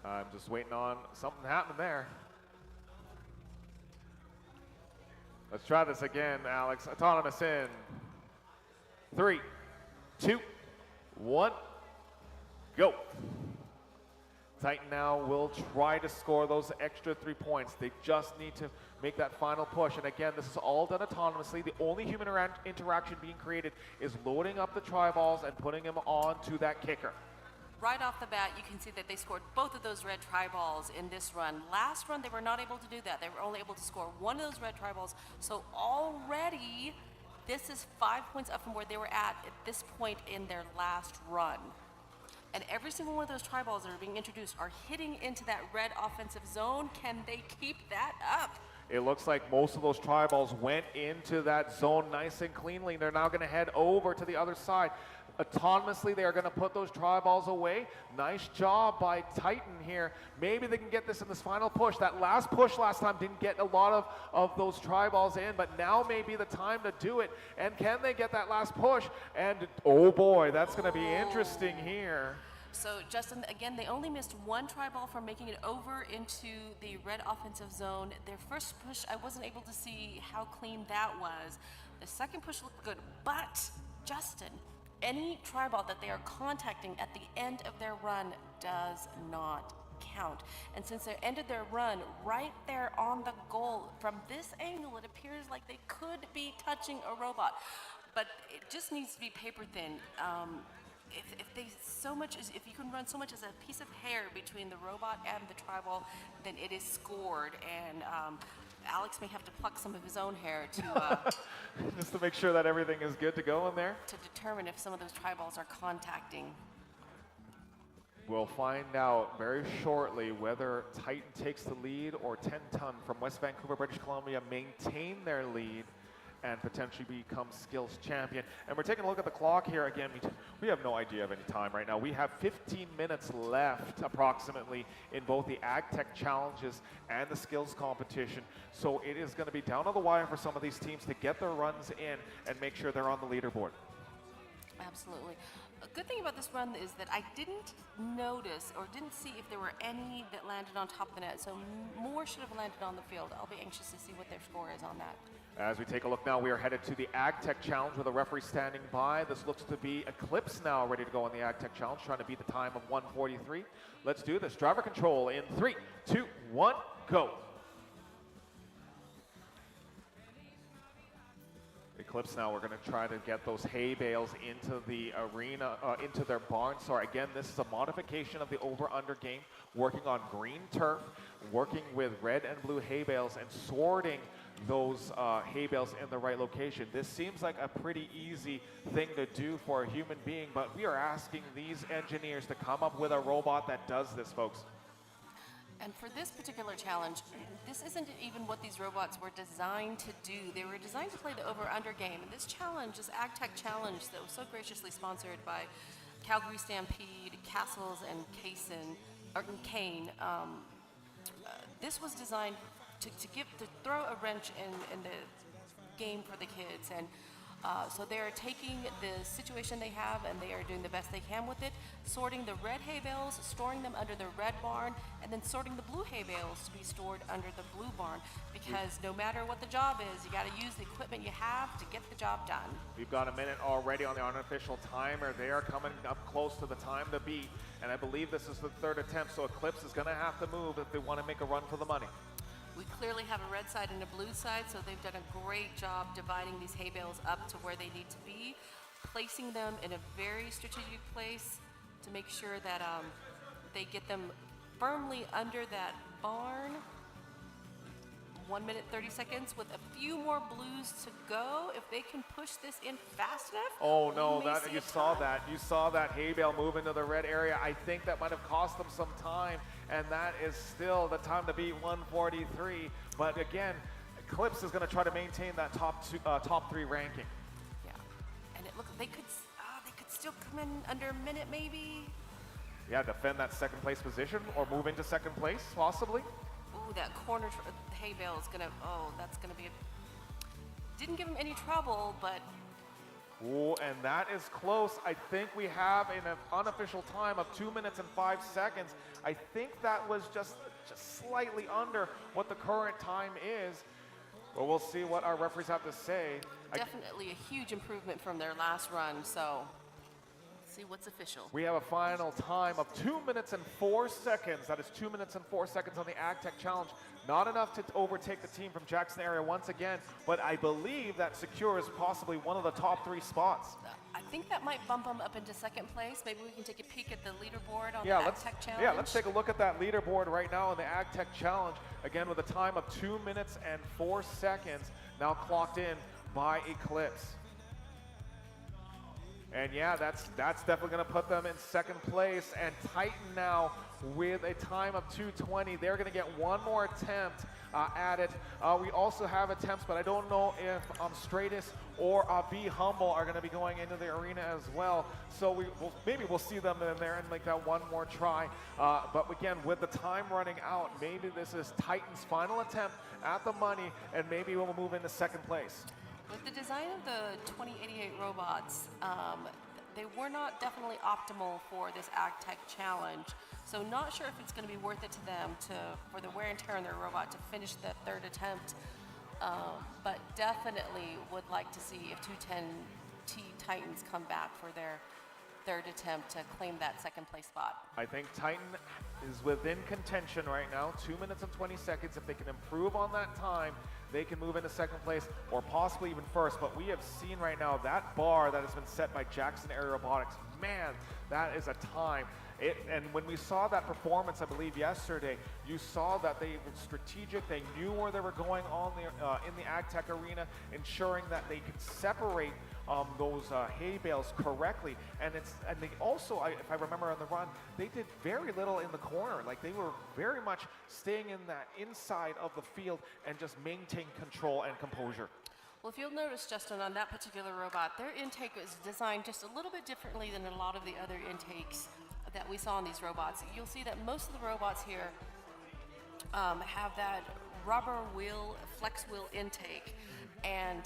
I'm just waiting on something to happen there. Let's try this again, Alex. Autonomous in 3, 2, 1, go. Titan now will try to score those extra 3 points. They just need to make that final push. And again, this is all done autonomously. The only human interaction being created is loading up the tri-balls and putting them onto that kicker. Right off the bat, you can see that they scored both of those red tri-balls in this run. Last run, they were not able to do that. They were only able to score 1 of those red tri-balls. So already, this is 5 points up from where they were at this point in their last run. and every single one of those tri-balls that are being introduced are hitting into that red offensive zone. Can they keep that up? It looks like most of those tri-balls went into that zone nice and cleanly. They're now going to head over to the other side. Autonomously, they are going to put those tri-balls away. Nice job by Titan here. Maybe they can get this in this final push. That last push last time didn't get a lot of those tri-balls in, but now may be the time to do it. And can they get that last push? And oh boy, that's going to be interesting here. So Justin, again, they only missed one tri-ball from making it over into the red offensive zone. Their first push, I wasn't able to see how clean that was. The second push looked good, but Justin, any tri-ball that they are contacting at the end of their run does not count. And since they ended their run right there on the goal, from this angle, it appears like they could be touching a robot, but it just needs to be paper thin. If you can run so much as a piece of hair between the robot and the tri-ball, then it is scored. And Alex may have to pluck some of his own hair to just to make sure that everything is good to go in there. to determine if some of those tri-balls are contacting. We'll find out very shortly whether Titan takes the lead or 10 Ton from West Vancouver, British Columbia maintain their lead and potentially become skills champion. And we're taking a look at the clock here again. We have no idea of any time right now. We have 15 minutes left approximately in both the Ag Tech challenges and the skills competition. So it is going to be down on the wire for some of these teams to get their runs in and make sure they're on the leaderboard. Absolutely. A good thing about this run is that I didn't notice or didn't see if there were any that landed on top of the net. So more should have landed on the field. I'll be anxious to see what their score is on that. As we take a look now, we are headed to the Ag Tech Challenge with a referee standing by. This looks to be Eclipse now ready to go in the Ag Tech Challenge, trying to beat the time of 1:43. Let's do this. Driver control in 3, 2, 1, go. Eclipse now, we're going to try to get those hay bales into the arena, into their barn. So again, this is a modification of the over-under game, working on green turf, working with red and blue hay bales and sorting those hay bales in the right location. This seems like a pretty easy thing to do for a human being, but we are asking these engineers to come up with a robot that does this, folks. And for this particular challenge, this isn't even what these robots were designed to do. They were designed to play the over-under game. And this challenge, this Ag Tech challenge that was so graciously sponsored by Calgary Stampede, Castles, and Kane, this was designed to throw a wrench in the game for the kids. And so they're taking the situation they have and they are doing the best they can with it, sorting the red hay bales, storing them under the red barn, and then sorting the blue hay bales to be stored under the blue barn. Because no matter what the job is, you got to use the equipment you have to get the job done. We've got a minute already on the unofficial timer. They are coming up close to the time to beat, and I believe this is the third attempt, so Eclipse is going to have to move if they want to make a run for the money. We clearly have a red side and a blue side, so they've done a great job dividing these hay bales up to where they need to be, placing them in a very strategic place to make sure that they get them firmly under that barn. 1 minute, 30 seconds with a few more blues to go. If they can push this in fast enough. Oh no, you saw that hay bale move into the red area. I think that might have cost them some time, and that is still the time to beat 1:43. But again, Eclipse is going to try to maintain that top three ranking. Yeah, and it looks they could still come in under a minute maybe. Yeah, defend that second place position or move into second place possibly. Ooh, that corner hay bale is gonna. Oh, that's gonna be didn't give him any trouble, but. Ooh, and that is close. I think we have an unofficial time of 2 minutes and 5 seconds. I think that was just slightly under what the current time is. But we'll see what our referees have to say. Definitely a huge improvement from their last run. So. See what's official. We have a final time of 2 minutes and 4 seconds. That is 2 minutes and 4 seconds on the Ag Tech Challenge. Not enough to overtake the team from Jackson area once again, but I believe that secures possibly one of the top 3 spots. I think that might bump them up into second place. Maybe we can take a peek at the leaderboard on the Ag Tech Challenge. Yeah, let's take a look at that leaderboard right now in the Ag Tech Challenge. Again, with a time of 2 minutes and 4 seconds, now clocked in by Eclipse. And yeah, that's definitely going to put them in second place. And Titan now with a time of 2:20. They're going to get one more attempt at it. We also have attempts, but I don't know if Stratus or Be Humble are going to be going into the arena as well. So maybe we'll see them in there and make that one more try. But again, with the time running out, maybe this is Titan's final attempt at the money, and maybe we'll move into second place. With the design of the 2088 robots, they were not definitely optimal for this AgTech challenge. So not sure if it's going to be worth it to them for the wear and tear on their robot to finish the third attempt. But definitely would like to see if 210T Titans come back for their third attempt to claim that second place spot. I think Titan is within contention right now, 2 minutes and 20 seconds. If they can improve on that time, they can move into second place or possibly even first. But we have seen right now that bar that has been set by Jackson Aerobotics, man, that is a time. And when we saw that performance, I believe yesterday, you saw that they were strategic. They knew where they were going on in the AgTech arena, ensuring that they could separate those hay bales correctly. And they also, if I remember on the run, they did very little in the corner. Like they were very much staying in that inside of the field and just maintain control and composure. Well, if you'll notice, Justin, on that particular robot, their intake is designed just a little bit differently than a lot of the other intakes that we saw on these robots. You'll see that most of the robots here have that rubber wheel, flex wheel intake, and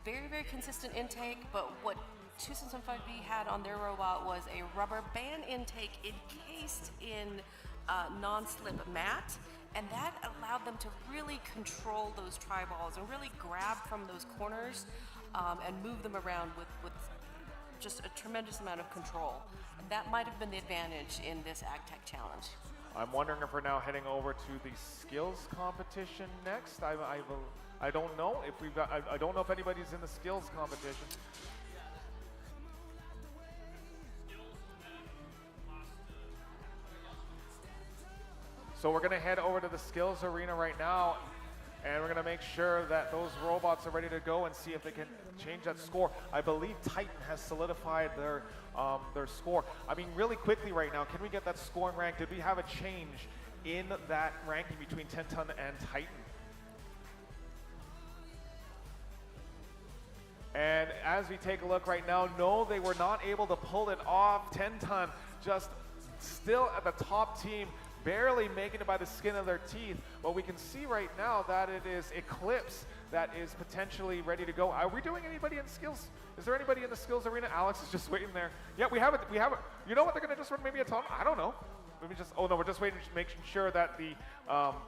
very, very consistent intake. But what 275B had on their robot was a rubber band intake encased in non-slip mat, and that allowed them to really control those tri-balls and really grab from those corners and move them around with just a tremendous amount of control. And that might have been the advantage in this AgTech challenge. I'm wondering if we're now heading over to the skills competition next. I don't know if we've got. I don't know if anybody's in the skills competition. So we're going to head over to the skills arena right now, and we're going to make sure that those robots are ready to go and see if they can change that score. I believe Titan has solidified their score. I mean, really quickly right now, can we get that scoring rank? Did we have a change in that ranking between 10 Ton and Titan? And as we take a look right now, no, they were not able to pull it off. 10 Ton just still at the top team, barely making it by the skin of their teeth. But we can see right now that it is Eclipse that is potentially ready to go. Are we doing anybody in skills? Is there anybody in the skills arena? Alex is just waiting there. Yeah, we have it. We have it. You know what? They're going to just run maybe a ton. I don't know. Maybe just. Oh no, we're just waiting, making sure that the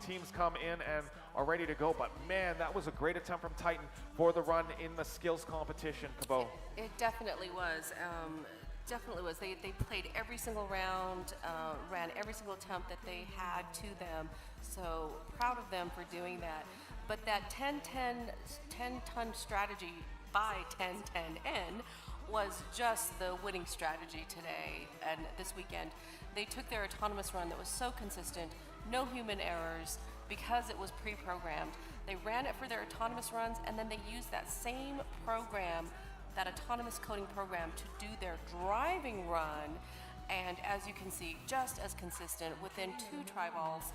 teams come in and are ready to go. But man, that was a great attempt from Titan for the run in the skills competition, Cabot. It definitely was. Definitely was. They played every single round, ran every single attempt that they had to them. So proud of them for doing that. But that 10-ton strategy by 10-10N was just the winning strategy today and this weekend. They took their autonomous run that was so consistent, no human errors, because it was pre-programmed. They ran it for their autonomous runs, and then they used that same program, that autonomous coding program, to do their driving run. And as you can see, just as consistent, within 2 tri-balls,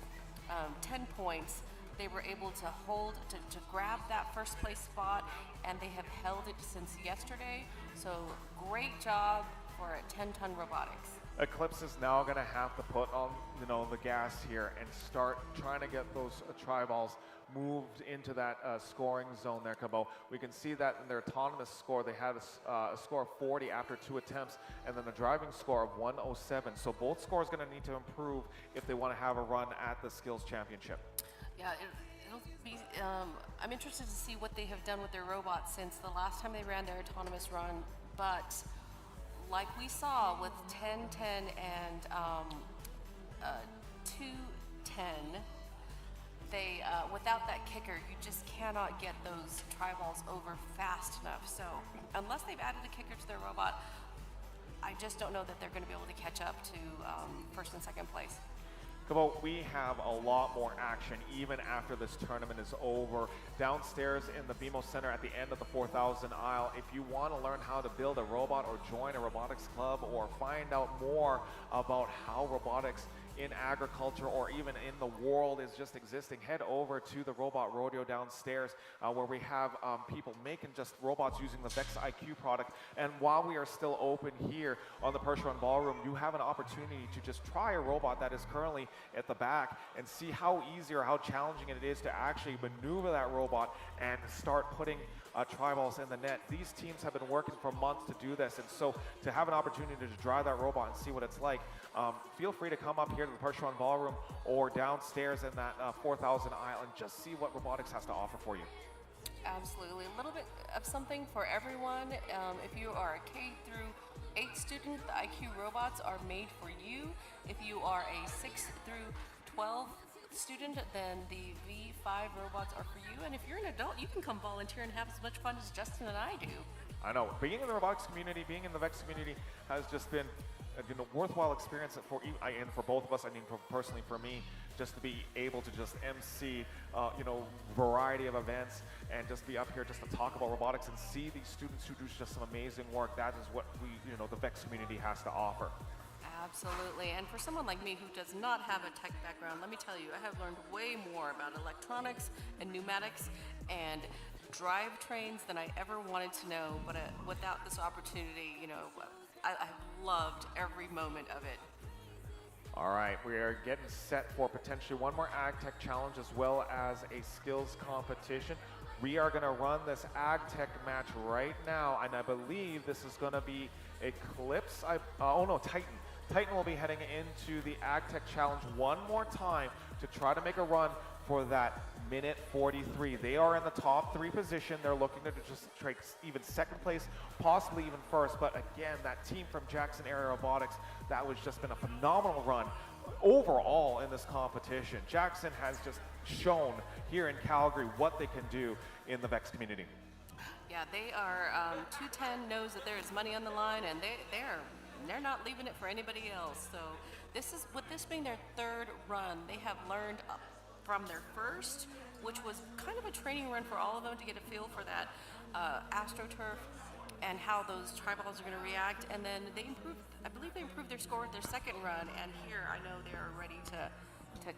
10 points, they were able to hold, to grab that first place spot, and they have held it since yesterday. So great job for 10-ton robotics. Eclipse is now going to have to put on, the gas here and start trying to get those tri-balls moved into that scoring zone there, Cabot. We can see that in their autonomous score, they had a score of 40 after 2 attempts, and then a driving score of 107. So both scores going to need to improve if they want to have a run at the skills championship. Yeah, it'll be. I'm interested to see what they have done with their robots since the last time they ran their autonomous run. But like we saw with 10-10 and 2-10, they without that kicker, you just cannot get those tri-balls over fast enough. So unless they've added a kicker to their robot, I just don't know that they're going to be able to catch up to first and second place. Kabo, we have a lot more action even after this tournament is over. Downstairs in the BMO Center at the end of the 4,000 aisle, if you want to learn how to build a robot or join a robotics club or find out more about how robotics in agriculture or even in the world is just existing, head over to the Robot Rodeo downstairs where we have people making just robots using the Vex IQ product. And while we are still open here on the Percheron Ballroom, you have an opportunity to just try a robot that is currently at the back and see how easy or how challenging it is to actually maneuver that robot and start putting tri-balls in the net. These teams have been working for months to do this, and so to have an opportunity to drive that robot and see what it's like, feel free to come up here to the Percheron Ballroom or downstairs in that 4,000 aisle and just see what robotics has to offer for you. Absolutely. A little bit of something for everyone. If you are a K through 8 student, the IQ robots are made for you. If you are a 6 through 12 student, then the V5 robots are for you. And if you're an adult, you can come volunteer and have as much fun as Justin and I do. I know. Being in the robotics community, being in the VEX community has just been a worthwhile experience and for both of us. I mean, personally for me, just to be able to just MC, variety of events and just be up here just to talk about robotics and see these students who do just some amazing work. That is what the VEX community has to offer. Absolutely. And for someone like me who does not have a tech background, let me tell you, I have learned way more about electronics and pneumatics and drivetrains than I ever wanted to know. But without this opportunity, I've loved every moment of it. All right, we are getting set for potentially one more Ag Tech challenge as well as a skills competition. We are going to run this Ag Tech match right now, and I believe this is going to be Eclipse. Titan. Titan will be heading into the Ag Tech challenge one more time to try to make a run for that minute 43. They are in the top 3 position. They're looking to just take even second place, possibly even first. But again, that team from Jackson Area Robotics, that was just been a phenomenal run overall in this competition. Jackson has just shown here in Calgary what they can do in the VEX community. Yeah, they are, 210 knows that there is money on the line, and they're not leaving it for anybody else. So with this being their 3rd run, they have learned from their first, which was kind of a training run for all of them to get a feel for that AstroTurf and how those tri-balls are going to react. And then I believe they improved their score with their 2nd run, and here I know they are ready to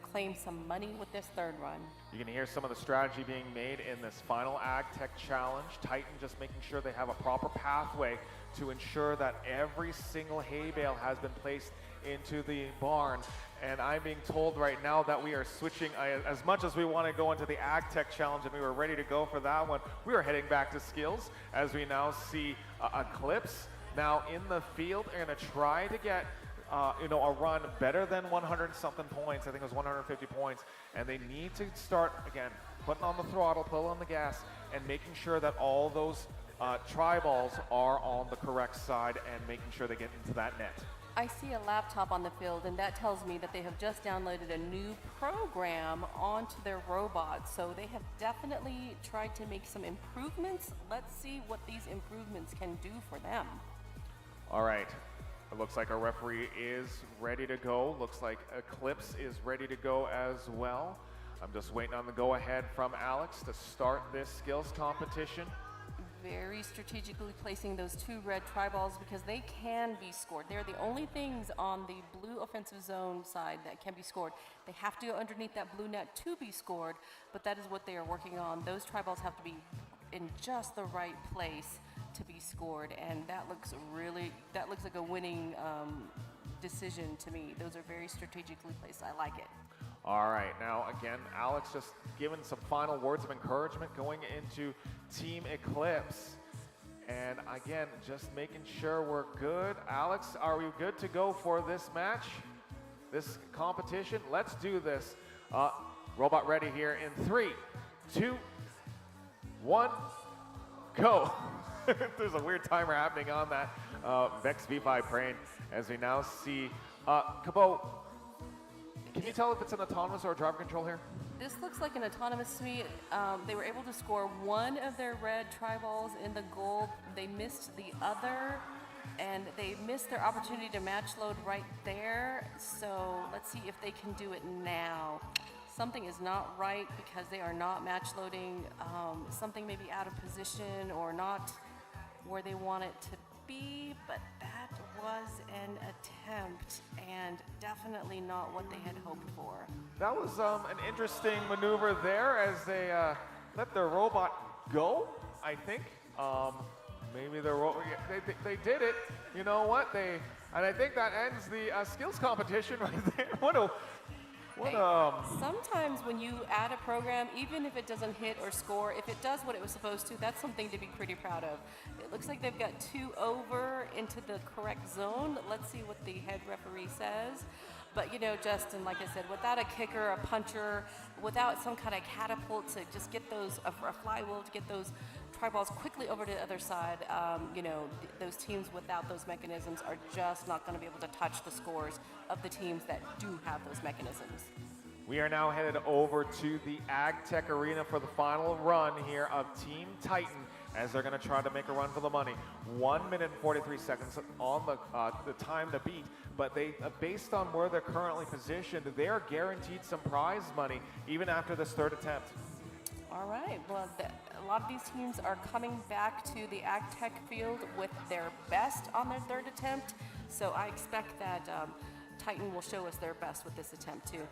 claim some money with this 3rd run. You can hear some of the strategy being made in this final Ag Tech challenge. Titan just making sure they have a proper pathway to ensure that every single hay bale has been placed into the barn. And I'm being told right now that we are switching, as much as we want to go into the Ag Tech challenge and we were ready to go for that one, we are heading back to skills as we now see Eclipse now in the field. They're going to try to get a run better than 100-something points. I think it was 150 points. And they need to start, again, putting on the throttle, pulling on the gas, and making sure that all those tri-balls are on the correct side and making sure they get into that net. I see a laptop on the field, and that tells me that they have just downloaded a new program onto their robots. So they have definitely tried to make some improvements. Let's see what these improvements can do for them. All right. It looks like our referee is ready to go. Looks like Eclipse is ready to go as well. I'm just waiting on the go-ahead from Alex to start this skills competition. Very strategically placing those 2 red tri-balls because they can be scored. They're the only things on the blue offensive zone side that can be scored. They have to go underneath that blue net to be scored, but that is what they are working on. Those tri-balls have to be in just the right place to be scored, and that looks like a winning decision to me. Those are very strategically placed. I like it. All right, now again, Alex just giving some final words of encouragement going into Team Eclipse. And again, just making sure we're good. Alex, are we good to go for this match, this competition? Let's do this. Robot ready here in 3, 2, 1, go. There's a weird timer happening on that Vex V5 brain as we now see Kabo. Can you tell if it's an autonomous or a driver control here? This looks like an autonomous to me. They were able to score one of their red tri-balls in the goal. They missed the other and they missed their opportunity to match load right there. So let's see if they can do it now. Something is not right because they are not match loading. Something may be out of position or not where they want it to be, but that was an attempt and definitely not what they had hoped for. That was an interesting maneuver there as they let their robot go, I think. Maybe they did it. You know what? And I think that ends the skills competition right there. Sometimes when you add a program, even if it doesn't hit or score, if it does what it was supposed to, that's something to be pretty proud of. It looks like they've got 2 over into the correct zone. Let's see what the head referee says. But you know, Justin, like I said, without a kicker, a puncher, without some kind of catapult to just get those, a flywheel to get those tri-balls quickly over to the other side, you know, those teams without those mechanisms are just not going to be able to touch the scores of the teams that do have those mechanisms. We are now headed over to the AgTech Arena for the final run here of Team Titan as they're going to try to make a run for the money. 1 minute and 43 seconds on the time to beat, but they, based on where they're currently positioned, they're guaranteed some prize money even after this 3rd attempt. All right, well, a lot of these teams are coming back to the AgTech field with their best on their 3rd attempt, so I expect that Titan will show us their best with this attempt too.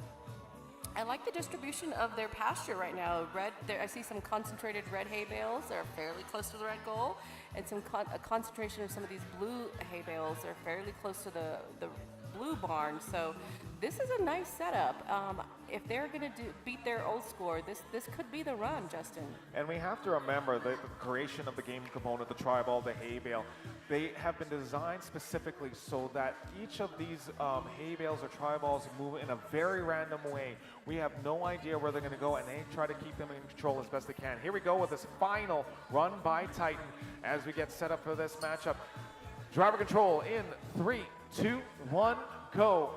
I like the distribution of their pasture right now. I see some concentrated red hay bales. They're fairly close to the red goal, and a concentration of some of these blue hay bales. They're fairly close to the blue barn. So this is a nice setup. If they're going to beat their old score, this could be the run, Justin. And we have to remember the creation of the game component, the tri-ball, the hay bale, they have been designed specifically so that each of these hay bales or tri-balls move in a very random way. We have no idea where they're going to go, and they try to keep them in control as best they can. Here we go with this final run by Titan as we get set up for this matchup. Driver control in 3, 2, 1, go.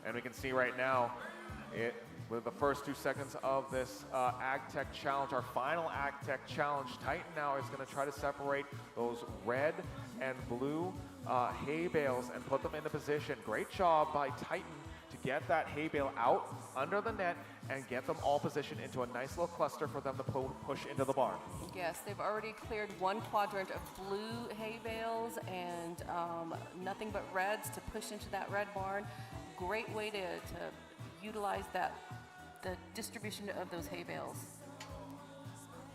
And we can see right now, with the first 2 seconds of this AgTech challenge, our final AgTech challenge, Titan now is going to try to separate those red and blue hay bales and put them into position. Great job by Titan to get that hay bale out under the net and get them all positioned into a nice little cluster for them to push into the barn. Yes, they've already cleared 1 quadrant of blue hay bales and nothing but reds to push into that red barn. Great way to utilize the distribution of those hay bales.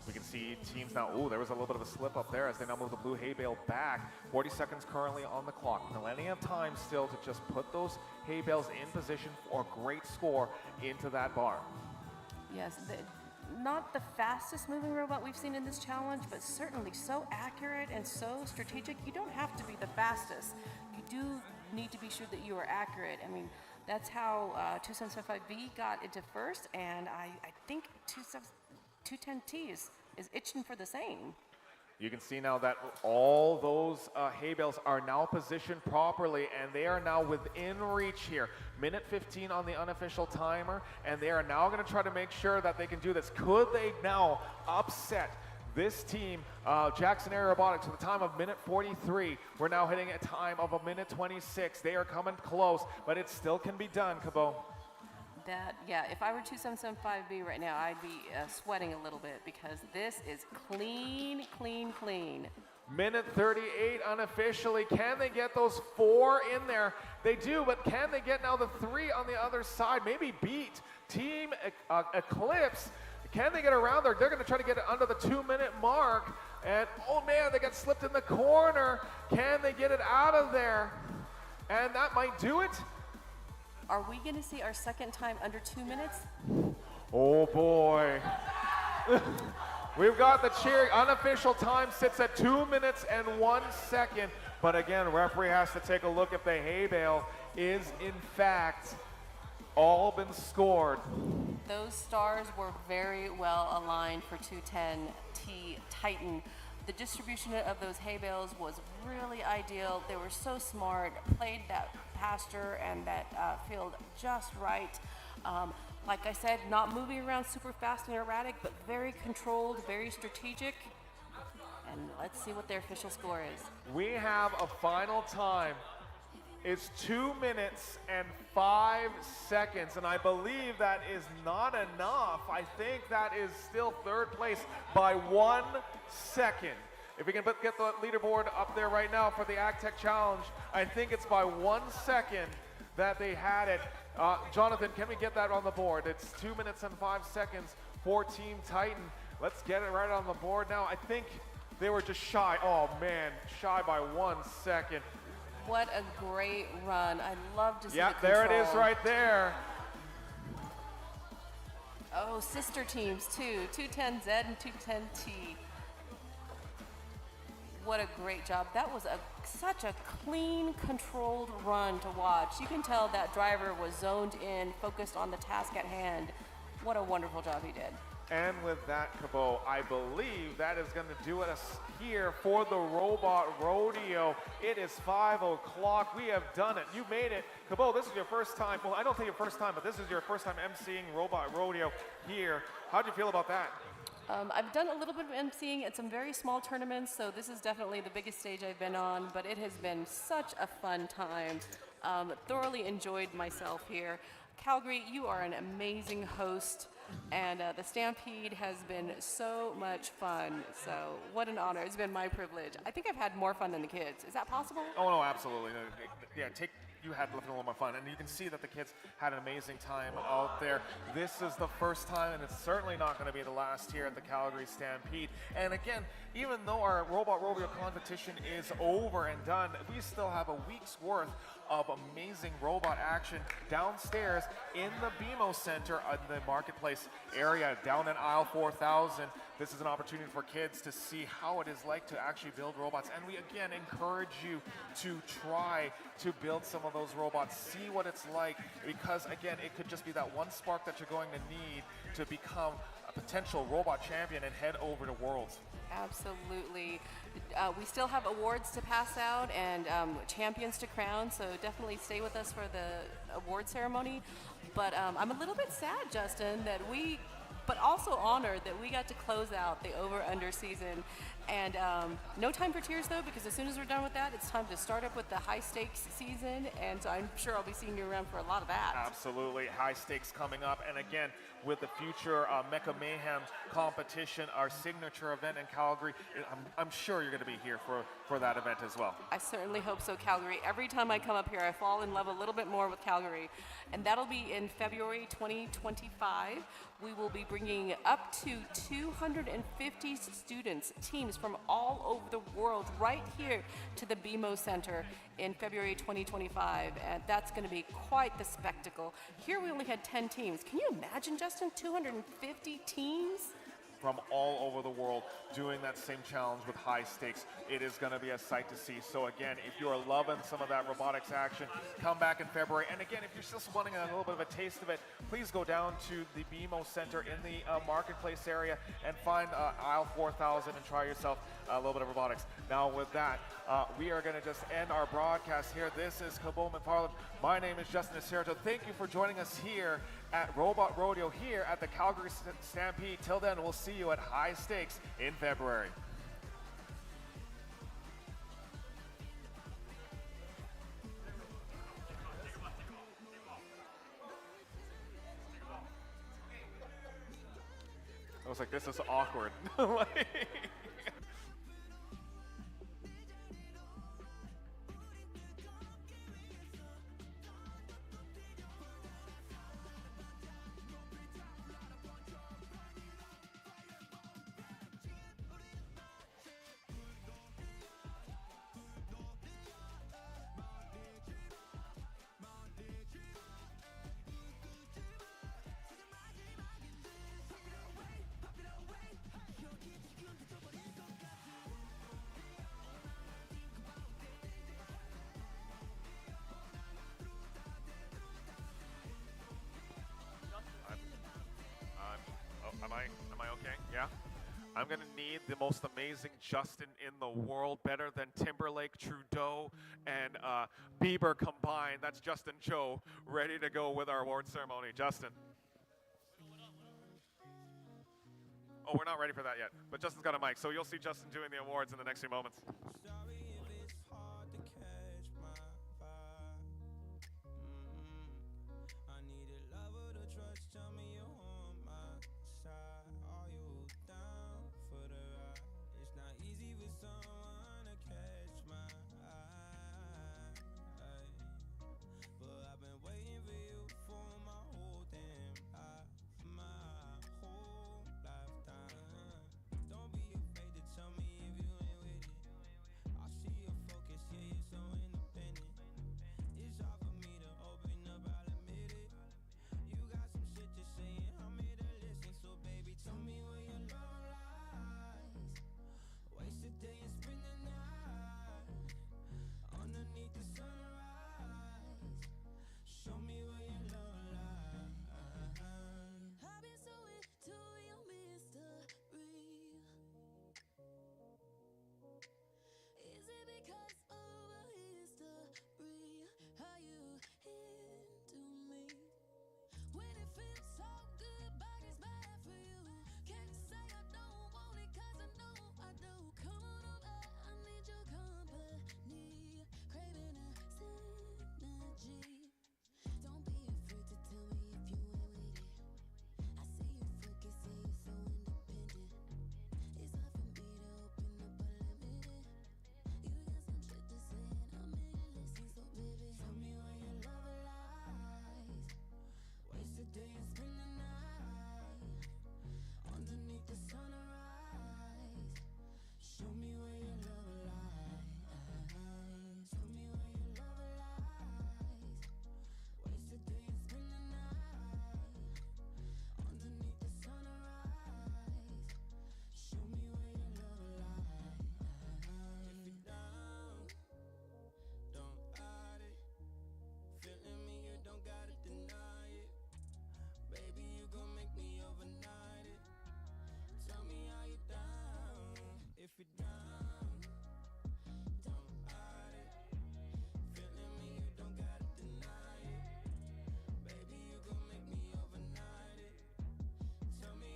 We can see teams now, there was a little bit of a slip up there as they now move the blue hay bale back. 40 seconds currently on the clock. Plenty of time still to just put those hay bales in position for a great score into that barn. Yes, not the fastest moving robot we've seen in this challenge, but certainly so accurate and so strategic. You don't have to be the fastest. You do need to be sure that you are accurate. I mean, that's how 2775B got into first, and I think 210T is itching for the same. You can see now that all those hay bales are now positioned properly, and they are now within reach here. Minute 15 on the unofficial timer, and they are now going to try to make sure that they can do this. Could they now upset this team, Jackson Air Robotics, with a time of minute 43? We're now hitting a time of a minute 26. They are coming close, but it still can be done, Cabot. Yeah, if I were 2775B right now, I'd be sweating a little bit because this is clean, clean, clean. Minute 38 unofficially. Can they get those 4 in there? They do, but can they get now the 3 on the other side? Maybe beat Team Eclipse. Can they get around there? They're going to try to get it under the 2-minute mark. And, oh man, they got slipped in the corner. Can they get it out of there? And that might do it. Are we going to see our second time under 2 minutes? Oh boy. We've got the cheer. Unofficial time sits at 2 minutes and 1 second. But again, referee has to take a look if the hay bale is in fact all been scored. Those stars were very well aligned for 210T Titan. The distribution of those hay bales was really ideal. They were so smart, played that pasture and that field just right. Like I said, not moving around super fast and erratic, but very controlled, very strategic. And let's see what their official score is. We have a final time. It's 2 minutes and 5 seconds, and I believe that is not enough. I think that is still third place by 1 second. If we can get the leaderboard up there right now for the AgTech Challenge, I think it's by 1 second that they had it. Jonathan, can we get that on the board? It's 2 minutes and 5 seconds for Team Titan. Let's get it right on the board now. I think they were just shy. Oh man, shy by 1 second. What a great run. I love to see Yeah, the there it is control. right there. Oh, sister teams too, 210Z and 210T. What a great job. That was such a clean, controlled run to watch. You can tell that driver was zoned in, focused on the task at hand. What a wonderful job he did. And with that, Cabot, I believe that is going to do it us here for the Robot Rodeo. It is 5 o'clock. We have done it. You made it. Cabot, this is your first time. Well, I don't think your first time, but this is your first time emceeing Robot Rodeo here. How do you feel about that? I've done a little bit of emceeing at some very small tournaments, so this is definitely the biggest stage I've been on, but it has been such a fun time. Thoroughly enjoyed myself here. Calgary, you are an amazing host, and the Stampede has been so much fun, so what an honor. It's been my privilege. I think I've had more fun than the kids. Is that possible? Oh, no, absolutely. Yeah, you had a little more fun, and you can see that the kids had an amazing time out there. This is the first time, and it's certainly not going to be the last here at the Calgary Stampede. And again, even though our Robot Rodeo competition is over and done, we still have a week's worth of amazing robot action downstairs in the BMO Center in the marketplace area down in aisle 4000. This is an opportunity for kids to see how it is like to actually build robots. And we again encourage you to try to build some of those robots, see what it's like, because again, it could just be that one spark that you're going to need to become a potential robot champion and head over to Worlds. Absolutely. We still have awards to pass out and champions to crown, so definitely stay with us for the award ceremony. But I'm a little bit sad, Justin, but also honored that we got to close out the over-under season. And no time for tears, though, because as soon as we're done with that, it's time to start up with the high-stakes season, and so I'm sure I'll be seeing you around for a lot of that. Absolutely. High stakes coming up. And again, with the future Mecha Mayhem competition, our signature event in Calgary, I'm sure you're going to be here for that event as well. I certainly hope so, Calgary. Every time I come up here, I fall in love a little bit more with Calgary. And that'll be in February 2025. We will be bringing up to 250 students, teams from all over the world right here to the BMO Center in February 2025. And that's going to be quite the spectacle. Here we only had 10 teams. Can you imagine, Justin, 250 teams? From all over the world doing that same challenge with high stakes. It is going to be a sight to see. So again, if you're loving some of that robotics action, come back in February. And again, if you're still wanting a little bit of a taste of it, please go down to the BMO Center in the marketplace area and find aisle 4000 and try yourself a little bit of robotics. Now with that, we are going to just end our broadcast here. This is Cabot McFarland. My name is Justin Acerto. Thank you for joining us here at Robot Rodeo here at the Calgary Stampede. Till then, we'll see you at High Stakes in February. I was like, this is awkward. Am I okay? Yeah? I'm going to need the most amazing Justin in the world, better than Timberlake, Trudeau, and Bieber combined. That's Justin Joe, ready to go with our award ceremony. Justin. Oh, we're not ready for that yet. But Justin's got a mic, so you'll see Justin doing the awards in the next few moments. Sorry if it's hard to catch my vibe. I need a lover to trust. Tell me you're on my side. Are you down for the ride? It's not easy with someone to catch my eye. But I've been waiting for you for my whole damn life, my whole lifetime. Don't be afraid to tell me if you ain't with it. I see your focus, yeah, you're so independent. It's hard for me to open up, I'll admit it. You got some shit to say and I'm here to listen. So baby, tell me where your love lies. Waste a day and spend the night underneath the sunrise. Show me where your love lies. I've been so into your mystery. Is it because of a history? How you into me? When it feels so good, but it's bad for you. Can't say I don't want it, cause I know I do. Come on over, I need your company. Craving a synergy. Don't be afraid to tell me if you ain't with it. I see you focus, yeah, you're so independent. It's hard for me to open up, I'll admit it. You got some shit to say and I'm here to listen. So baby, Tell me where your love lies. Waste a day and spend the night underneath the sunrise. Show me where your love lies. Tell me where your love lies. Waste a day and spend the night underneath the sunrise. Show me where your love lies. If you're down, don't hide it. Feeling me, you don't gotta deny it. Baby, you gon' make me overnight it. Tell me how you down. If you're down.